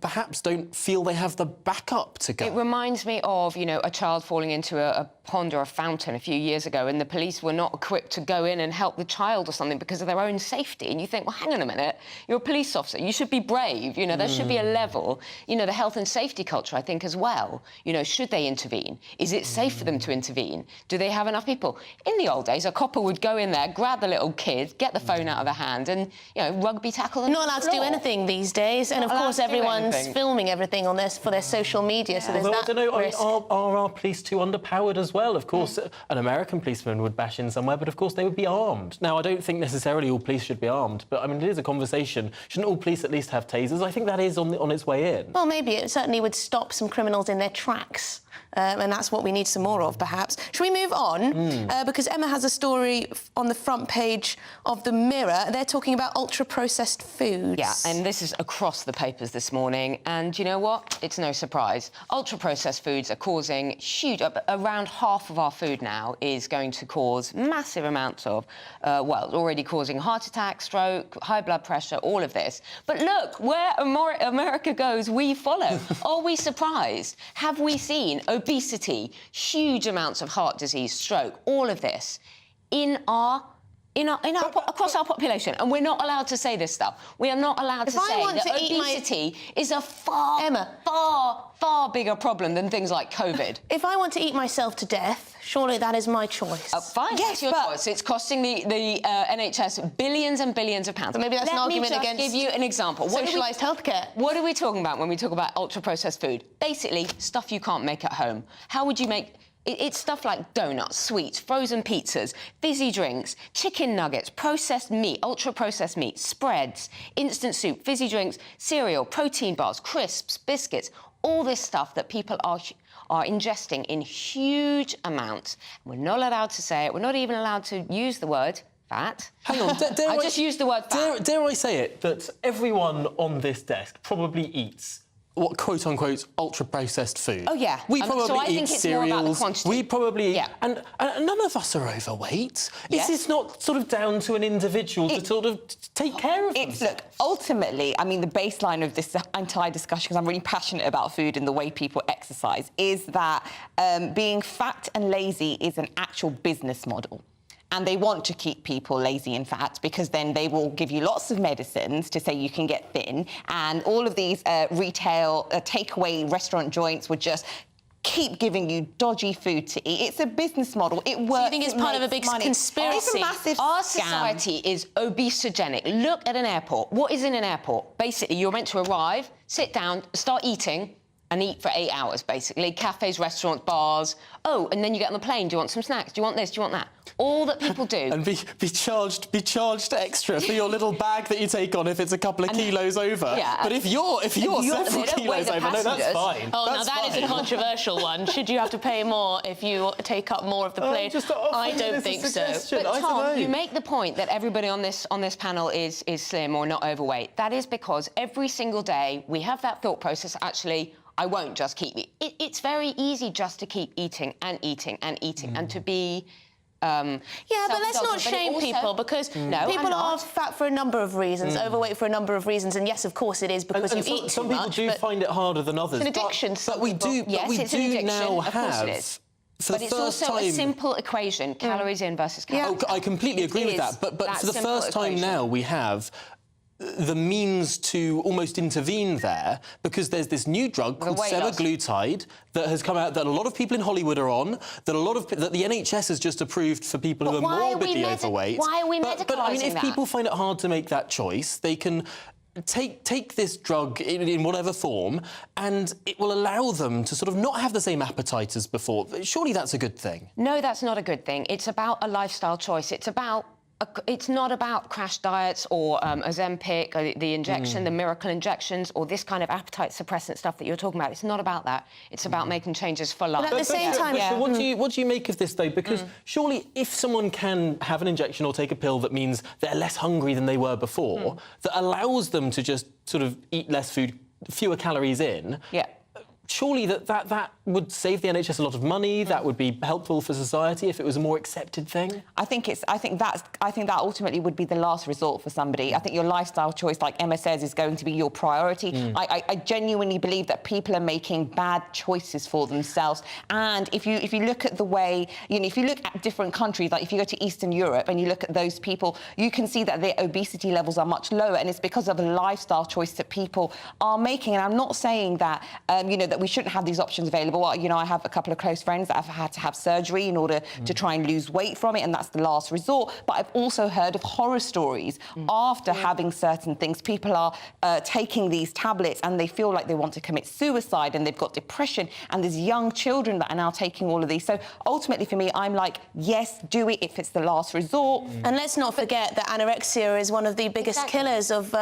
S3: perhaps don't feel they have the backup to go.
S1: It reminds me of, a child falling into a pond or a fountain a few years ago, and the police were not equipped to go in and help the child or something because of their own safety. And you think, well, hang on a minute, you're a police officer, you should be brave, there should be a level. The health and safety culture, I think, as well. Should they intervene? Is it safe for them to intervene? Do they have enough people? In the old days, a copper would go in there, grab the little kid, get the phone out of their hand and, rugby tackle them.
S4: Not allowed to do anything these days, and of course everyone's filming everything on for their social media, so there's that risk.
S3: I don't know, are our police too underpowered as well. Of course, an American policeman would bash in somewhere, but of course they would be armed. Now, I don't think necessarily all police should be armed, but I mean, it is a conversation. Shouldn't all police at least have tasers? I think that is on its way in.
S4: Well, maybe it certainly would stop some criminals in their tracks. And that's what we need some more of, perhaps. Shall we move on? Because Emma has a story on the front page of the Mirror. They're talking about ultra-processed foods.
S1: Yeah, and this is across the papers this morning. And you know what? It's no surprise. Ultra-processed foods are causing huge... around half of our food now is going to cause massive amounts of... well, already causing heart attack, stroke, high blood pressure, all of this. But look, where America goes, we follow. Are we surprised? Have we seen obesity, huge amounts of heart disease, stroke, all of this across our population? And we're not allowed to say this stuff. We are not allowed to say that obesity is a far bigger problem than things like COVID.
S4: If I want to eat myself to death, surely that is my choice.
S1: Fine, yes, your choice. It's costing the NHS billions and billions of pounds.
S4: But maybe that's an argument against...
S1: Let me just give you an example.
S4: Socialised healthcare.
S1: What are we talking about when we talk about ultra-processed food? Basically, stuff you can't make at home. How would you make... It's stuff like donuts, sweets, frozen pizzas, fizzy drinks, chicken nuggets, processed meat, ultra-processed meat, spreads, instant soup, fizzy drinks, cereal, protein bars, crisps, biscuits, all this stuff that people are ingesting in huge amounts. We're not allowed to say it. We're not even allowed to use the word fat.
S3: Hang on,
S1: I just used the word fat.
S3: Dare I say it, that everyone on this desk probably eats what quote-unquote ultra-processed food.
S1: Oh, yeah.
S3: We probably
S1: so I
S3: eat
S1: think it's
S3: cereals.
S1: more about the quantity.
S3: We probably... Yeah. And none of us are overweight. Is this not sort of down to an individual to sort of take care of themselves?
S31: Look, ultimately, I mean, the baseline of this entire discussion, because I'm really passionate about food and the way people exercise, is that being fat and lazy is an actual business model. And they want to keep people lazy and fat because then they will give you lots of medicines to say you can get thin. And all of these retail takeaway restaurant joints would just keep giving you dodgy food to eat. It's a business model. It works.
S4: So you think it's part of a big conspiracy?
S31: It's a massive
S1: Our
S31: scam.
S1: society is obesogenic. Look at an airport. What is in an airport? Basically, you're meant to arrive, sit down, start eating, and eat for 8 hours, basically. Cafes, restaurants, bars. Oh, and then you get on the plane. Do you want some snacks? Do you want this? Do you want that? All that people do.
S3: And be charged extra for your little bag that you take on if it's a couple of kilos over.
S1: Yeah.
S3: But if you're several kilos over, no, that's fine.
S4: Oh,
S3: that's
S4: now that is a controversial one. Should you have to pay more if you take up more of the plate? I don't think so.
S1: But Tom, you make the point that everybody on this panel is slim or not overweight. That is because every single day we have that thought process, actually, I won't just keep eating. It's very easy just to keep eating and eating and eating and to be...
S4: yeah, but let's not shame people because people are fat for a number of reasons, overweight for a number of reasons, and yes, of course it is because you eat too much.
S3: Some people do find it harder than others.
S4: It's an addiction.
S3: But we do now have...
S1: But it's also a simple equation, calories in versus calories out.
S3: I completely agree with that. But for the first time now, we have the means to almost intervene there because there's this new drug called semaglutide that has come out that a lot of people in Hollywood are on, that the NHS has just approved for people who are morbidly overweight.
S1: Why are we medicalising
S3: But I mean, if people find it hard to make that choice, they can take this drug in whatever form and it will allow them to sort of not have the same appetite as before. Surely that's a good thing.
S1: No, that's not a good thing. It's about a lifestyle choice. It's not about crash diets or Ozempic, or the injection, the miracle injections, or this kind of appetite suppressant stuff that you're talking about. It's not about that. It's about making changes for life.
S4: But at the same time...
S3: So what do you make of this, though? Because surely if someone can have an injection or take a pill that means they're less hungry than they were before, that allows them to just sort of eat less food, fewer calories in...
S1: Yeah.
S3: Surely that would save the NHS a lot of money. That would be helpful for society if it was a more accepted thing.
S31: I think that ultimately would be the last resort for somebody. I think your lifestyle choice, like Emma says, is going to be your priority. I genuinely believe that people are making bad choices for themselves. And if you look at the way, if you look at different countries, like if you go to Eastern Europe and you look at those people, you can see that their obesity levels are much lower, and it's because of a lifestyle choice that people are making. And I'm not saying that, that we shouldn't have these options available. You know, I have a couple of close friends that have had to have surgery in order to try and lose weight from it, and that's the last resort. But I've also heard of horror stories after having certain things. People are taking these tablets and they feel like they want to commit suicide, and they've got depression, and there's young children that are now taking all of these. So ultimately for me, I'm like, yes, do it if it's the last resort.
S4: And let's not forget that anorexia is one of the biggest killers of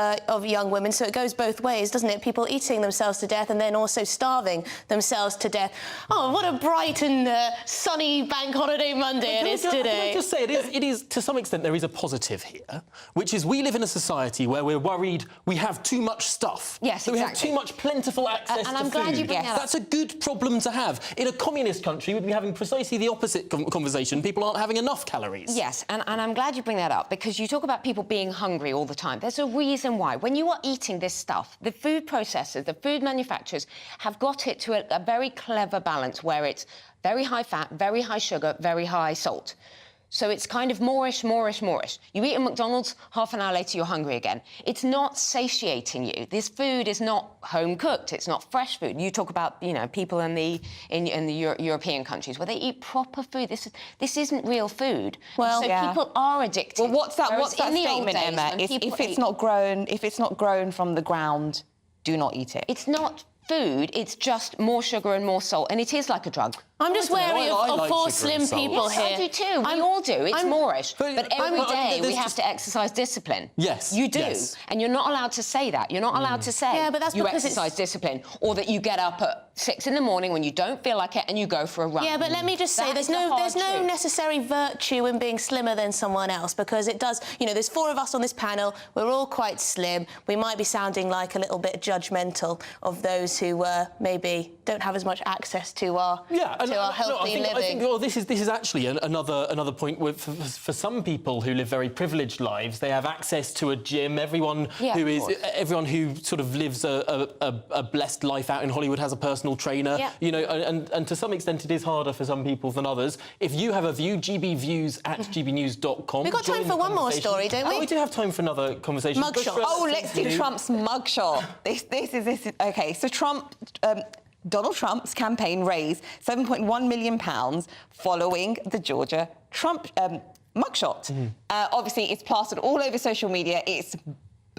S4: young women, so it goes both ways, doesn't it? People eating themselves to death and then also starving themselves to death. Oh, what a bright and sunny bank holiday Monday it is today.
S3: Can I just say, it is, to some extent, there is a positive here, which is we live in a society where we're worried we have too much stuff.
S1: Yes,
S3: so we have too much plentiful access to food.
S1: And I'm glad you bring that up.
S3: That's a good problem to have. In a communist country, we'd be having precisely the opposite conversation. People aren't having enough calories.
S1: Yes, and I'm glad you bring that up, because you talk about people being hungry all the time. There's a reason why. When you are eating this stuff, the food processors, the food manufacturers have got it to a very clever balance where it's very high fat, very high sugar, very high salt. So it's kind of moreish. You eat at McDonald's, half an hour later you're hungry again. It's not satiating you. This food is not home cooked. It's not fresh food. You talk about, you know, people in the European countries where they eat proper food. This isn't real food.
S31: Well,
S1: so people are addicted.
S31: Well, what's that
S1: statement,
S31: Emma? If it's not grown from the ground, do not eat it.
S1: It's not food, it's just more sugar and more salt, and it is like a drug.
S4: I'm just wary of four slim people
S1: yes,
S4: here.
S1: I do too. We all do. It's moreish. But every day we have to exercise discipline.
S3: Yes.
S1: You do.
S3: Yes.
S1: And you're not allowed to say that. You're not allowed to say
S4: but that's
S1: you
S4: because
S1: exercise discipline, or that you get up at 6 in the morning when you don't feel like it and you go for a run.
S4: Yeah, but let me just say, there's no necessary virtue in being slimmer than someone else, because it does, you know, there's 4 of us on this panel, we're all quite slim. We might be sounding like a little bit judgmental of those who maybe don't have as much access to our healthy living.
S3: I think this is actually another point for some people who live very privileged lives. They have access to a gym. Everyone who sort of lives a blessed life out in Hollywood has a personal trainer.
S4: Yeah.
S3: You know, and to some extent it is harder for some people than others. If you have a view, gbviews@gbnews.com.
S4: We've got time for one more story, don't we?
S3: Oh, we do have time for another conversation.
S31: Mugshot. Oh, let's do Trump's mugshot. This is okay. So Donald Trump's campaign raised £7.1 million following the Georgia Trump mugshot. Obviously, it's plastered all over social media.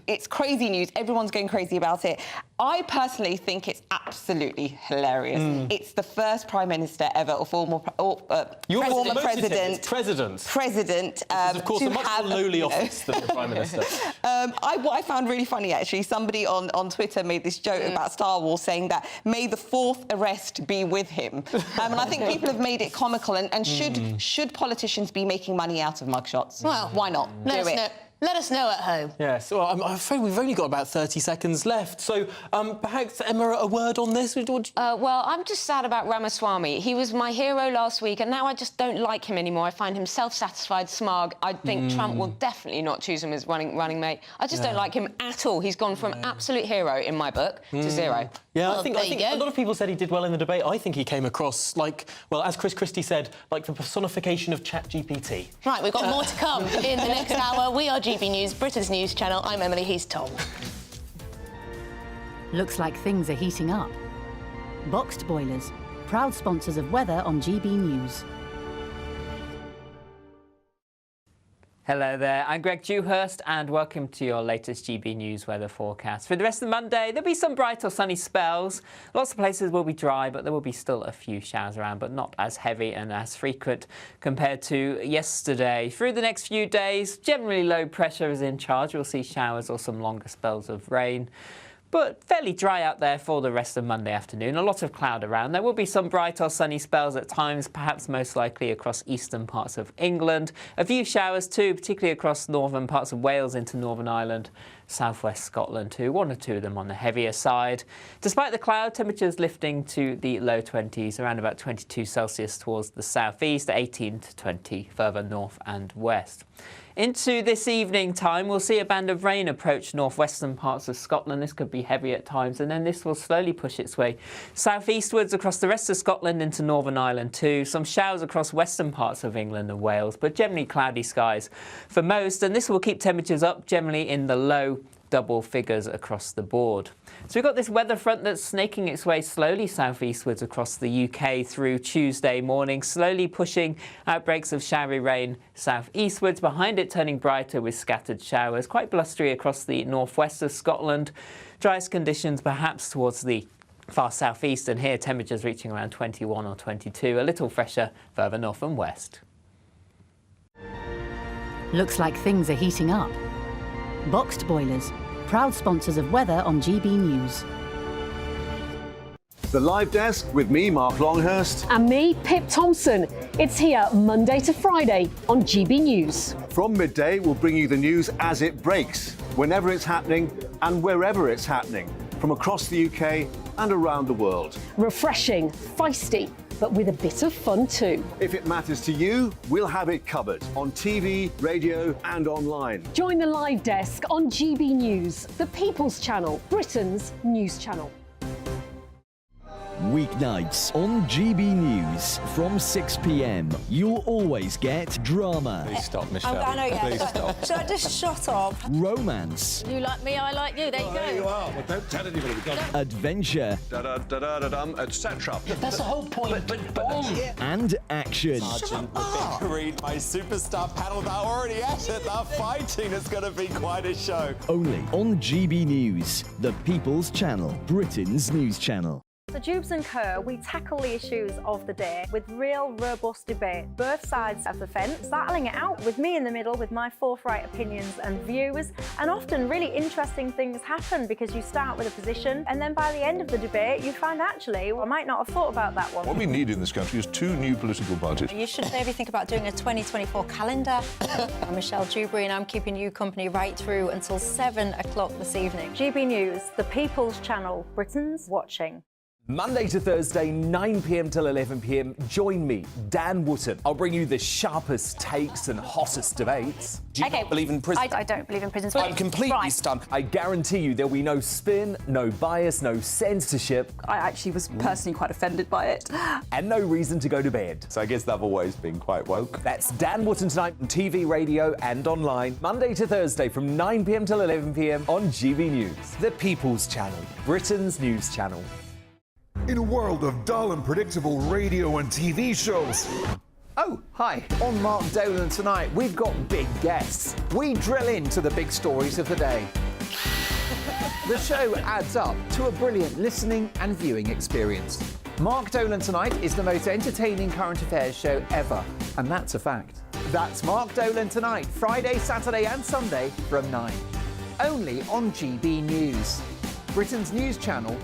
S31: It's crazy news. Everyone's going crazy about it. I personally think it's absolutely hilarious. It's the first Prime Minister ever, or former president.
S3: Of course,
S31: to
S3: a much more lowly office than the Prime Minister.
S31: What I found really funny, actually, somebody on Twitter made this joke about Star Wars, saying that may the 4th arrest be with him. And I think people have made it comical. And should politicians be making money out of mugshots? Well, why not? Do it.
S4: Let us know at home.
S3: Yes, well, I'm afraid we've only got about 30 seconds left, so perhaps, Emma, a word on this?
S1: Well, I'm just sad about Ramaswamy. He was my hero last week, and now I just don't like him anymore. I find him self-satisfied, smug. I think Trump will definitely not choose him as running mate. I just don't like him at all. He's gone from absolute hero in my book to zero.
S3: Yeah,
S1: well,
S3: I think a lot of people said he did well in the debate. I think he came across like, well, as Chris Christie said, like the personification of ChatGPT.
S4: Right, we've got more to come in the next hour. We are GB News, Britain's news channel. I'm Emily, he's Tom.
S18: Looks like things are heating up. Boxed boilers, proud sponsors of weather on GB News.
S5: Hello there, I'm Greg Dewhurst and welcome to your latest GB News weather forecast. For the rest of the Monday, there'll be some bright or sunny spells. Lots of places will be dry, but there will be still a few showers around, but not as heavy and as frequent compared to yesterday. Through the next few days, generally low pressure is in charge. We'll see showers or some longer spells of rain, but fairly dry out there for the rest of Monday afternoon. A lot of cloud around. There will be some bright or sunny spells at times, perhaps most likely across eastern parts of England. A few showers too, particularly across northern parts of Wales into Northern Ireland, southwest Scotland too, 1 or 2 of them on the heavier side. Despite the cloud, temperatures lifting to the low 20s, around about 22 Celsius towards the southeast, 18 to 20 further north and west. Into this evening time, we'll see a band of rain approach northwestern parts of Scotland. This could be heavy at times, and then this will slowly push its way southeastwards across the rest of Scotland into Northern Ireland too. Some showers across western parts of England and Wales, but generally cloudy skies for most, and this will keep temperatures up generally in the low double figures across the board. So we've got this weather front that's snaking its way slowly southeastwards across the UK through Tuesday morning, slowly pushing outbreaks of showery rain southeastwards, behind it turning brighter with scattered showers, quite blustery across the northwest of Scotland. Driest conditions perhaps towards the far southeast, and here temperatures reaching around 21 or 22, a little fresher further north and west.
S18: Looks like things are heating up. Boxed boilers, proud sponsors of weather on GB News.
S19: The Live Desk with me, Mark Longhurst.
S21: And me, Pip Thompson. It's here Monday to Friday on GB News.
S19: From midday, we'll bring you the news as it breaks, whenever it's happening and wherever it's happening, from across the UK and around the world.
S21: Refreshing, feisty, but with a bit of fun too.
S19: If it matters to you, we'll have it covered on TV, radio and online.
S21: Join the Live Desk on GB News, the People's Channel, Britain's news channel.
S22: Weeknights on GB News from 6 p.m. You'll always get drama.
S6: Please stop, Michelle.
S23: I know, yeah.
S6: Please stop.
S23: Should I just shut up?
S22: Romance.
S23: You like me, I like you. There you go.
S19: There you are. Well, don't tell anybody.
S22: Adventure.
S19: Etc.
S6: That's the whole point. But
S22: And action.
S17: Sergeant, agreed. My superstar panel, they're already at it. They're fighting. It's going to be quite a show.
S22: Only on GB News, the People's Channel, Britain's news channel.
S16: So Jubes and Kerr, we tackle the issues of the day with real robust debate, both sides of the fence, battling it out with me in the middle with my forthright opinions and views. And often really interesting things happen because you start with a position and then by the end of the debate you find actually, well, I might not have thought about that one.
S24: What we need in this country is 2 new political parties.
S23: You should maybe think about doing a 2024 calendar. I'm Michelle Dewberry and I'm keeping you company right through until 7 o'clock this evening.
S16: GB News, the People's Channel, Britain's watching.
S12: Monday to Thursday, 9 p.m. till 11 p.m. Join me, Dan Wootton. I'll bring you the sharpest takes and hottest debates.
S17: Do you not believe in prison?
S16: I don't believe in prisons.
S17: I'm completely stunned.
S12: I guarantee you there'll be no spin, no bias, no censorship.
S25: I actually was personally quite offended by it.
S12: And no reason to go to bed.
S17: So I guess they've always been quite woke.
S12: That's Dan Wootton tonight on TV, radio and online. Monday to Thursday from 9 p.m. till 11 p.m. on GB News. The People's Channel, Britain's news channel.
S26: In a world of dull and predictable radio and TV shows.
S9: Oh, hi. On Mark Dolan tonight, we've got big guests. We drill into the big stories of the day. The show adds up to a brilliant listening and viewing experience. Mark Dolan Tonight is the most entertaining current affairs show ever, and that's a fact. That's Mark Dolan Tonight, Friday, Saturday and Sunday from 9. Only on GB News, Britain's news channel.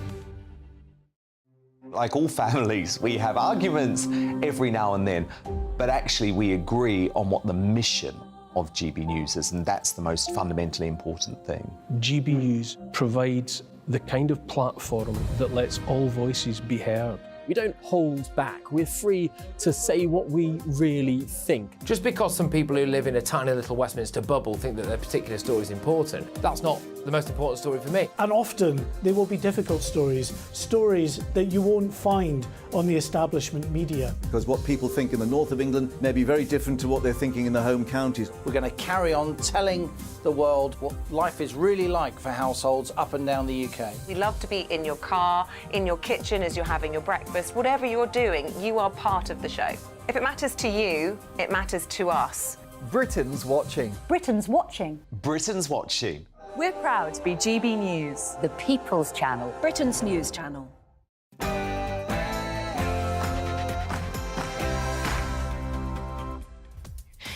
S17: Like all families, we have arguments every now and then, but actually we agree on what the mission of GB News is, and that's the most fundamentally important thing.
S13: GB News provides the kind of platform that lets all voices be heard. We don't hold back. We're free to say what we really think.
S20: Just because some people who live in a tiny little Westminster bubble think that their particular story is important, that's not the most important story for me.
S27: And often they will be difficult stories, stories that you won't find on the establishment media.
S9: Because what people think in the north of England may be very different to what they're thinking in the home counties.
S28: We're going to carry on telling the world what life is really like for households up and down the UK.
S31: We love to be in your car, in your kitchen as you're having your breakfast. Whatever you're doing, you are part of the show. If it matters to you, it matters to us.
S12: Britain's watching.
S16: Britain's watching.
S17: Britain's watching.
S31: We're proud to be GB News,
S14: the People's Channel,
S31: Britain's news channel.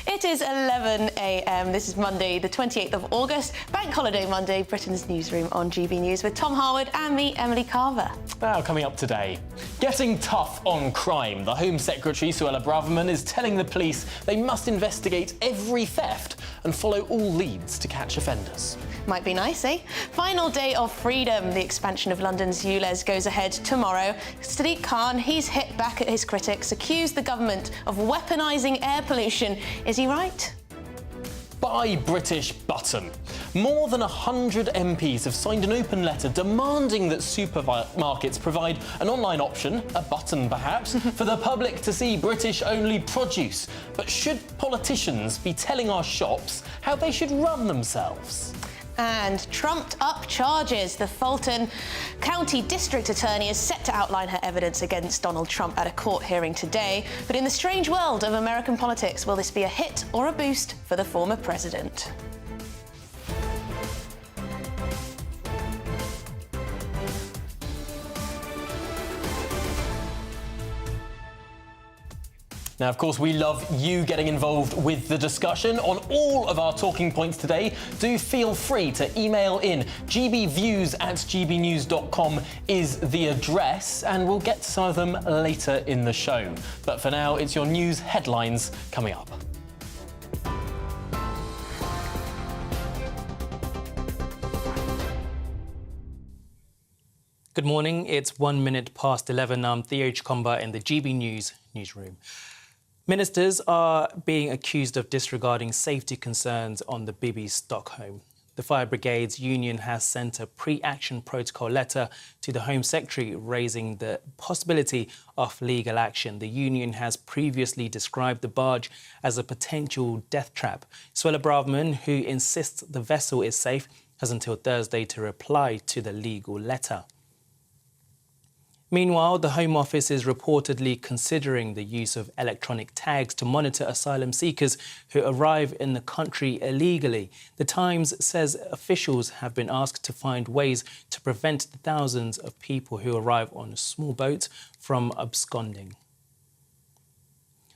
S4: It is 11 a.m. This is Monday, the 28th of August, Bank Holiday Monday, Britain's Newsroom on GB News with Tom Harwood and me, Emily Carver.
S3: Well, coming up today, getting tough on crime. The Home Secretary, Suella Braverman, is telling the police they must investigate every theft and follow all leads to catch offenders.
S4: Might be nice, eh? Final day of freedom. The expansion of London's ULEZ goes ahead tomorrow. Sadiq Khan, he's hit back at his critics, accused the government of weaponising air pollution. Is he right?
S3: Buy British button. More than 100 MPs have signed an open letter demanding that supermarkets provide an online option, a button perhaps, for the public to see British-only produce. But should politicians be telling our shops how they should run themselves?
S4: And trumped-up charges. The Fulton County District Attorney is set to outline her evidence against Donald Trump at a court hearing today. But in the strange world of American politics, will this be a hit or a boost for the former president?
S3: Now, of course, we love you getting involved with the discussion on all of our talking points today. Do feel free to email in. gbviews@gbnews.com is the address, and we'll get to some of them later in the show. But for now, it's your news headlines coming up.
S1: Good morning. It's 1 minute past 11. I'm Theo Chkomba in the GB News newsroom. Ministers are being accused of disregarding safety concerns on the Bibi Stockholm. The Fire Brigades Union has sent a pre-action protocol letter to the Home Secretary raising the possibility of legal action. The union has previously described the barge as a potential death trap. Suella Braverman, who insists the vessel is safe, has until Thursday to reply to the legal letter. Meanwhile, the Home Office is reportedly considering the use of electronic tags to monitor asylum seekers who arrive in the country illegally. The Times says officials have been asked to find ways to prevent the thousands of people who arrive on small boats from absconding.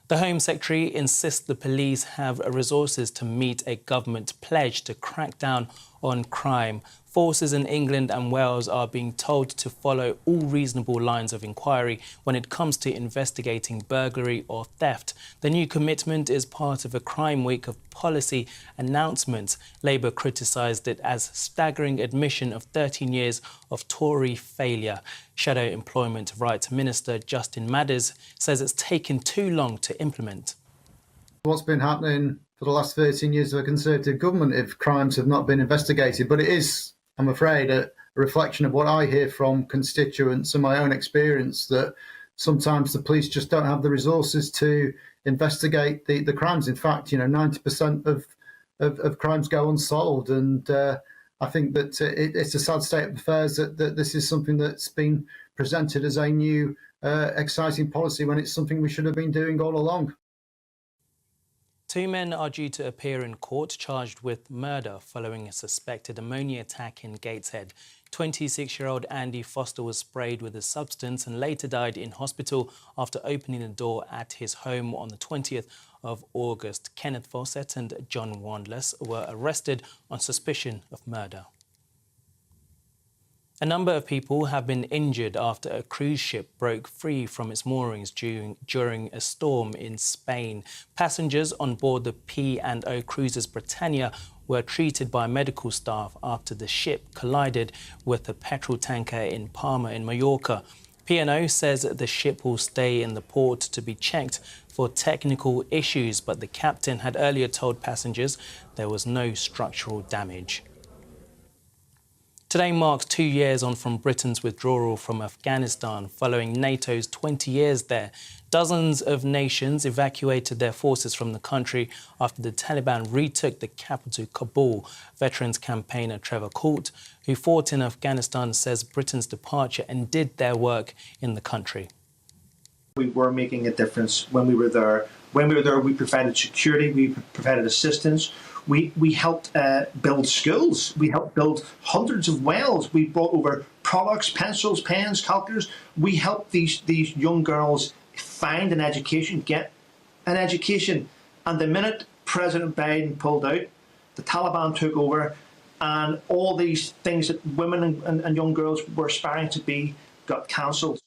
S1: The Home Secretary insists the police have resources to meet a government pledge to crack down on crime. Forces in England and Wales are being told to follow all reasonable lines of inquiry when it comes to investigating burglary or theft. The new commitment is part of a crime week of policy announcements. Labour criticised it as staggering admission of 13 years of Tory failure. Shadow Employment Rights Minister Justin Madders says it's taken too long to implement.
S2: What's been happening for the last 13 years of a Conservative government if crimes have not been investigated? But it is, I'm afraid, a reflection of what I hear from constituents and my own experience, that sometimes the police just don't have the resources to investigate the crimes. In fact, 90% of crimes go unsolved. And I think that it's a sad state of affairs that this is something that's been presented as a new exciting policy when it's something we should have been doing all along.
S1: 2 men are due to appear in court charged with murder following a suspected ammonia attack in Gateshead. 26-year-old Andy Foster was sprayed with the substance and later died in hospital after opening the door at his home on the 20th of August. Kenneth Fawcett and John Wandless were arrested on suspicion of murder. A number of people have been injured after a cruise ship broke free from its moorings during a storm in Spain. Passengers on board the P&O Cruises Britannia were treated by medical staff after the ship collided with a petrol tanker in Palma in Mallorca. P&O says the ship will stay in the port to be checked for technical issues, but the captain had earlier told passengers there was no structural damage. Today marks 2 years on from Britain's withdrawal from Afghanistan following NATO's 20 years there. Dozens of nations evacuated their forces from the country after the Taliban retook the capital, Kabul. Veterans campaigner Trevor Court, who fought in Afghanistan, says Britain's departure undid their work in the country.
S5: We were making a difference when we were there. When we were there, we provided security, we provided assistance. We helped build schools. We helped build hundreds of wells. We brought over products, pencils, pens, calculators. We helped these young girls find an education, get an education. And the minute President Biden pulled out, the Taliban took over, and all these things that women and young girls were aspiring to be got cancelled.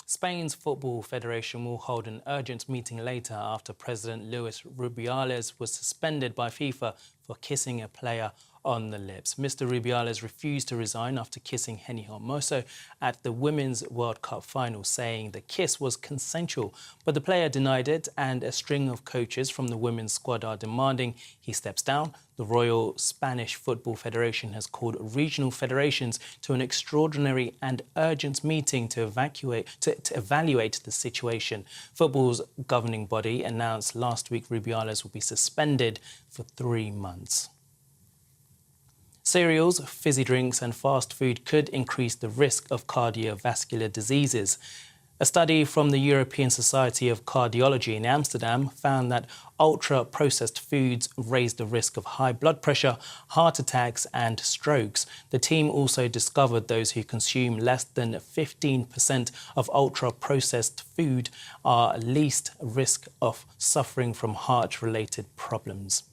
S1: Spain's Football Federation will hold an urgent meeting later after President Luis Rubiales was suspended by FIFA for kissing a player on the lips. Mr. Rubiales refused to resign after kissing Henny Hermoso at the Women's World Cup final, saying the kiss was consensual. But the player denied it, and a string of coaches from the women's squad are demanding he steps down. The Royal Spanish Football Federation has called regional federations to an extraordinary and urgent meeting to evaluate the situation. Football's governing body announced last week Rubiales will be suspended for 3 months. Cereals, fizzy drinks and fast food could increase the risk of cardiovascular diseases. A study from the European Society of Cardiology in Amsterdam found that ultra-processed foods raise the risk of high blood pressure, heart attacks and strokes. The team also discovered those who consume less than 15% of ultra-processed food are least risk of suffering from heart-related problems.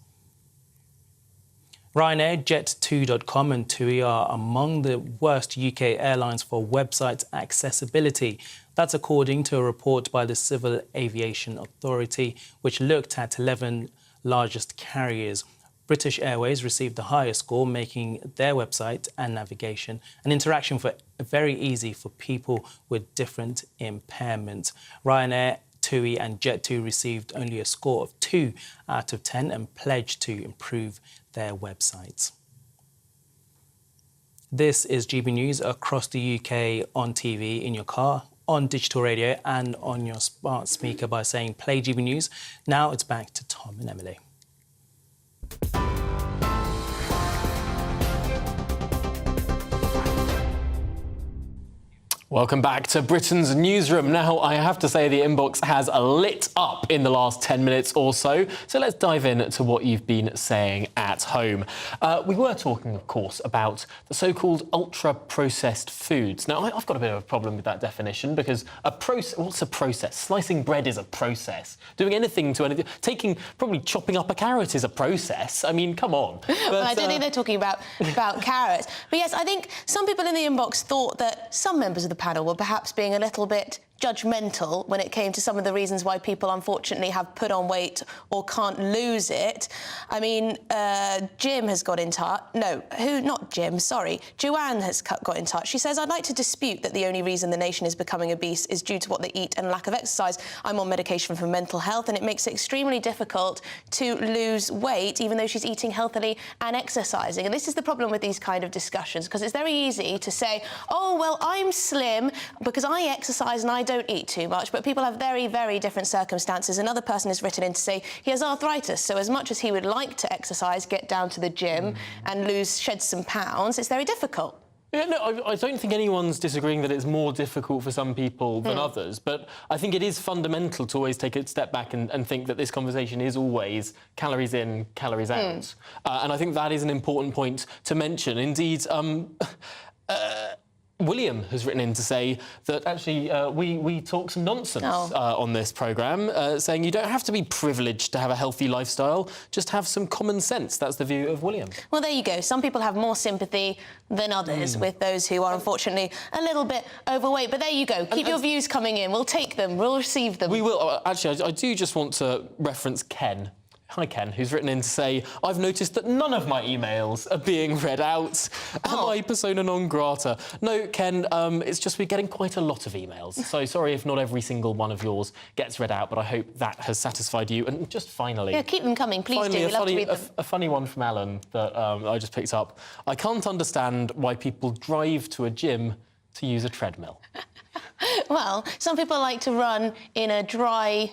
S1: Ryanair, Jet2.com and TUI are among the worst UK airlines for website accessibility. That's according to a report by the Civil Aviation Authority, which looked at 11 largest carriers. British Airways received the highest score, making their website and navigation and interaction very easy for people with different impairments. Ryanair, TUI and Jet2 received only a score of 2 out of 10 and pledged to improve their websites. This is GB News across the UK on TV, in your car, on digital radio and on your smart speaker by saying play GB News. Now it's back to Tom and Emily.
S3: Welcome back to Britain's Newsroom. Now, I have to say the inbox has lit up in the last 10 minutes or so. So let's dive in to what you've been saying at home. We were talking, of course, about the so-called ultra-processed foods. Now, I've got a bit of a problem with that definition because what's a process? Slicing bread is a process. Doing anything to anything, probably chopping up a carrot is a process. I mean, come on. But,
S4: well, I don't think they're talking about carrots. But yes, I think some people in the inbox thought that some members of the panel were perhaps being a little bit judgmental when it came to some of the reasons why people unfortunately have put on weight or can't lose it. I mean, Jim has got in touch. No, not Jim, sorry. Joanne has got in touch. She says, I'd like to dispute that the only reason the nation is becoming obese is due to what they eat and lack of exercise. I'm on medication for mental health and it makes it extremely difficult to lose weight even though she's eating healthily and exercising. And this is the problem with these kind of discussions, because it's very easy to say, oh, well, I'm slim because I exercise and I don't eat too much, but people have very, very different circumstances. Another person has written in to say he has arthritis, so as much as he would like to exercise, get down to the gym and shed some pounds, it's very difficult.
S3: Yeah, no, I don't think anyone's disagreeing that it's more difficult for some people than others, but I think it is fundamental to always take a step back and think that this conversation is always calories in, calories out. And I think that is an important point to mention. Indeed, William has written in to say that actually we talk some nonsense on this programme, saying you don't have to be privileged to have a healthy lifestyle, just have some common sense. That's the view of William.
S4: Well, there you go. Some people have more sympathy than others with those who are unfortunately a little bit overweight. But there you go. Keep your views coming in. We'll take them. We'll receive them.
S3: We will. Actually, I do just want to reference Ken. Hi, Ken, who's written in to say, I've noticed that none of my emails are being read out. Am I persona non grata? No, Ken, it's just we're getting quite a lot of emails. So sorry if not every single one of yours gets read out, but I hope that has satisfied you. And just finally...
S4: Yeah, keep them coming, please do. We'd love to read them.
S3: A funny one from Alan that I just picked up. I can't understand why people drive to a gym to use a treadmill.
S4: Well, some people like to run in a dry...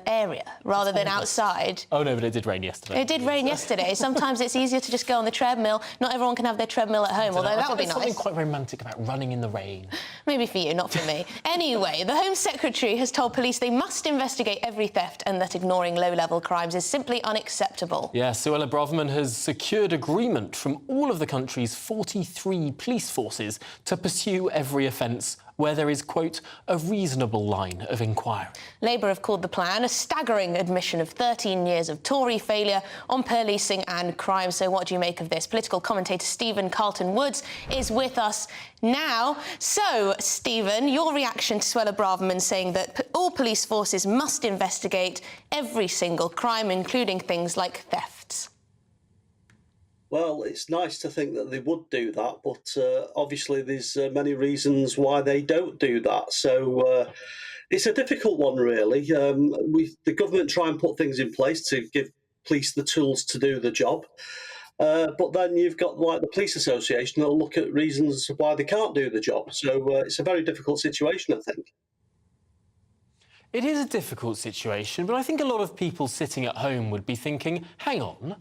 S4: area rather than outside.
S3: Oh, no, but it did rain yesterday.
S4: It did rain yesterday. Sometimes it's easier to just go on the treadmill. Not everyone can have their treadmill at home, although that would be nice.
S3: There's something quite romantic about running in the rain.
S4: Maybe for you, not for me. Anyway, the Home Secretary has told police they must investigate every theft and that ignoring low-level crimes is simply unacceptable.
S3: Yeah, Suella Braverman has secured agreement from all of the country's 43 police forces to pursue every offence where there is, quote, a reasonable line of inquiry.
S4: Labour have called the plan a staggering admission of 13 years of Tory failure on policing and crime. So what do you make of this? Political commentator Stephen Carlton-Woods is with us now. So, Stephen, your reaction to Suella Braverman saying that all police forces must investigate every single crime, including things like thefts.
S6: Well, it's nice to think that they would do that, but obviously there's many reasons why they don't do that. So it's a difficult one, really. The government try and put things in place to give police the tools to do the job. But then you've got like the Police Association that'll look at reasons why they can't do the job. So it's a very difficult situation, I think.
S3: It is a difficult situation, but I think a lot of people sitting at home would be thinking, hang on,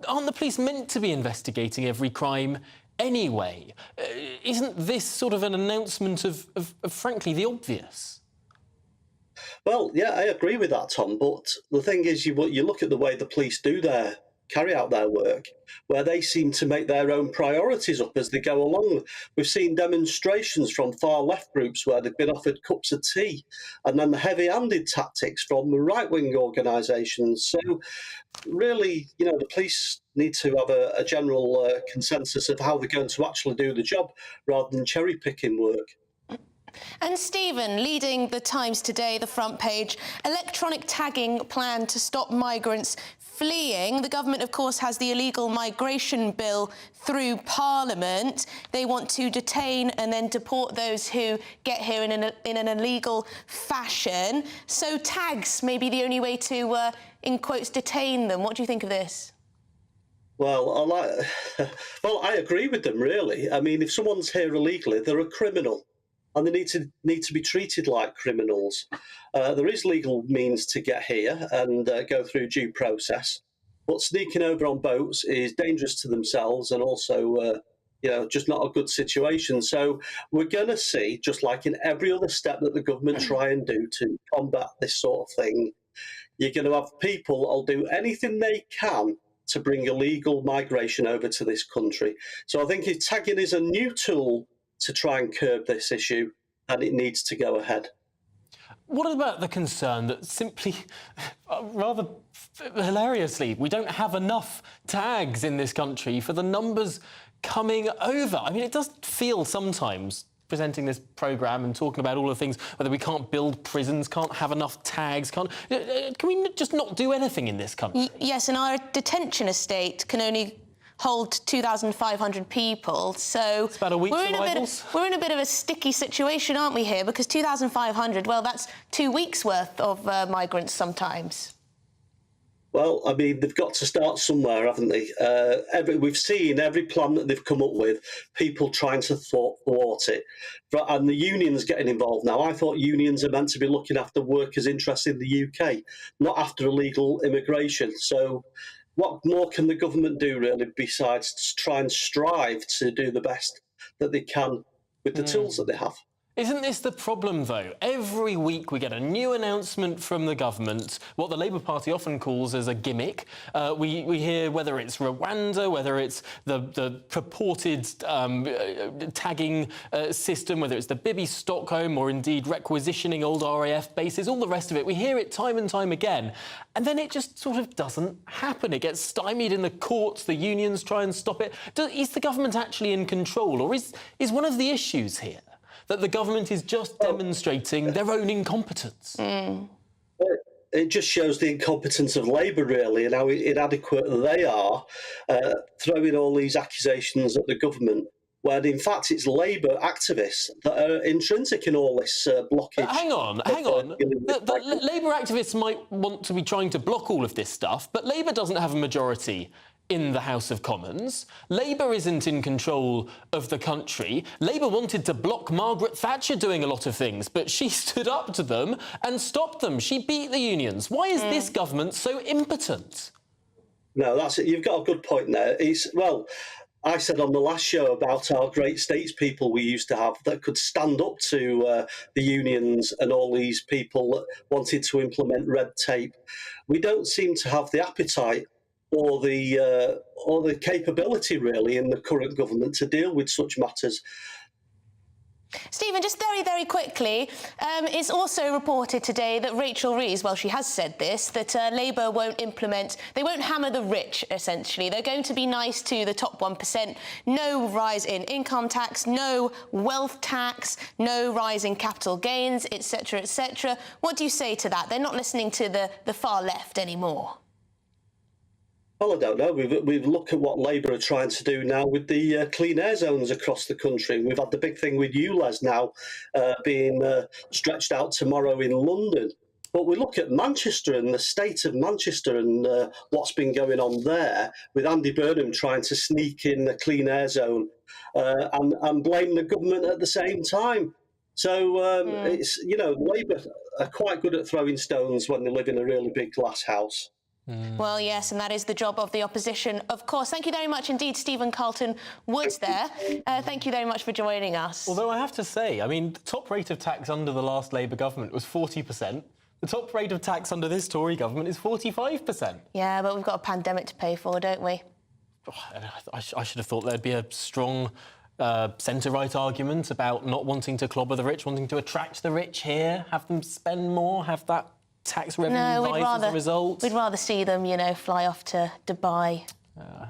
S3: aren't the police meant to be investigating every crime anyway? Isn't this sort of an announcement of frankly, the obvious?
S6: Well, yeah, I agree with that, Tom. But the thing is, you look at the way the police carry out their work, where they seem to make their own priorities up as they go along. We've seen demonstrations from far-left groups where they've been offered cups of tea, and then the heavy-handed tactics from the right-wing organisations. So really, the police need to have a general consensus of how they're going to actually do the job rather than cherry-picking work.
S4: And Stephen, leading the Times today, the front page, electronic tagging plan to stop migrants fleeing. The government, of course, has the illegal migration bill through Parliament. They want to detain and then deport those who get here in an illegal fashion. So tags may be the only way to, in quotes, detain them. What do you think of this?
S6: Well, I agree with them, really. I mean, if someone's here illegally, they're a criminal, and they need to be treated like criminals. There is legal means to get here and go through due process, but sneaking over on boats is dangerous to themselves and also, just not a good situation. So we're going to see, just like in every other step that the government try and do to combat this sort of thing, you're going to have people who'll do anything they can to bring illegal migration over to this country. So I think if tagging is a new tool to try and curb this issue, and it needs to go ahead.
S3: What about the concern that simply, rather hilariously, we don't have enough tags in this country for the numbers coming over? I mean, it does feel sometimes, presenting this programme and talking about all the things, whether we can't build prisons, can't have enough tags, can we just not do anything in this country?
S4: Yes, and our detention estate can only hold 2,500 people, so
S3: it's about a week's arrivals.
S4: We're in a bit of a sticky situation, aren't we, here? Because 2,500, well, that's 2 weeks' worth of migrants sometimes.
S6: Well, I mean, they've got to start somewhere, haven't they? We've seen every plan that they've come up with, people trying to thwart it. And the unions getting involved now. I thought unions are meant to be looking after workers' interests in the UK, not after illegal immigration. So what more can the government do, really, besides try and strive to do the best that they can with the tools that they have?
S3: Isn't this the problem, though? Every week we get a new announcement from the government, what the Labour Party often calls as a gimmick. We hear whether it's Rwanda, whether it's the purported tagging system, whether it's the Bibi Stockholm or indeed requisitioning old RAF bases, all the rest of it. We hear it time and time again, and then it just sort of doesn't happen. It gets stymied in the courts, the unions try and stop it. Is the government actually in control, or is one of the issues here that the government is just demonstrating their own incompetence?
S6: It just shows the incompetence of Labour, really, and how inadequate they are, throwing all these accusations at the government, when in fact it's Labour activists that are intrinsic in all this blockage.
S3: But hang on. The Labour activists might want to be trying to block all of this stuff, but Labour doesn't have a majority in the House of Commons. Labour isn't in control of the country. Labour wanted to block Margaret Thatcher doing a lot of things, but she stood up to them and stopped them. She beat the unions. Why is this government so impotent?
S6: No, that's it. You've got a good point there. I said on the last show about our great statespeople we used to have that could stand up to the unions and all these people that wanted to implement red tape. We don't seem to have the appetite or the capability, really, in the current government to deal with such matters.
S4: Stephen, just very, very quickly, it's also reported today that Rachel Reeves, well, she has said this, that Labour won't hammer the rich, essentially. They're going to be nice to the top 1%. No rise in income tax, no wealth tax, no rise in capital gains, etc., etc. What do you say to that? They're not listening to the far left anymore.
S6: Well, I don't know. We've looked at what Labour are trying to do now with the clean air zones across the country. We've had the big thing with ULEZ now being stretched out tomorrow in London. But we look at Manchester and the state of Manchester and what's been going on there with Andy Burnham trying to sneak in the clean air zone and blame the government at the same time. So it's, Labour are quite good at throwing stones when they live in a really big glass house.
S4: Well, yes, and that is the job of the opposition, of course. Thank you very much indeed, Stephen Carlton Woods there. Thank you very much for joining us.
S3: Although I have to say, I mean, the top rate of tax under the last Labour government was 40%. The top rate of tax under this Tory government is 45%.
S4: Yeah, but we've got a pandemic to pay for, don't we?
S3: I should have thought there'd be a strong centre-right argument about not wanting to clobber the rich, wanting to attract the rich here, have them spend more, have that tax revenue rise as a result.
S4: We'd rather see them, you know, fly off to Dubai.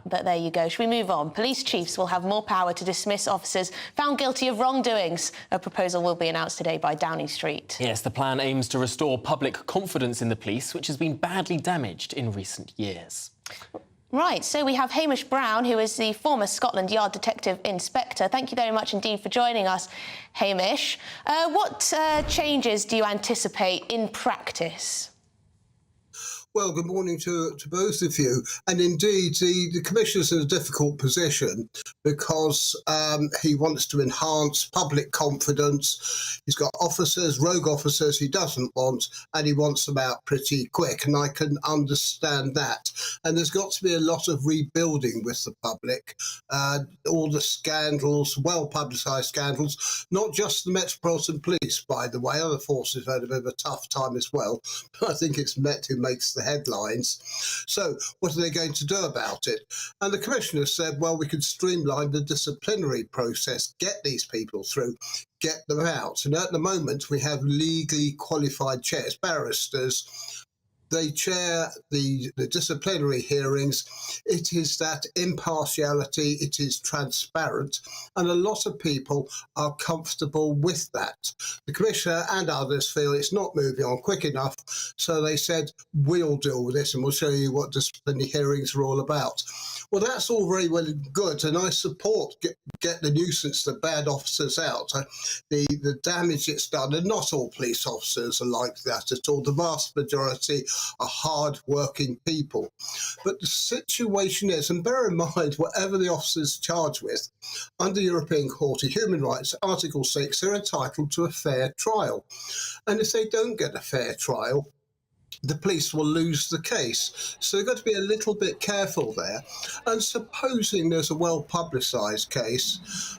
S4: But there you go. Should we move on? Police chiefs will have more power to dismiss officers found guilty of wrongdoings. A proposal will be announced today by Downing Street.
S3: Yes, the plan aims to restore public confidence in the police, which has been badly damaged in recent years.
S4: Right, so we have Hamish Brown, who is the former Scotland Yard Detective Inspector. Thank you very much indeed for joining us, Hamish. What changes do you anticipate in practice?
S7: Well, good morning to both of you. And indeed, the Commissioner's in a difficult position because he wants to enhance public confidence. He's got officers, rogue officers he doesn't want, and he wants them out pretty quick. And I can understand that. And there's got to be a lot of rebuilding with the public. All the scandals, well-publicised scandals, not just the Metropolitan Police, by the way. Other forces had a bit of a tough time as well. I think it's Met who makes the headlines. So what are they going to do about it? And the Commissioner said, well, we could streamline the disciplinary process, get these people through, get them out. And at the moment, we have legally qualified chairs, barristers. They chair the disciplinary hearings. It is that impartiality, it is transparent, and a lot of people are comfortable with that. The Commissioner and others feel it's not moving on quick enough, so they said, we'll deal with this and we'll show you what disciplinary hearings are all about. Well, that's all very well and good, and I support get the nuisance, the bad officers out. The damage it's done, and not all police officers are like that at all. The vast majority are hard-working people. But the situation is, and bear in mind, whatever the officer's charged with, under European Court of Human Rights, Article 6, they're entitled to a fair trial. And if they don't get a fair trial, the police will lose the case. So they've got to be a little bit careful there. And supposing there's a well-publicised case,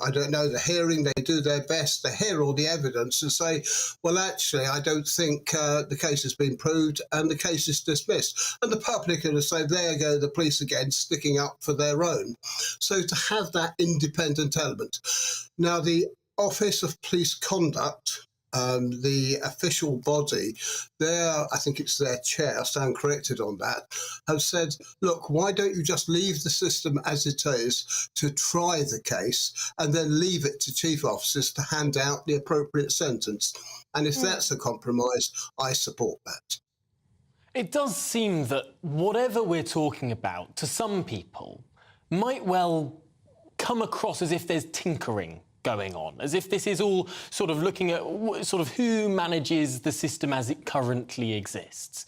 S7: I don't know, the hearing, they do their best to hear all the evidence and say, well, actually, I don't think the case has been proved and the case is dismissed. And the public are going to say, there go the police again, sticking up for their own. So to have that independent element. Now, the Office of Police Conduct, the official body, I think it's their chair, I stand corrected on that, have said, look, why don't you just leave the system as it is to try the case and then leave it to chief officers to hand out the appropriate sentence? And if that's a compromise, I support that.
S3: It does seem that whatever we're talking about, to some people, might well come across as if there's tinkering going on, as if this is all sort of looking at sort of who manages the system as it currently exists.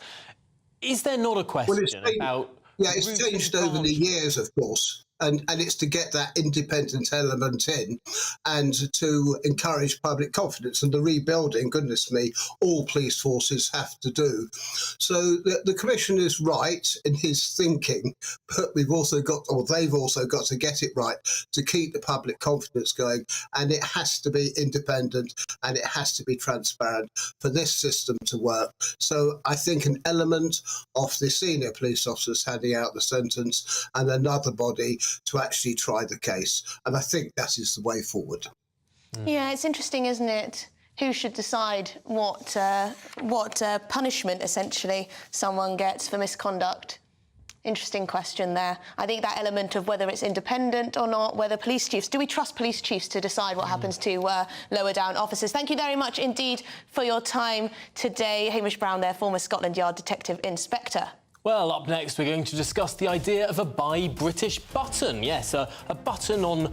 S3: Is there not a question about...
S7: Yeah, it's changed over the years, of course. And it's to get that independent element in and to encourage public confidence. And the rebuilding, goodness me, all police forces have to do. So the Commissioner is right in his thinking, but we've also got, or they've also got to get it right to keep the public confidence going. And it has to be independent and it has to be transparent for this system to work. So I think an element of the senior police officers handing out the sentence and another body to actually try the case. And I think that is the way forward.
S4: Yeah, it's interesting, isn't it? Who should decide what punishment, essentially, someone gets for misconduct? Interesting question there. I think that element of whether it's independent or not, whether police chiefs... Do we trust police chiefs to decide what happens to lower down officers? Thank you very much indeed for your time today. Hamish Brown there, former Scotland Yard Detective Inspector.
S3: Well, up next, we're going to discuss the idea of a Buy British button. Yes, a button on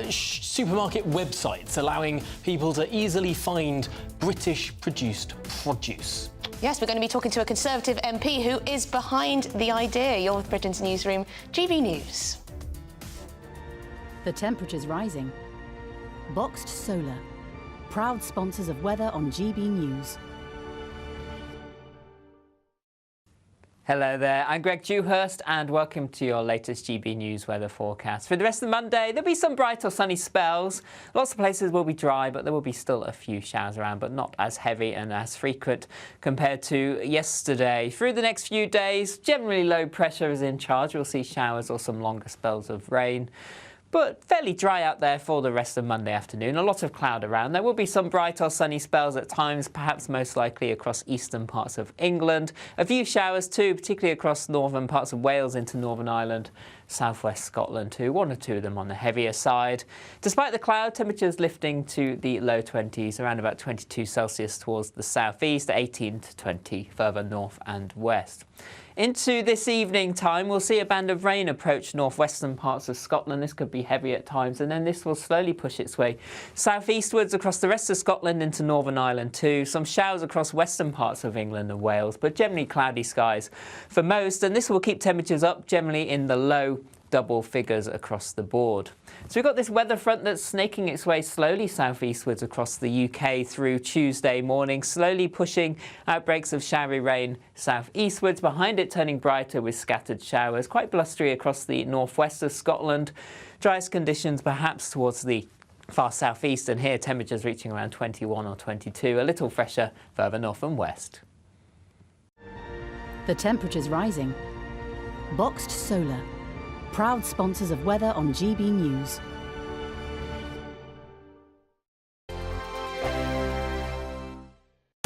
S3: supermarket websites, allowing people to easily find British-produced produce.
S4: Yes, we're going to be talking to a Conservative MP who is behind the idea. You're with Britain's Newsroom, GB News.
S8: The temperature's rising. Boxed Solar, proud sponsors of weather on GB News.
S10: Hello there, I'm Greg Dewhurst and welcome to your latest GB News weather forecast. For the rest of Monday, there'll be some bright or sunny spells. Lots of places will be dry, but there will be still a few showers around, but not as heavy and as frequent compared to yesterday. Through the next few days, generally low pressure is in charge. We'll see showers or some longer spells of rain. But fairly dry out there for the rest of Monday afternoon. A lot of cloud around. There will be some bright or sunny spells at times, perhaps most likely across eastern parts of England. A few showers too, particularly across northern parts of Wales into Northern Ireland, southwest Scotland too. One or two of them on the heavier side. Despite the cloud, temperatures lifting to the low 20s, around about 22 Celsius towards the southeast, 18 to 20 further north and west. Into this evening time, we'll see a band of rain approach northwestern parts of Scotland. This could be heavy at times, and then this will slowly push its way southeastwards across the rest of Scotland into Northern Ireland too. Some showers across western parts of England and Wales, but generally cloudy skies for most, and this will keep temperatures up generally in the low double figures across the board. So we've got this weather front that's snaking its way slowly southeastwards across the UK through Tuesday morning, slowly pushing outbreaks of showery rain southeastwards, behind it turning brighter with scattered showers, quite blustery across the northwest of Scotland. Driest conditions perhaps towards the far southeast, and here temperatures reaching around 21 or 22, a little fresher further north and west.
S8: The temperature's rising. Boxed Solar, proud sponsors of weather on GB News.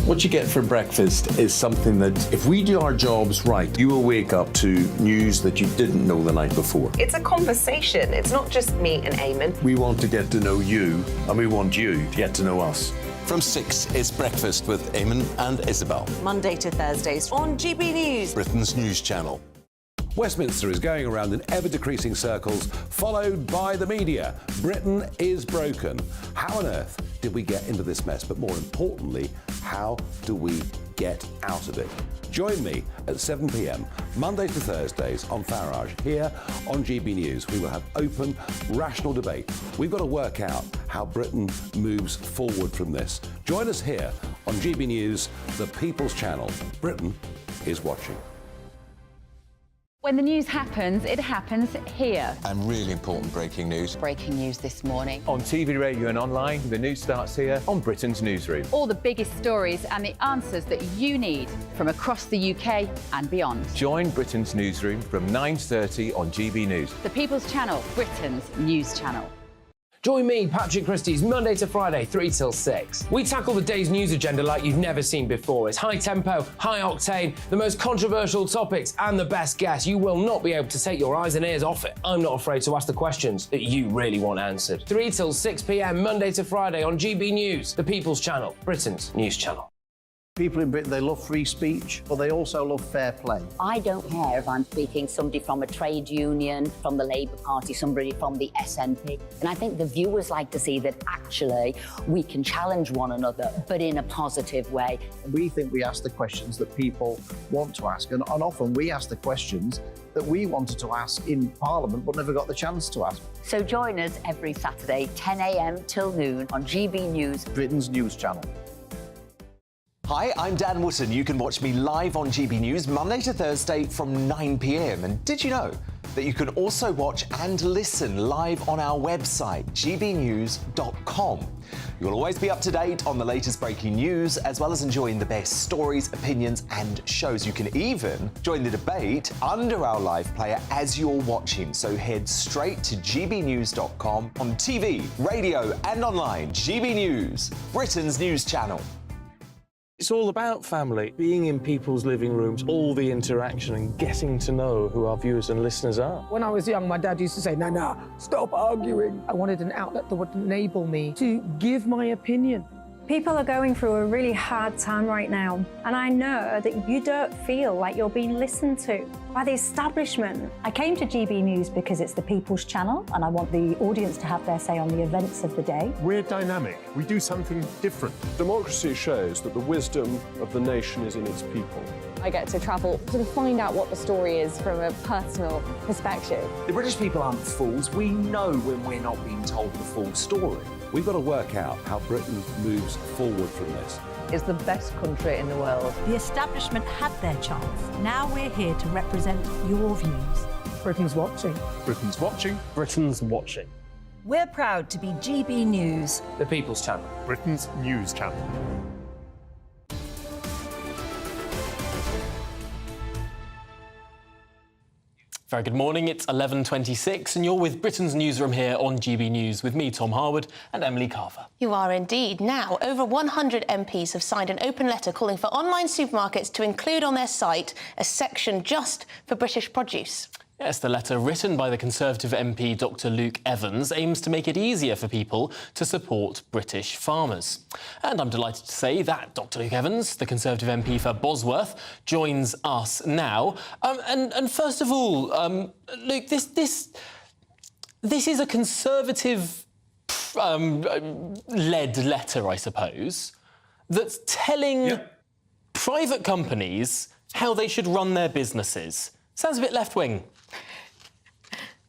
S11: What you get for breakfast is something that, if we do our jobs right, you will wake up to news that you didn't know the night before.
S15: It's a conversation. It's not just me and Eamon.
S11: We want to get to know you, and we want you to get to know us.
S18: From 6, it's Breakfast with Eamon and Isabel.
S15: Monday to Thursdays on GB News,
S18: Britain's news channel.
S19: Westminster is going around in ever-decreasing circles, followed by the media. Britain is broken. How on earth did we get into this mess? But more importantly, how do we get out of it? Join me at 7 p.m, Mondays to Thursdays on Farage, here on GB News. We will have open, rational debate. We've got to work out how Britain moves forward from this. Join us here on GB News, the People's Channel. Britain is watching.
S15: When the news happens, it happens here.
S18: And really important breaking news.
S15: Breaking news this morning.
S12: On TV, radio and online, the news starts here on Britain's Newsroom.
S15: All the biggest stories and the answers that you need from across the UK and beyond.
S12: Join Britain's Newsroom from 9:30 on GB News.
S15: The People's Channel, Britain's news channel.
S20: Join me, Patrick Christie's, Monday to Friday, 3 till 6. We tackle the day's news agenda like you've never seen before. It's high tempo, high octane, the most controversial topics and the best guests. You will not be able to take your eyes and ears off it. I'm not afraid to ask the questions that you really want answered. 3 till 6 p.m, Monday to Friday on GB News, the People's Channel, Britain's news channel.
S28: People in Britain, they love free speech, but they also love fair play.
S14: I don't care if I'm speaking somebody from a trade union, from the Labour Party, somebody from the SNP. And I think the viewers like to see that actually we can challenge one another, but in a positive way.
S28: We think we ask the questions that people want to ask, and often we ask the questions that we wanted to ask in Parliament but never got the chance to ask.
S14: So join us every Saturday, 10 a.m. till noon on GB News,
S28: Britain's news channel.
S17: Hi, I'm Dan Wootton. You can watch me live on GB News Monday to Thursday from 9 p.m. And did you know that you can also watch and listen live on our website, GBNews.com? You'll always be up to date on the latest breaking news, as well as enjoying the best stories, opinions and shows. You can even join the debate under our live player as you're watching. So head straight to GBNews.com on TV, radio and online. GB News, Britain's news channel.
S13: It's all about family, being in people's living rooms, all the interaction and getting to know who our viewers and listeners are.
S21: When I was young, my dad used to say, "Nah, stop arguing." I wanted an outlet that would enable me to give my opinion.
S16: People are going through a really hard time right now, and I know that you don't feel like you're being listened to by the establishment. I came to GB News because it's the People's Channel, and I want the audience to have their say on the events of the day.
S22: We're dynamic. We do something different.
S13: Democracy shows that the wisdom of the nation is in its people.
S2: I get to travel to find out what the story is from a personal perspective.
S12: The British people aren't fools. We know when we're not being told the full story.
S19: We've got to work out how Britain moves forward from this.
S9: It's the best country in the world.
S8: The establishment had their chance. Now we're here to represent your views.
S21: Britain's watching.
S12: Britain's watching.
S13: Britain's watching.
S8: We're proud to be GB News,
S20: The People's Channel.
S12: Britain's news channel.
S3: Very good morning, it's 11:26 and you're with Britain's Newsroom here on GB News with me, Tom Harwood, and Emily Carver.
S4: You are indeed. Now, over 100 MPs have signed an open letter calling for online supermarkets to include on their site a section just for British produce.
S3: Yes, the letter, written by the Conservative MP Dr Luke Evans, aims to make it easier for people to support British farmers. And I'm delighted to say that Dr Luke Evans, the Conservative MP for Bosworth, joins us now. And first of all, Luke, this is a Conservative led letter, I suppose, that's telling private companies how they should run their businesses. Sounds a bit left-wing.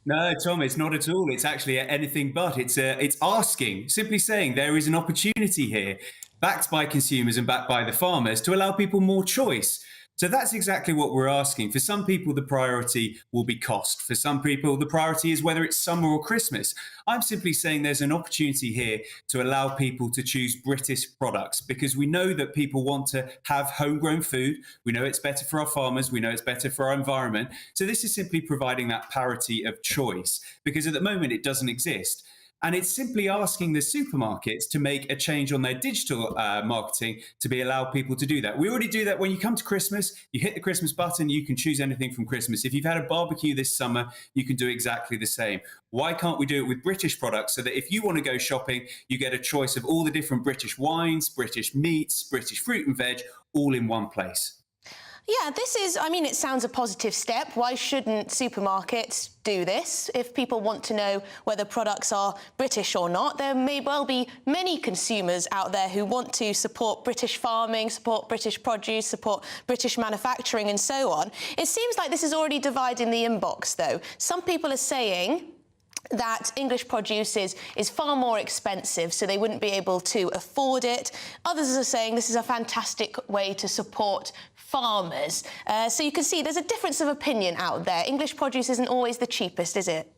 S22: No, Tom, it's not at all. It's actually anything but. It's asking, simply saying there is an opportunity here, backed by consumers and backed by the farmers, to allow people more choice. So that's exactly what we're asking. For some people, the priority will be cost. For some people, the priority is whether it's summer or Christmas. I'm simply saying there's an opportunity here to allow people to choose British products, because we know that people want to have homegrown food. We know it's better for our farmers. We know it's better for our environment. So this is simply providing that parity of choice, because at the moment it doesn't exist. And it's simply asking the supermarkets to make a change on their digital marketing to allow people to do that. We already do that when you come to Christmas. You hit the Christmas button, you can choose anything from Christmas. If you've had a barbecue this summer, you can do exactly the same. Why can't we do it with British products, so that if you want to go shopping, you get a choice of all the different British wines, British meats, British fruit and veg, all in one place?
S4: Yeah, this is, I mean, it sounds a positive step. Why shouldn't supermarkets do this? If people want to know whether products are British or not, there may well be many consumers out there who want to support British farming, support British produce, support British manufacturing and so on. It seems like this is already dividing the inbox, though. Some people are saying that English produce is far more expensive, so they wouldn't be able to afford it. Others are saying this is a fantastic way to support farmers. So you can see there's a difference of opinion out there. English produce isn't always the cheapest, is it?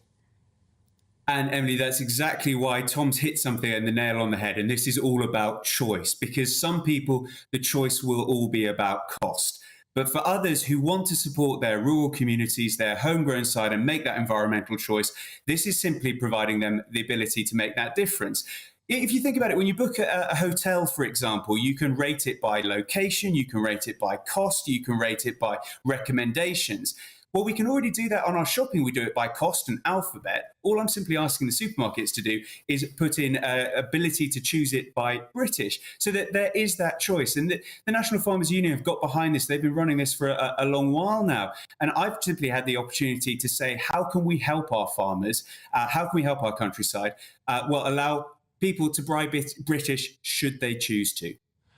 S22: And Emily, that's exactly why Tom's hit something and the nail on the head. And this is all about choice, because some people, the choice will all be about cost. But for others who want to support their rural communities, their homegrown side, and make that environmental choice, this is simply providing them the ability to make that difference. If you think about it, when you book a hotel, for example, you can rate it by location, you can rate it by cost, you can rate it by recommendations. Well, we can already do that on our shopping. We do it by cost and alphabet. All I'm simply asking the supermarkets to do is put in ability to choose it by British, so that there is that choice. And the National Farmers Union have got behind this. They've been running this for a long while now. And I've simply had the opportunity to say, how can we help our farmers? How can we help our countryside? Well, allow people to buy British should they choose to.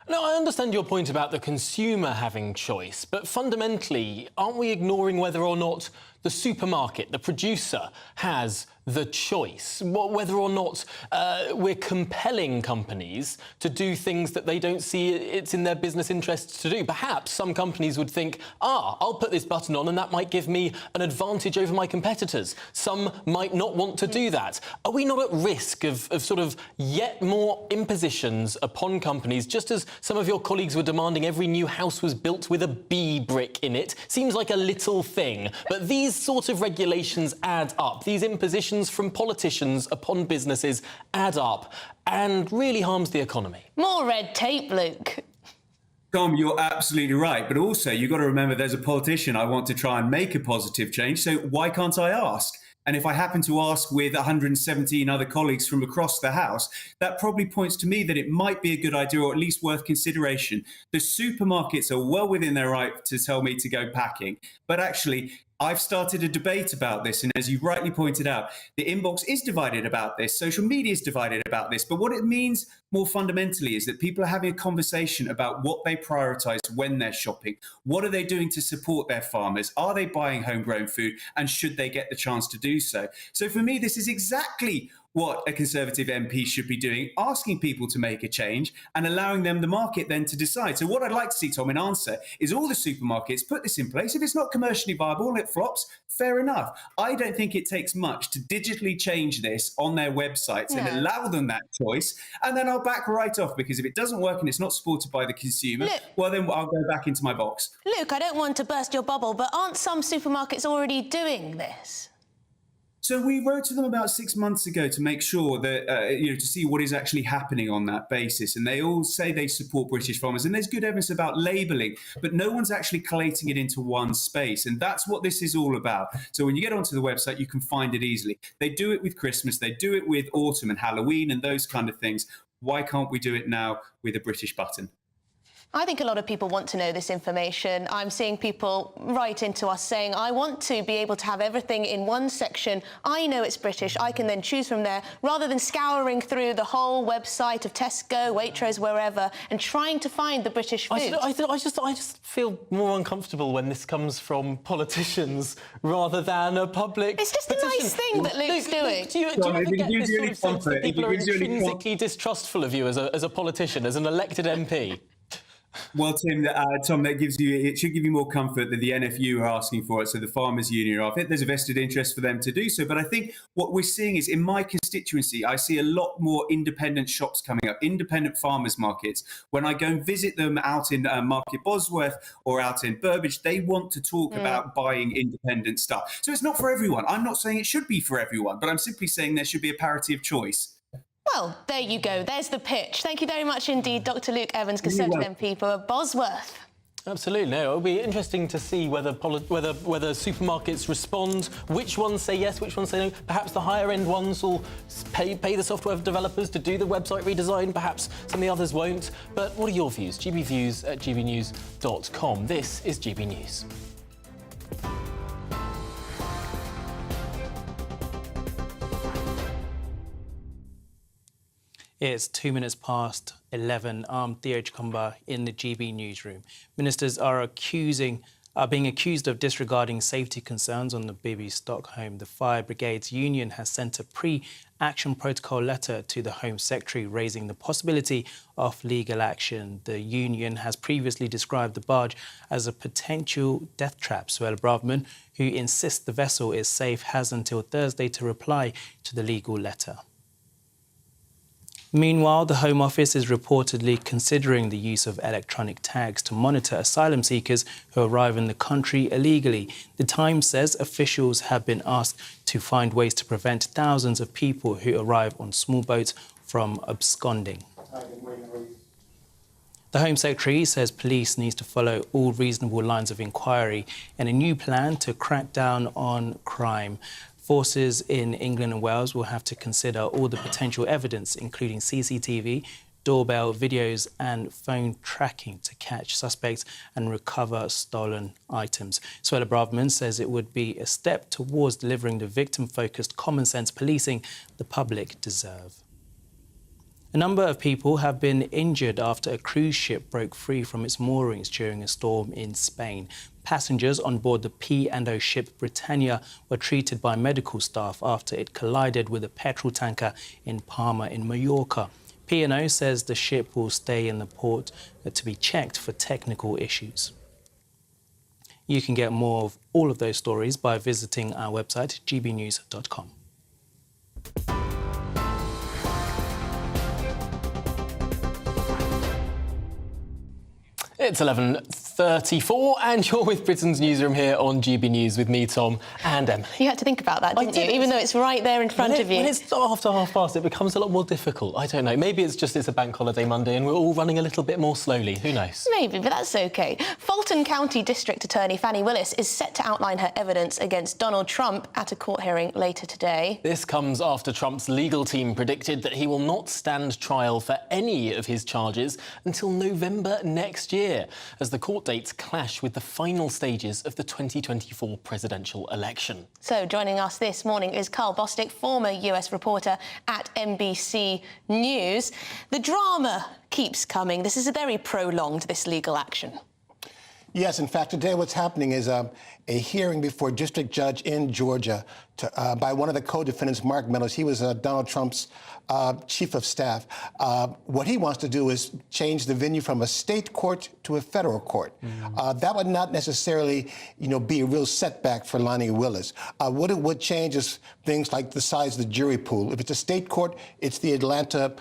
S3: No, I understand your point about the consumer having choice, but fundamentally, aren't we ignoring whether or not the supermarket, the producer, has the choice? Whether or not we're compelling companies to do things that they don't see it's in their business interests to do. Perhaps some companies would think, I'll put this button on and that might give me an advantage over my competitors. Some might not want to do that. Are we not at risk of sort of yet more impositions upon companies, just as some of your colleagues were demanding every new house was built with a B brick in it? Seems like a little thing, but these sort of regulations add up. These impositions from politicians upon businesses add up and really harms the economy.
S4: More red tape, Luke.
S22: Tom, you're absolutely right. But also, you've got to remember there's a politician I want to try and make a positive change. So why can't I ask? And if I happen to ask with 117 other colleagues from across the House, that probably points to me that it might be a good idea, or at least worth consideration. The supermarkets are well within their right to tell me to go packing. But actually, I've started a debate about this, and as you rightly pointed out, the inbox is divided about this, social media is divided about this, but what it means more fundamentally is that people are having a conversation about what they prioritise when they're shopping. What are they doing to support their farmers? Are they buying homegrown food, and should they get the chance to do so? So for me, this is exactly what a Conservative MP should be doing, asking people to make a change and allowing them, the market, then to decide. So what I'd like to see, Tom, in answer is all the supermarkets put this in place. If it's not commercially viable and it flops, fair enough. I don't think it takes much to digitally change this on their websites and allow them that choice. And then I'll back right off, because if it doesn't work and it's not supported by the consumer, well, then I'll go back into my box.
S4: Luke, I don't want to burst your bubble, but aren't some supermarkets already doing this?
S22: So we wrote to them about 6 months ago to make sure that, to see what is actually happening on that basis. And they all say they support British farmers. And there's good evidence about labelling, but no one's actually collating it into one space. And that's what this is all about. So when you get onto the website, you can find it easily. They do it with Christmas. They do it with autumn and Halloween and those kind of things. Why can't we do it now with a British button?
S4: I think a lot of people want to know this information. I'm seeing people write into us saying, I want to be able to have everything in one section. I know it's British. I can then choose from there, rather than scouring through the whole website of Tesco, Waitrose, wherever, and trying to find the British food.
S3: I just feel more uncomfortable when this comes from politicians rather than a public
S4: It's just
S3: petition.
S4: a nice thing that Luke's doing.
S3: Do you ever get this sort of sense that people are intrinsically distrustful of you as a politician, as an elected MP?
S22: Well, Tom, it should give you more comfort that the NFU are asking for it, so the Farmers Union are. I think there's a vested interest for them to do so. But I think what we're seeing is, in my constituency, I see a lot more independent shops coming up, independent farmers markets. When I go and visit them out in Market Bosworth or out in Burbage, they want to talk about buying independent stuff. So it's not for everyone. I'm not saying it should be for everyone, but I'm simply saying there should be a parity of choice.
S4: Well, there you go. There's the pitch. Thank you very much indeed, Dr. Luke Evans, Conservative MP for Bosworth.
S3: Absolutely. No, it'll be interesting to see whether supermarkets respond, which ones say yes, which ones say no. Perhaps the higher-end ones will pay the software developers to do the website redesign. Perhaps some of the others won't. But what are your views? gbviews@gbnews.com. This is GB News.
S1: It's 2 minutes past 11. I'm Theo Chikamba in the GB Newsroom. Ministers are being accused of disregarding safety concerns on the Baby Stock home. The Fire Brigades Union has sent a pre-action protocol letter to the Home Secretary raising the possibility of legal action. The union has previously described the barge as a potential death trap. Suella Braverman, who insists the vessel is safe, has until Thursday to reply to the legal letter. Meanwhile, the Home Office is reportedly considering the use of electronic tags to monitor asylum seekers who arrive in the country illegally. The Times says officials have been asked to find ways to prevent thousands of people who arrive on small boats from absconding. The Home Secretary says police needs to follow all reasonable lines of inquiry in a new plan to crack down on crime. Forces in England and Wales will have to consider all the potential evidence, including CCTV, doorbell videos and phone tracking, to catch suspects and recover stolen items. Suella Braverman says it would be a step towards delivering the victim-focused common-sense policing the public deserve. A number of people have been injured after a cruise ship broke free from its moorings during a storm in Spain. Passengers on board the P&O ship Britannia were treated by medical staff after it collided with a petrol tanker in Palma in Mallorca. P&O says the ship will stay in the port to be checked for technical issues. You can get more of all of those stories by visiting our website, gbnews.com.
S3: It's 11:34 and you're with Britain's Newsroom here on GB News with me, Tom, and Emily.
S4: You had to think about that, didn't you? Even though it's right there in front of you.
S3: When it's after past, it becomes a lot more difficult. I don't know. Maybe it's a bank holiday Monday and we're all running a little bit more slowly. Who knows?
S4: Maybe, but that's OK. Fulton County District Attorney Fannie Willis is set to outline her evidence against Donald Trump at a court hearing later today.
S3: This comes after Trump's legal team predicted that he will not stand trial for any of his charges until November next year, as the court dates clash with the final stages of the 2024 presidential election.
S4: So joining us this morning is Carl Bostic, former US reporter at NBC News. The drama keeps coming. This is very prolonged, this legal action.
S5: Yes, in fact, today what's happening is a hearing before a district judge in Georgia by one of the co-defendants, Mark Meadows. He was Donald Trump's chief of staff. What he wants to do is change the venue from a state court to a federal court. That would not necessarily, be a real setback for Lonnie Willis. What it would change is things like the size of the jury pool. If it's a state court, it's the Atlanta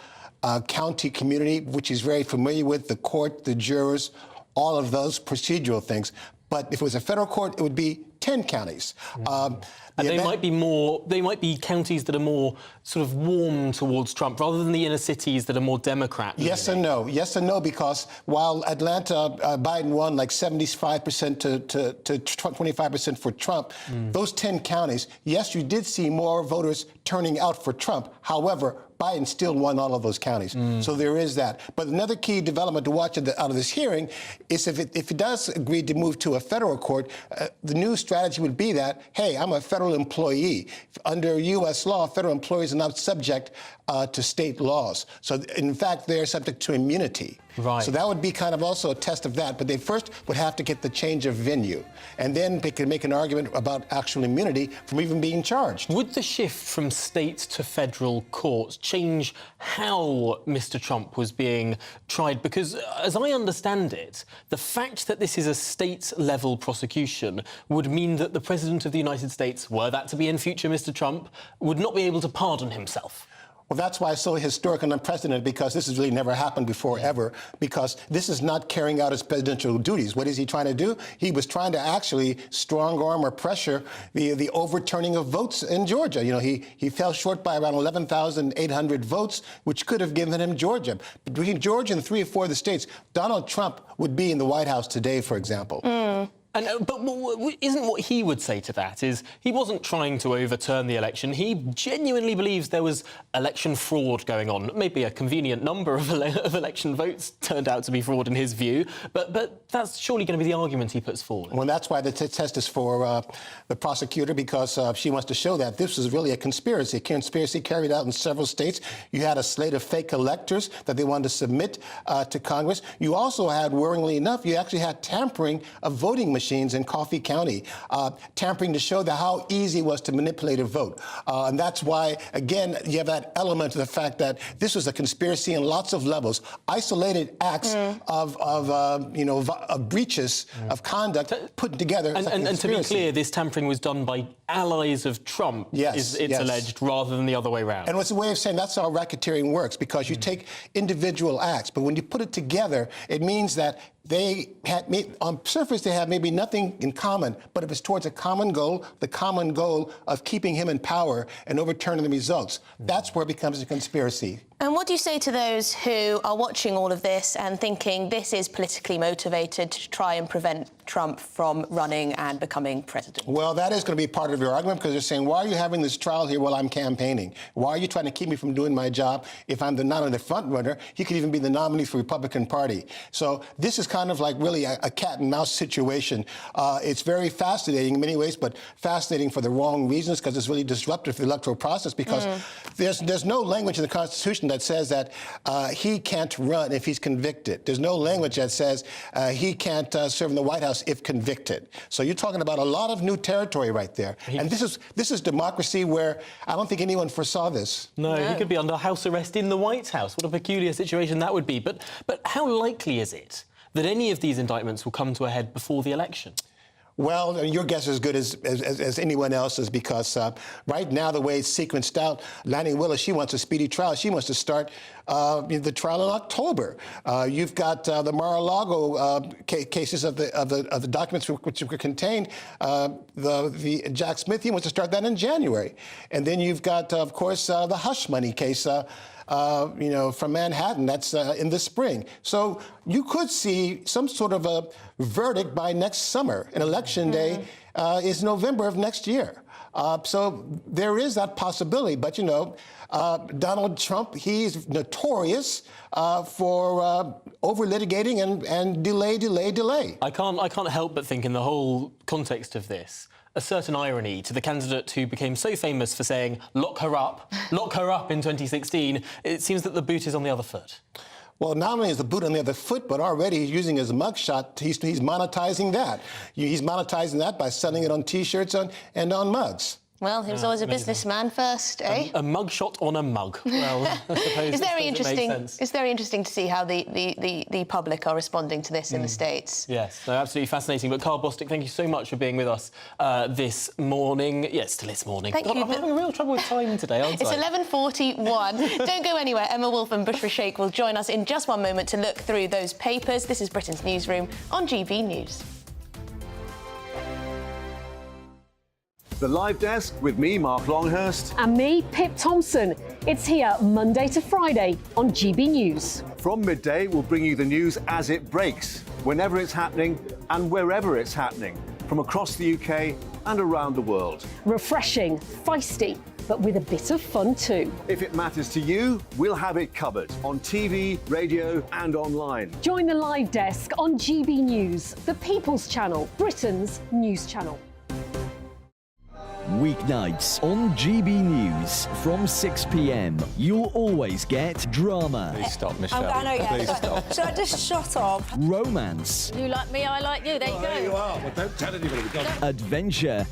S5: county community, which he's very familiar with, the court, the jurors, all of those procedural things. But if it was a federal court, it would be 10 counties.
S3: And they might be counties that are more sort of warm towards Trump rather than the inner cities that are more Democrat.
S5: Yes and no. Yes and no, because while Atlanta, Biden won like 75% to 25% for Trump, those 10 counties, yes, you did see more voters turning out for Trump. However, Biden still won all of those counties. So there is that. But another key development to watch out of this hearing is if it does agree to move to a federal court, the new strategy would be that, hey, I'm a federal employee. Under U.S. law, federal employees are not subject to state laws. So, in fact, they're subject to immunity.
S3: Right.
S5: So that would be kind of also a test of that. But they first would have to get the change of venue. And then they could make an argument about actual immunity from even being charged.
S3: Would the shift from state to federal courts change how Mr. Trump was being tried? Because, as I understand it, the fact that this is a state-level prosecution would mean that the President of the United States, were that to be in future Mr. Trump, would not be able to pardon himself.
S5: Well, that's why it's so historic and unprecedented, because this has really never happened before, ever, because this is not carrying out his presidential duties. What is he trying to do? He was trying to actually strong-arm or pressure the overturning of votes in Georgia. He fell short by around 11,800 votes, which could have given him Georgia. Between Georgia and 3 or 4 of the states, Donald Trump would be in the White House today, for example.
S3: But isn't what he would say to that is he wasn't trying to overturn the election. He genuinely believes there was election fraud going on. Maybe a convenient number of election votes turned out to be fraud in his view, but that's surely going to be the argument he puts forward.
S5: Well, that's why the test is for the prosecutor, because she wants to show that this was really a conspiracy carried out in several states. You had a slate of fake electors that they wanted to submit to Congress. You also had, worryingly enough, you actually had tampering of voting machines in Coffee County, tampering to show that how easy it was to manipulate a vote. And that's why, again, you have that element of the fact that this was a conspiracy on lots of levels, isolated acts of breaches of conduct put together.
S3: And to be clear, this tampering was done by allies of Trump, it's alleged, rather than the other way around.
S5: And it's a way of saying that's how racketeering works, because you take individual acts, but when you put it together, it means that they had, on surface, they have maybe nothing in common, but if it's towards a common goal, the common goal of keeping him in power and overturning the results, that's where it becomes a conspiracy.
S4: And what do you say to those who are watching all of this and thinking this is politically motivated to try and prevent Trump from running and becoming president?
S5: Well, that is going to be part of your argument, because they're saying, why are you having this trial here while I'm campaigning? Why are you trying to keep me from doing my job? If I'm not only the front runner, he could even be the nominee for the Republican Party. So this is kind of like really a cat and mouse situation. It's very fascinating in many ways, but fascinating for the wrong reasons, because it's really disruptive to the electoral process, because there's no language in the Constitution that says that he can't run if he's convicted. There's no language that says he can't serve in the White House if convicted. So you're talking about a lot of new territory right there. And this is democracy where I don't think anyone foresaw this.
S3: No, he could be under house arrest in the White House. What a peculiar situation that would be. But how likely is it that any of these indictments will come to a head before the election?
S5: Well, your guess is as good as anyone else's, because right now, the way it's sequenced out, Lonnie Willis, she wants a speedy trial. She wants to start the trial in October. You've got the Mar-a-Lago cases of the documents which were contained. The Jack Smith, he wants to start that in January. And then you've got, of course, the hush money case, from Manhattan. That's in the spring. So you could see some sort of a verdict by next summer. And Election Day is November of next year. So there is that possibility. But, you know, Donald Trump, he's notorious for over-litigating and delay.
S3: I can't help but think in the whole context of this, a certain irony to the candidate who became so famous for saying, lock her up in 2016. It seems that the boot is on the other foot.
S5: Well, not only is the boot on the other foot, but already he's using his mugshot. He's monetizing that. He's monetizing that by selling it on T-shirts and on mugs.
S4: Well, he was always a businessman first, eh?
S3: A mugshot on a mug. Well, I suppose
S4: it's very interesting.
S3: It makes sense.
S4: It's very interesting to see how the public are responding to this in the States.
S3: Yes, no, absolutely fascinating. But Carl Bostic, thank you so much for being with us this morning. Yes, still this morning.
S4: Thank you.
S3: I'm having real trouble with time today, aren't
S4: It's
S3: I?
S4: 11:41. Don't go anywhere. Emma Wolf and Bushra Sheikh will join us in just one moment to look through those papers. This is Britain's Newsroom on GB News.
S6: The Live Desk with me, Mark Longhurst.
S7: And me, Pip Thompson. It's here Monday to Friday on GB News.
S6: From midday, we'll bring you the news as it breaks, whenever it's happening and wherever it's happening, from across the UK and around the world.
S7: Refreshing, feisty, but with a bit of fun too.
S6: If it matters to you, we'll have it covered on TV, radio and online.
S7: Join the Live Desk on GB News, the People's Channel, Britain's news channel.
S10: Weeknights on GB News from 6 p.m. You'll always get drama.
S18: Please stop, Michelle.
S23: I know, yeah.
S18: Please stop.
S23: Should I just shut up?
S10: Romance.
S23: You like me, I like you. There you go.
S19: There you are. Well, don't tell anybody.
S10: Adventure.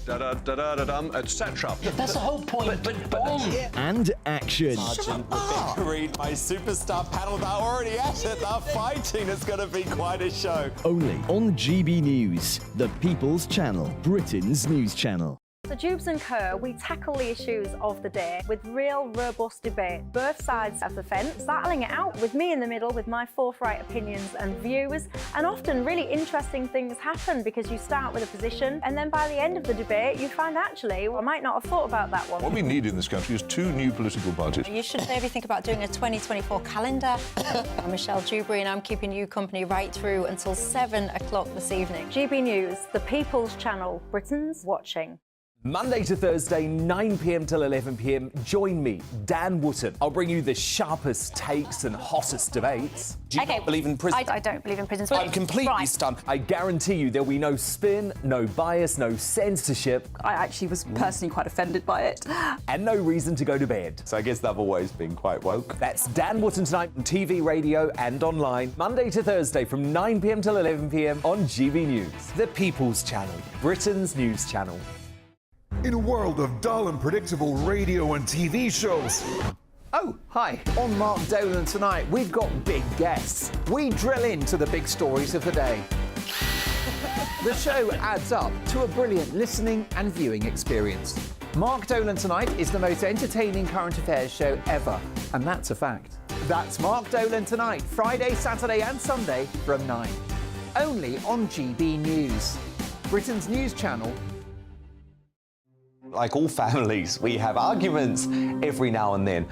S18: Etc.
S3: That's the whole point. But
S10: and action.
S17: Sergeant, we're being greeted by superstar panel that are already at it. They're fighting. It's going to be quite a show.
S10: Only on GB News, the People's Channel, Britain's news channel.
S16: So Jubes and Co, we tackle the issues of the day with real robust debate, both sides of the fence, battling it out with me in the middle with my forthright opinions and views. And often really interesting things happen because you start with a position and then by the end of the debate you find actually, well, I might not have thought about that one.
S19: What we need in this country is 2 new political parties.
S23: You should maybe think about doing a 2024 calendar. I'm Michelle Dewberry and I'm keeping you company right through until 7 o'clock this evening.
S16: GB News, the People's Channel, Britain's watching.
S12: Monday to Thursday, 9 p.m. till 11 p.m. Join me, Dan Wootton. I'll bring you the sharpest takes and hottest debates.
S17: Do you not believe in prison?
S16: I don't believe in prisons.
S17: I'm completely stunned.
S12: I guarantee you there'll be no spin, no bias, no censorship.
S23: I actually was personally quite offended by it.
S12: And no reason to go to bed.
S17: So I guess they've always been quite woke.
S12: That's Dan Wootton tonight on TV, radio and online. Monday to Thursday from 9 p.m. till 11 p.m. on GB News. The People's Channel, Britain's news channel.
S19: In a world of dull and predictable radio and TV shows.
S28: Oh, hi. On Mark Dolan tonight, we've got big guests. We drill into the big stories of the day. The show adds up to a brilliant listening and viewing experience. Mark Dolan Tonight is the most entertaining current affairs show ever, and that's a fact. That's Mark Dolan Tonight, Friday, Saturday and Sunday from 9. Only on GB News, Britain's news channel.
S17: Like all families, we have arguments every now and then,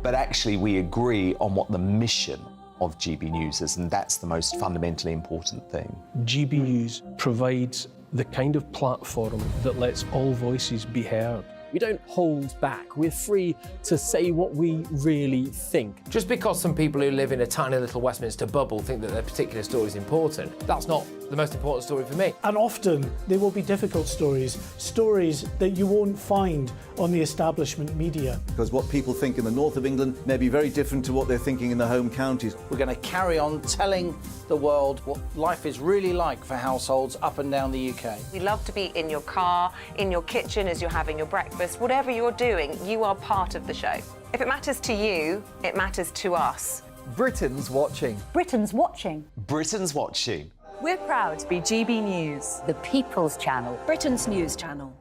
S17: but actually we agree on what the mission of GB News is, and that's the most fundamentally important thing.
S13: GB News provides the kind of platform that lets all voices be heard. We don't hold back. We're free to say what we really think.
S20: Just because some people who live in a tiny little Westminster bubble think that their particular story is important, that's not the most important story for me.
S24: And often they will be difficult stories, stories that you won't find on the establishment media.
S28: Because what people think in the north of England may be very different to what they're thinking in the home counties.
S25: We're going to carry on telling the world what life is really like for households up and down the UK.
S26: We love to be in your car, in your kitchen as you're having your breakfast. Whatever you're doing, you are part of the show. If it matters to you, it matters to us.
S12: Britain's watching.
S16: Britain's watching.
S17: Britain's watching.
S23: We're proud to be GB News,
S14: the People's Channel,
S23: Britain's news channel.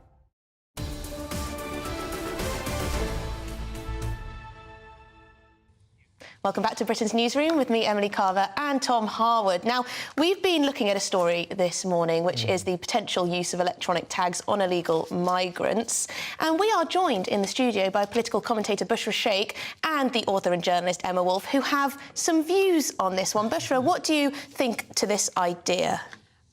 S4: Welcome back to Britain's Newsroom with me, Emily Carver, and Tom Harwood. Now, we've been looking at a story this morning, which is the potential use of electronic tags on illegal migrants. And we are joined in the studio by political commentator Bushra Sheikh and the author and journalist Emma Wolf, who have some views on this one. Bushra, what do you think to this idea?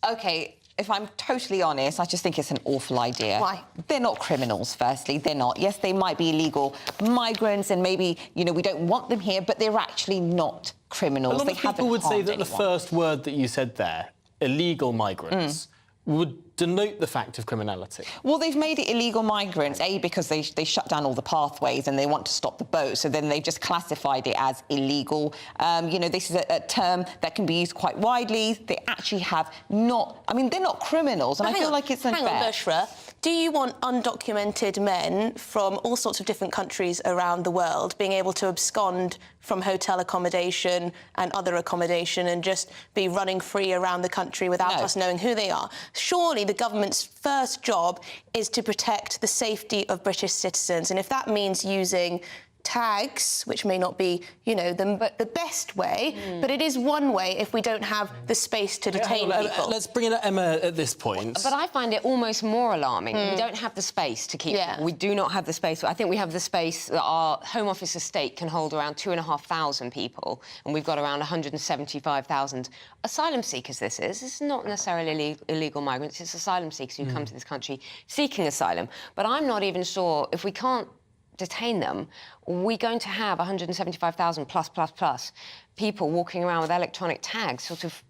S26: OK,
S2: If I'm totally honest, I just think it's an awful idea.
S4: Why?
S2: They're not criminals, firstly. They're not. Yes, they might be illegal migrants and maybe, you know, we don't want them here, but they're actually not criminals.
S3: A lot of people would say that the first word that you said there, illegal migrants, would denote the fact of criminality.
S2: Well, they've made it illegal migrants, A, because they shut down all the pathways and they want to stop the boat, so then they've just classified it as illegal. You know, this is a term that can be used quite widely. They actually have not... I mean, they're not criminals, and I feel like it's unfair.
S4: Hang on, Bushra. Do you want undocumented men from all sorts of different countries around the world being able to abscond from hotel accommodation and other accommodation and just be running free around the country without us knowing who they are? Surely the government's first job is to protect the safety of British citizens, and if that means using tags, which may not be, you know, the best way, but it is one way if we don't have the space to detain people.
S3: Let's bring in Emma at this point.
S8: But I find it almost more alarming. We don't have the space to keep people. We do not have the space. I think we have the space that our Home Office estate can hold around 2,500 people, and we've got around 175,000 asylum seekers. This is not necessarily illegal migrants, it's asylum seekers who come to this country seeking asylum. But I'm not even sure if we can't detain them, we're going to have 175,000 plus people walking around with electronic tags, sort of.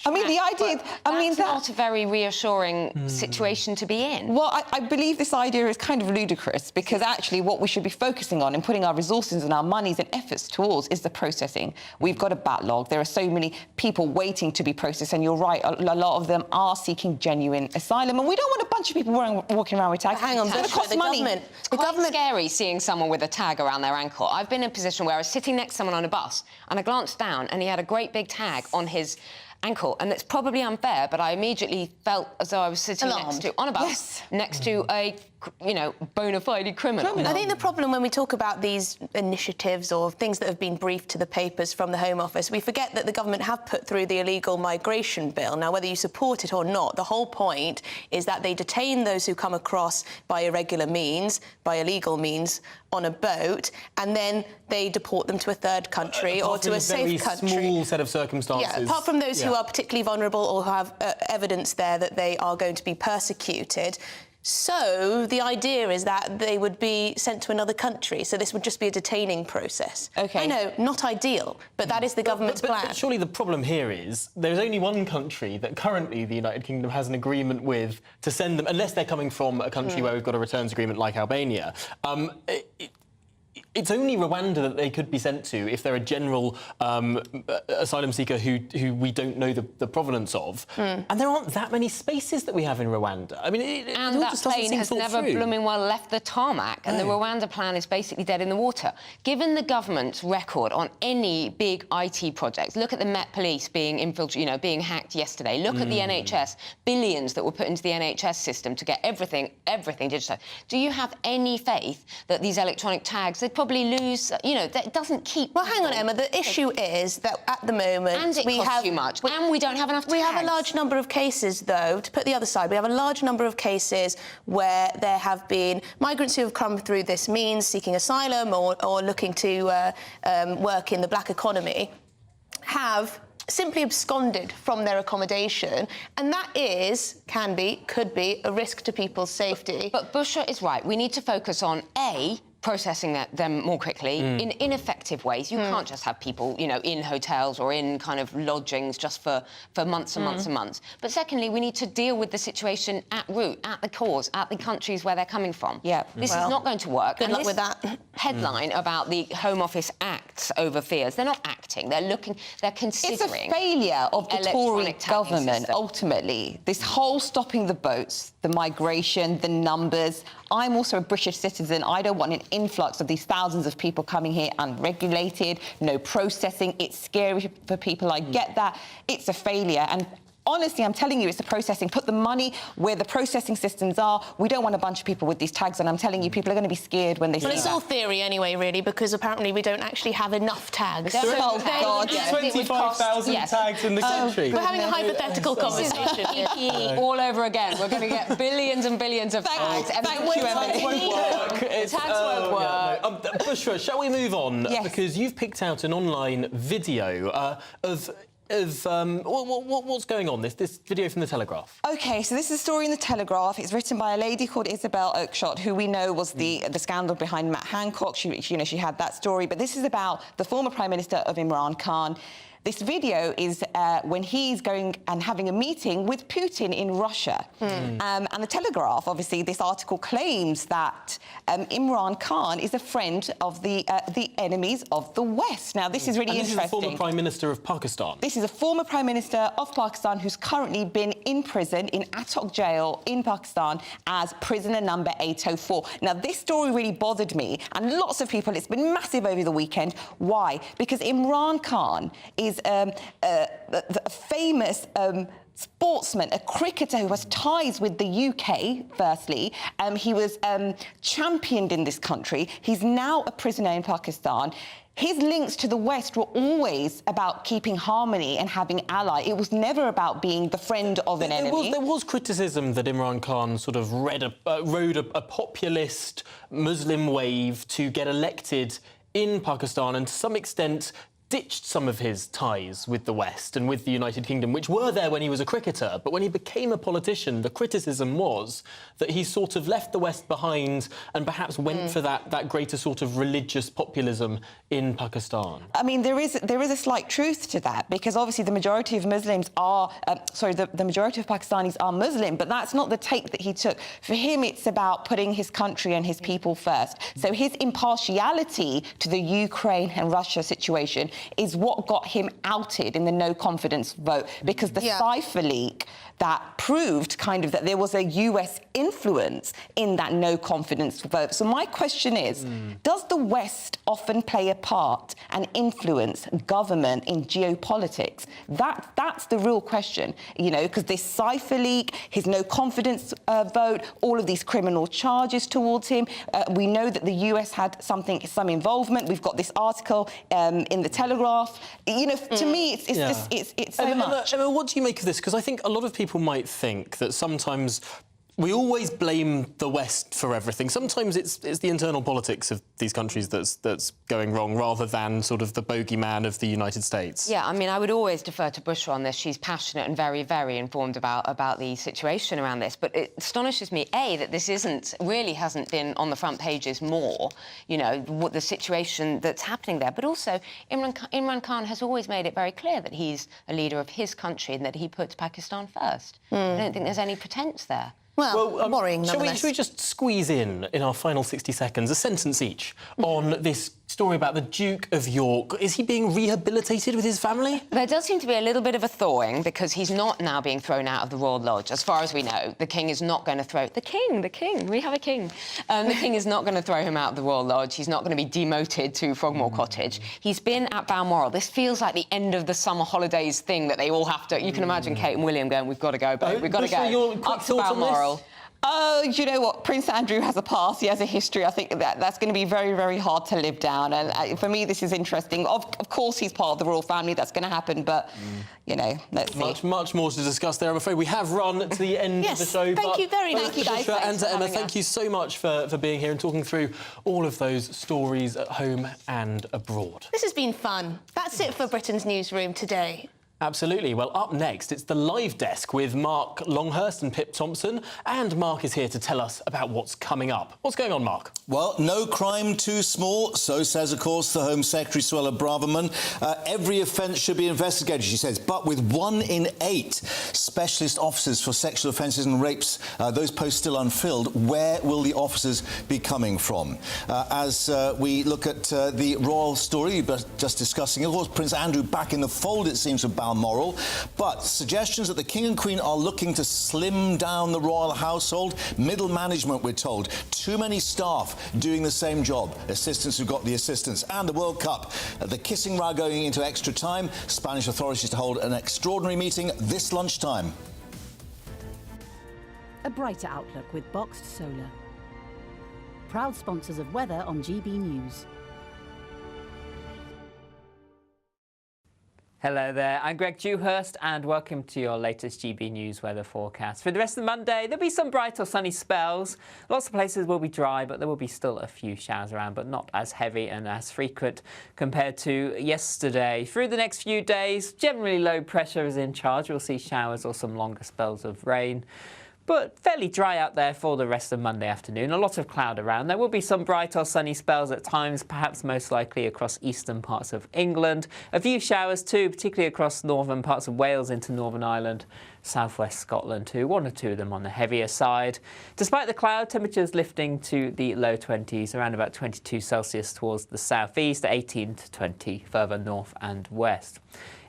S2: I mean, the idea...
S8: That's not a very reassuring situation to be in.
S2: Well, I believe this idea is kind of ludicrous because actually what we should be focusing on and putting our resources and our monies and efforts towards is the processing. We've got a backlog. There are so many people waiting to be processed, and you're right, a lot of them are seeking genuine asylum, and we don't want a bunch of people walking around with tags.
S8: Hang on,
S2: it's going to cost money.
S8: It's quite scary seeing someone with a tag around their ankle. I've been in a position where I was sitting next to someone on a bus and I glanced down and he had a great big tag on his ankle, and it's probably unfair, but I immediately felt as though I was sitting on a bus next to a, you know, bona fide criminal.
S4: I think the problem when we talk about these initiatives or things that have been briefed to the papers from the Home Office, we forget that the government have put through the illegal migration bill. Now, whether you support it or not, the whole point is that they detain those who come across by irregular means, by illegal means, on a boat, and then they deport them to a third country or to a safe country.
S3: Very small set of circumstances.
S4: Yeah, apart from those who are particularly vulnerable or who have evidence there that they are going to be persecuted. So the idea is that they would be sent to another country, so this would just be a detaining process.
S2: OK.
S4: I know, not ideal, but that is the government's plan.
S3: But surely the problem here is there's only one country that currently the United Kingdom has an agreement with to send them, unless they're coming from a country where we've got a returns agreement like Albania. It's only Rwanda that they could be sent to if they're a general asylum seeker who we don't know the provenance of. And there aren't that many spaces that we have in Rwanda. I mean,
S8: and that plane has never blooming well left the tarmac, and the Rwanda plan is basically dead in the water. Given the government's record on any big IT projects, look at the Met Police being infiltrated, you know, being hacked yesterday. Look at the NHS, billions that were put into the NHS system to get everything digitized. Do you have any faith that these electronic tags, they'd probably lose, you know, that doesn't keep...
S4: Well, hang on, Emma, the issue is that at the moment...
S8: And it costs too much, and we don't have enough tags.
S4: We have a large number of cases, though, to put the other side, we have a large number of cases where there have been migrants who have come through this means, seeking asylum or looking to work in the black economy, have simply absconded from their accommodation, and that could be a risk to people's safety.
S8: But Bushra is right. We need to focus on, A, processing them more quickly in ineffective ways. You can't just have people, you know, in hotels or in kind of lodgings just for months and months and months. But secondly, we need to deal with the situation at root, at the cause, at the countries where they're coming from.
S2: Yeah.
S8: This is not going to work.
S4: Good luck with that.
S8: Headline about the Home Office acts over fears. They're not acting. They're considering.
S2: It's a failure of the Tory government,
S8: system.
S2: Ultimately. This whole stopping the boats, the migration, the numbers. I'm also a British citizen. I don't want an influx of these thousands of people coming here unregulated, no processing. It's scary for people. I get that. It's a failure. And honestly, I'm telling you, it's the processing. Put the money where the processing systems are. We don't want a bunch of people with these tags, and I'm telling you, people are going to be scared when they see that.
S4: Well, it's all theory anyway, really, because apparently we don't actually have enough tags.
S2: Oh, God.
S3: 25,000 tags in the country.
S4: We're having a hypothetical conversation.
S8: All over again. We're going to get billions and billions of tags.
S2: Thank you, Emily.
S8: Tags won't work.
S3: Bushra, shall we move on?
S2: Yes.
S3: Because you've picked out an online video of of what's going on. This video from The Telegraph.
S2: OK, so this is a story in The Telegraph. It's written by a lady called Isabel Oakeshott, who we know was the scandal behind Matt Hancock. She had that story. But this is about the former Prime Minister of Imran Khan. This video is when he's going and having a meeting with Putin in Russia. And The Telegraph, obviously, this article claims that Imran Khan is a friend of the enemies of the West. Now, this is really interesting.
S3: This is the former Prime Minister of Pakistan.
S2: This is a former Prime Minister of Pakistan who's currently been in prison in Attock jail in Pakistan as prisoner number 804. Now, this story really bothered me and lots of people. It's been massive over the weekend. Why? Because Imran Khan is a famous sportsman, a cricketer who has ties with the UK, firstly. He was championed in this country. He's now a prisoner in Pakistan. His links to the West were always about keeping harmony and having ally. It was never about being the friend of an enemy.
S3: There was criticism that Imran Khan sort of rode a populist Muslim wave to get elected in Pakistan, and to some extent ditched some of his ties with the West and with the United Kingdom, which were there when he was a cricketer. But when he became a politician, the criticism was that he sort of left the West behind and perhaps went for that greater sort of religious populism in Pakistan.
S2: I mean, there is a slight truth to that, because obviously the majority of Muslims are... the majority of Pakistanis are Muslim, but that's not the take that he took. For him, it's about putting his country and his people first. So his impartiality to the Ukraine and Russia situation is what got him outed in the no-confidence vote, because the cipher leak that proved kind of that there was a US influence in that no-confidence vote. So my question is, does the West often play a part and influence government in geopolitics? That's the real question, you know, because this cipher leak, his no-confidence vote, all of these criminal charges towards him, we know that the US had some involvement. We've got this article in The Telegraph. You know, to me, it's so much.
S3: Emma, what do you make of this? Because I think a lot of people might think that sometimes we always blame the West for everything. Sometimes it's the internal politics of these countries that's going wrong, rather than sort of the bogeyman of the United States.
S8: Yeah, I mean, I would always defer to Bushra on this. She's passionate and very, very informed about the situation around this. But it astonishes me, A, that this hasn't been on the front pages more, you know, what the situation that's happening there. But also, Imran Khan has always made it very clear that he's a leader of his country and that he puts Pakistan first. I don't think there's any pretense there.
S4: Well, worrying nonetheless.
S3: Shall we just squeeze in our final 60 seconds, a sentence each, on this story about the Duke of York? Is he being rehabilitated with his family?
S8: There does seem to be a little bit of a thawing, because he's not now being thrown out of the Royal Lodge. As far as we know, the King is not going to throw... The King! We have a King. The King is not going to throw him out of the Royal Lodge. He's not going to be demoted to Frogmore Cottage. He's been at Balmoral. This feels like the end of the summer holidays thing that they all have to... You can imagine Kate and William going, we've got to go, babe. We've got to go. Up to Balmoral.
S2: You know what? Prince Andrew has a past. He has a history. I think that's going to be very, very hard to live down. And for me, this is interesting. Of course, he's part of the royal family. That's going to happen. But, you know, let's see.
S3: Much more to discuss there. I'm afraid we have run to the end of the show.
S4: Thank you very much.
S2: Thank you, guys.
S3: And to Emma, thank you so much for being here and talking through all of those stories at home and abroad.
S4: This has been fun. That's it for Britain's Newsroom today.
S3: Absolutely. Well, up next, it's the live desk with Mark Longhurst and Pip Thompson. And Mark is here to tell us about what's coming up. What's going on, Mark?
S1: Well, no crime too small, so says, of course, the Home Secretary, Suella Braverman. Every offence should be investigated, she says, but with 1 in 8 specialist officers for sexual offences and rapes, those posts still unfilled, where will the officers be coming from? As we look at the royal story, but just discussing, of course, Prince Andrew back in the fold, it seems, of Balmoral, but suggestions that the King and Queen are looking to slim down the royal household. Middle management, we're told. Too many staff doing the same job. Assistants who've got the assistants. And the World Cup. The kissing row going into extra time. Spanish authorities to hold an extraordinary meeting this lunchtime.
S5: A brighter outlook with Boxed Solar. Proud sponsors of weather on GB News.
S6: Hello there, I'm Greg Dewhurst and welcome to your latest GB News weather forecast. For the rest of Monday, there'll be some bright or sunny spells. Lots of places will be dry, but there will be still a few showers around, but not as heavy and as frequent compared to yesterday. Through the next few days, generally low pressure is in charge. We'll see showers or some longer spells of rain. But fairly dry out there for the rest of Monday afternoon. A lot of cloud around. There will be some bright or sunny spells at times, perhaps most likely across eastern parts of England. A few showers too, particularly across northern parts of Wales into Northern Ireland, southwest Scotland too, one or two of them on the heavier side. Despite the cloud, temperatures lifting to the low 20s, around about 22 Celsius towards the southeast, 18 to 20 further north and west.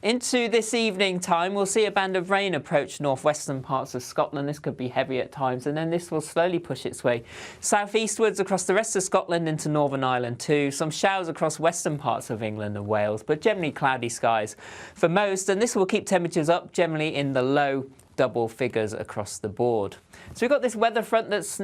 S6: Into this evening time, we'll see a band of rain approach northwestern parts of Scotland. This could be heavy at times, and then this will slowly push its way southeastwards across the rest of Scotland into Northern Ireland too. Some showers across western parts of England and Wales, but generally cloudy skies for most, and this will keep temperatures up generally in the low double figures across the board. So we've got this weather front that's snaking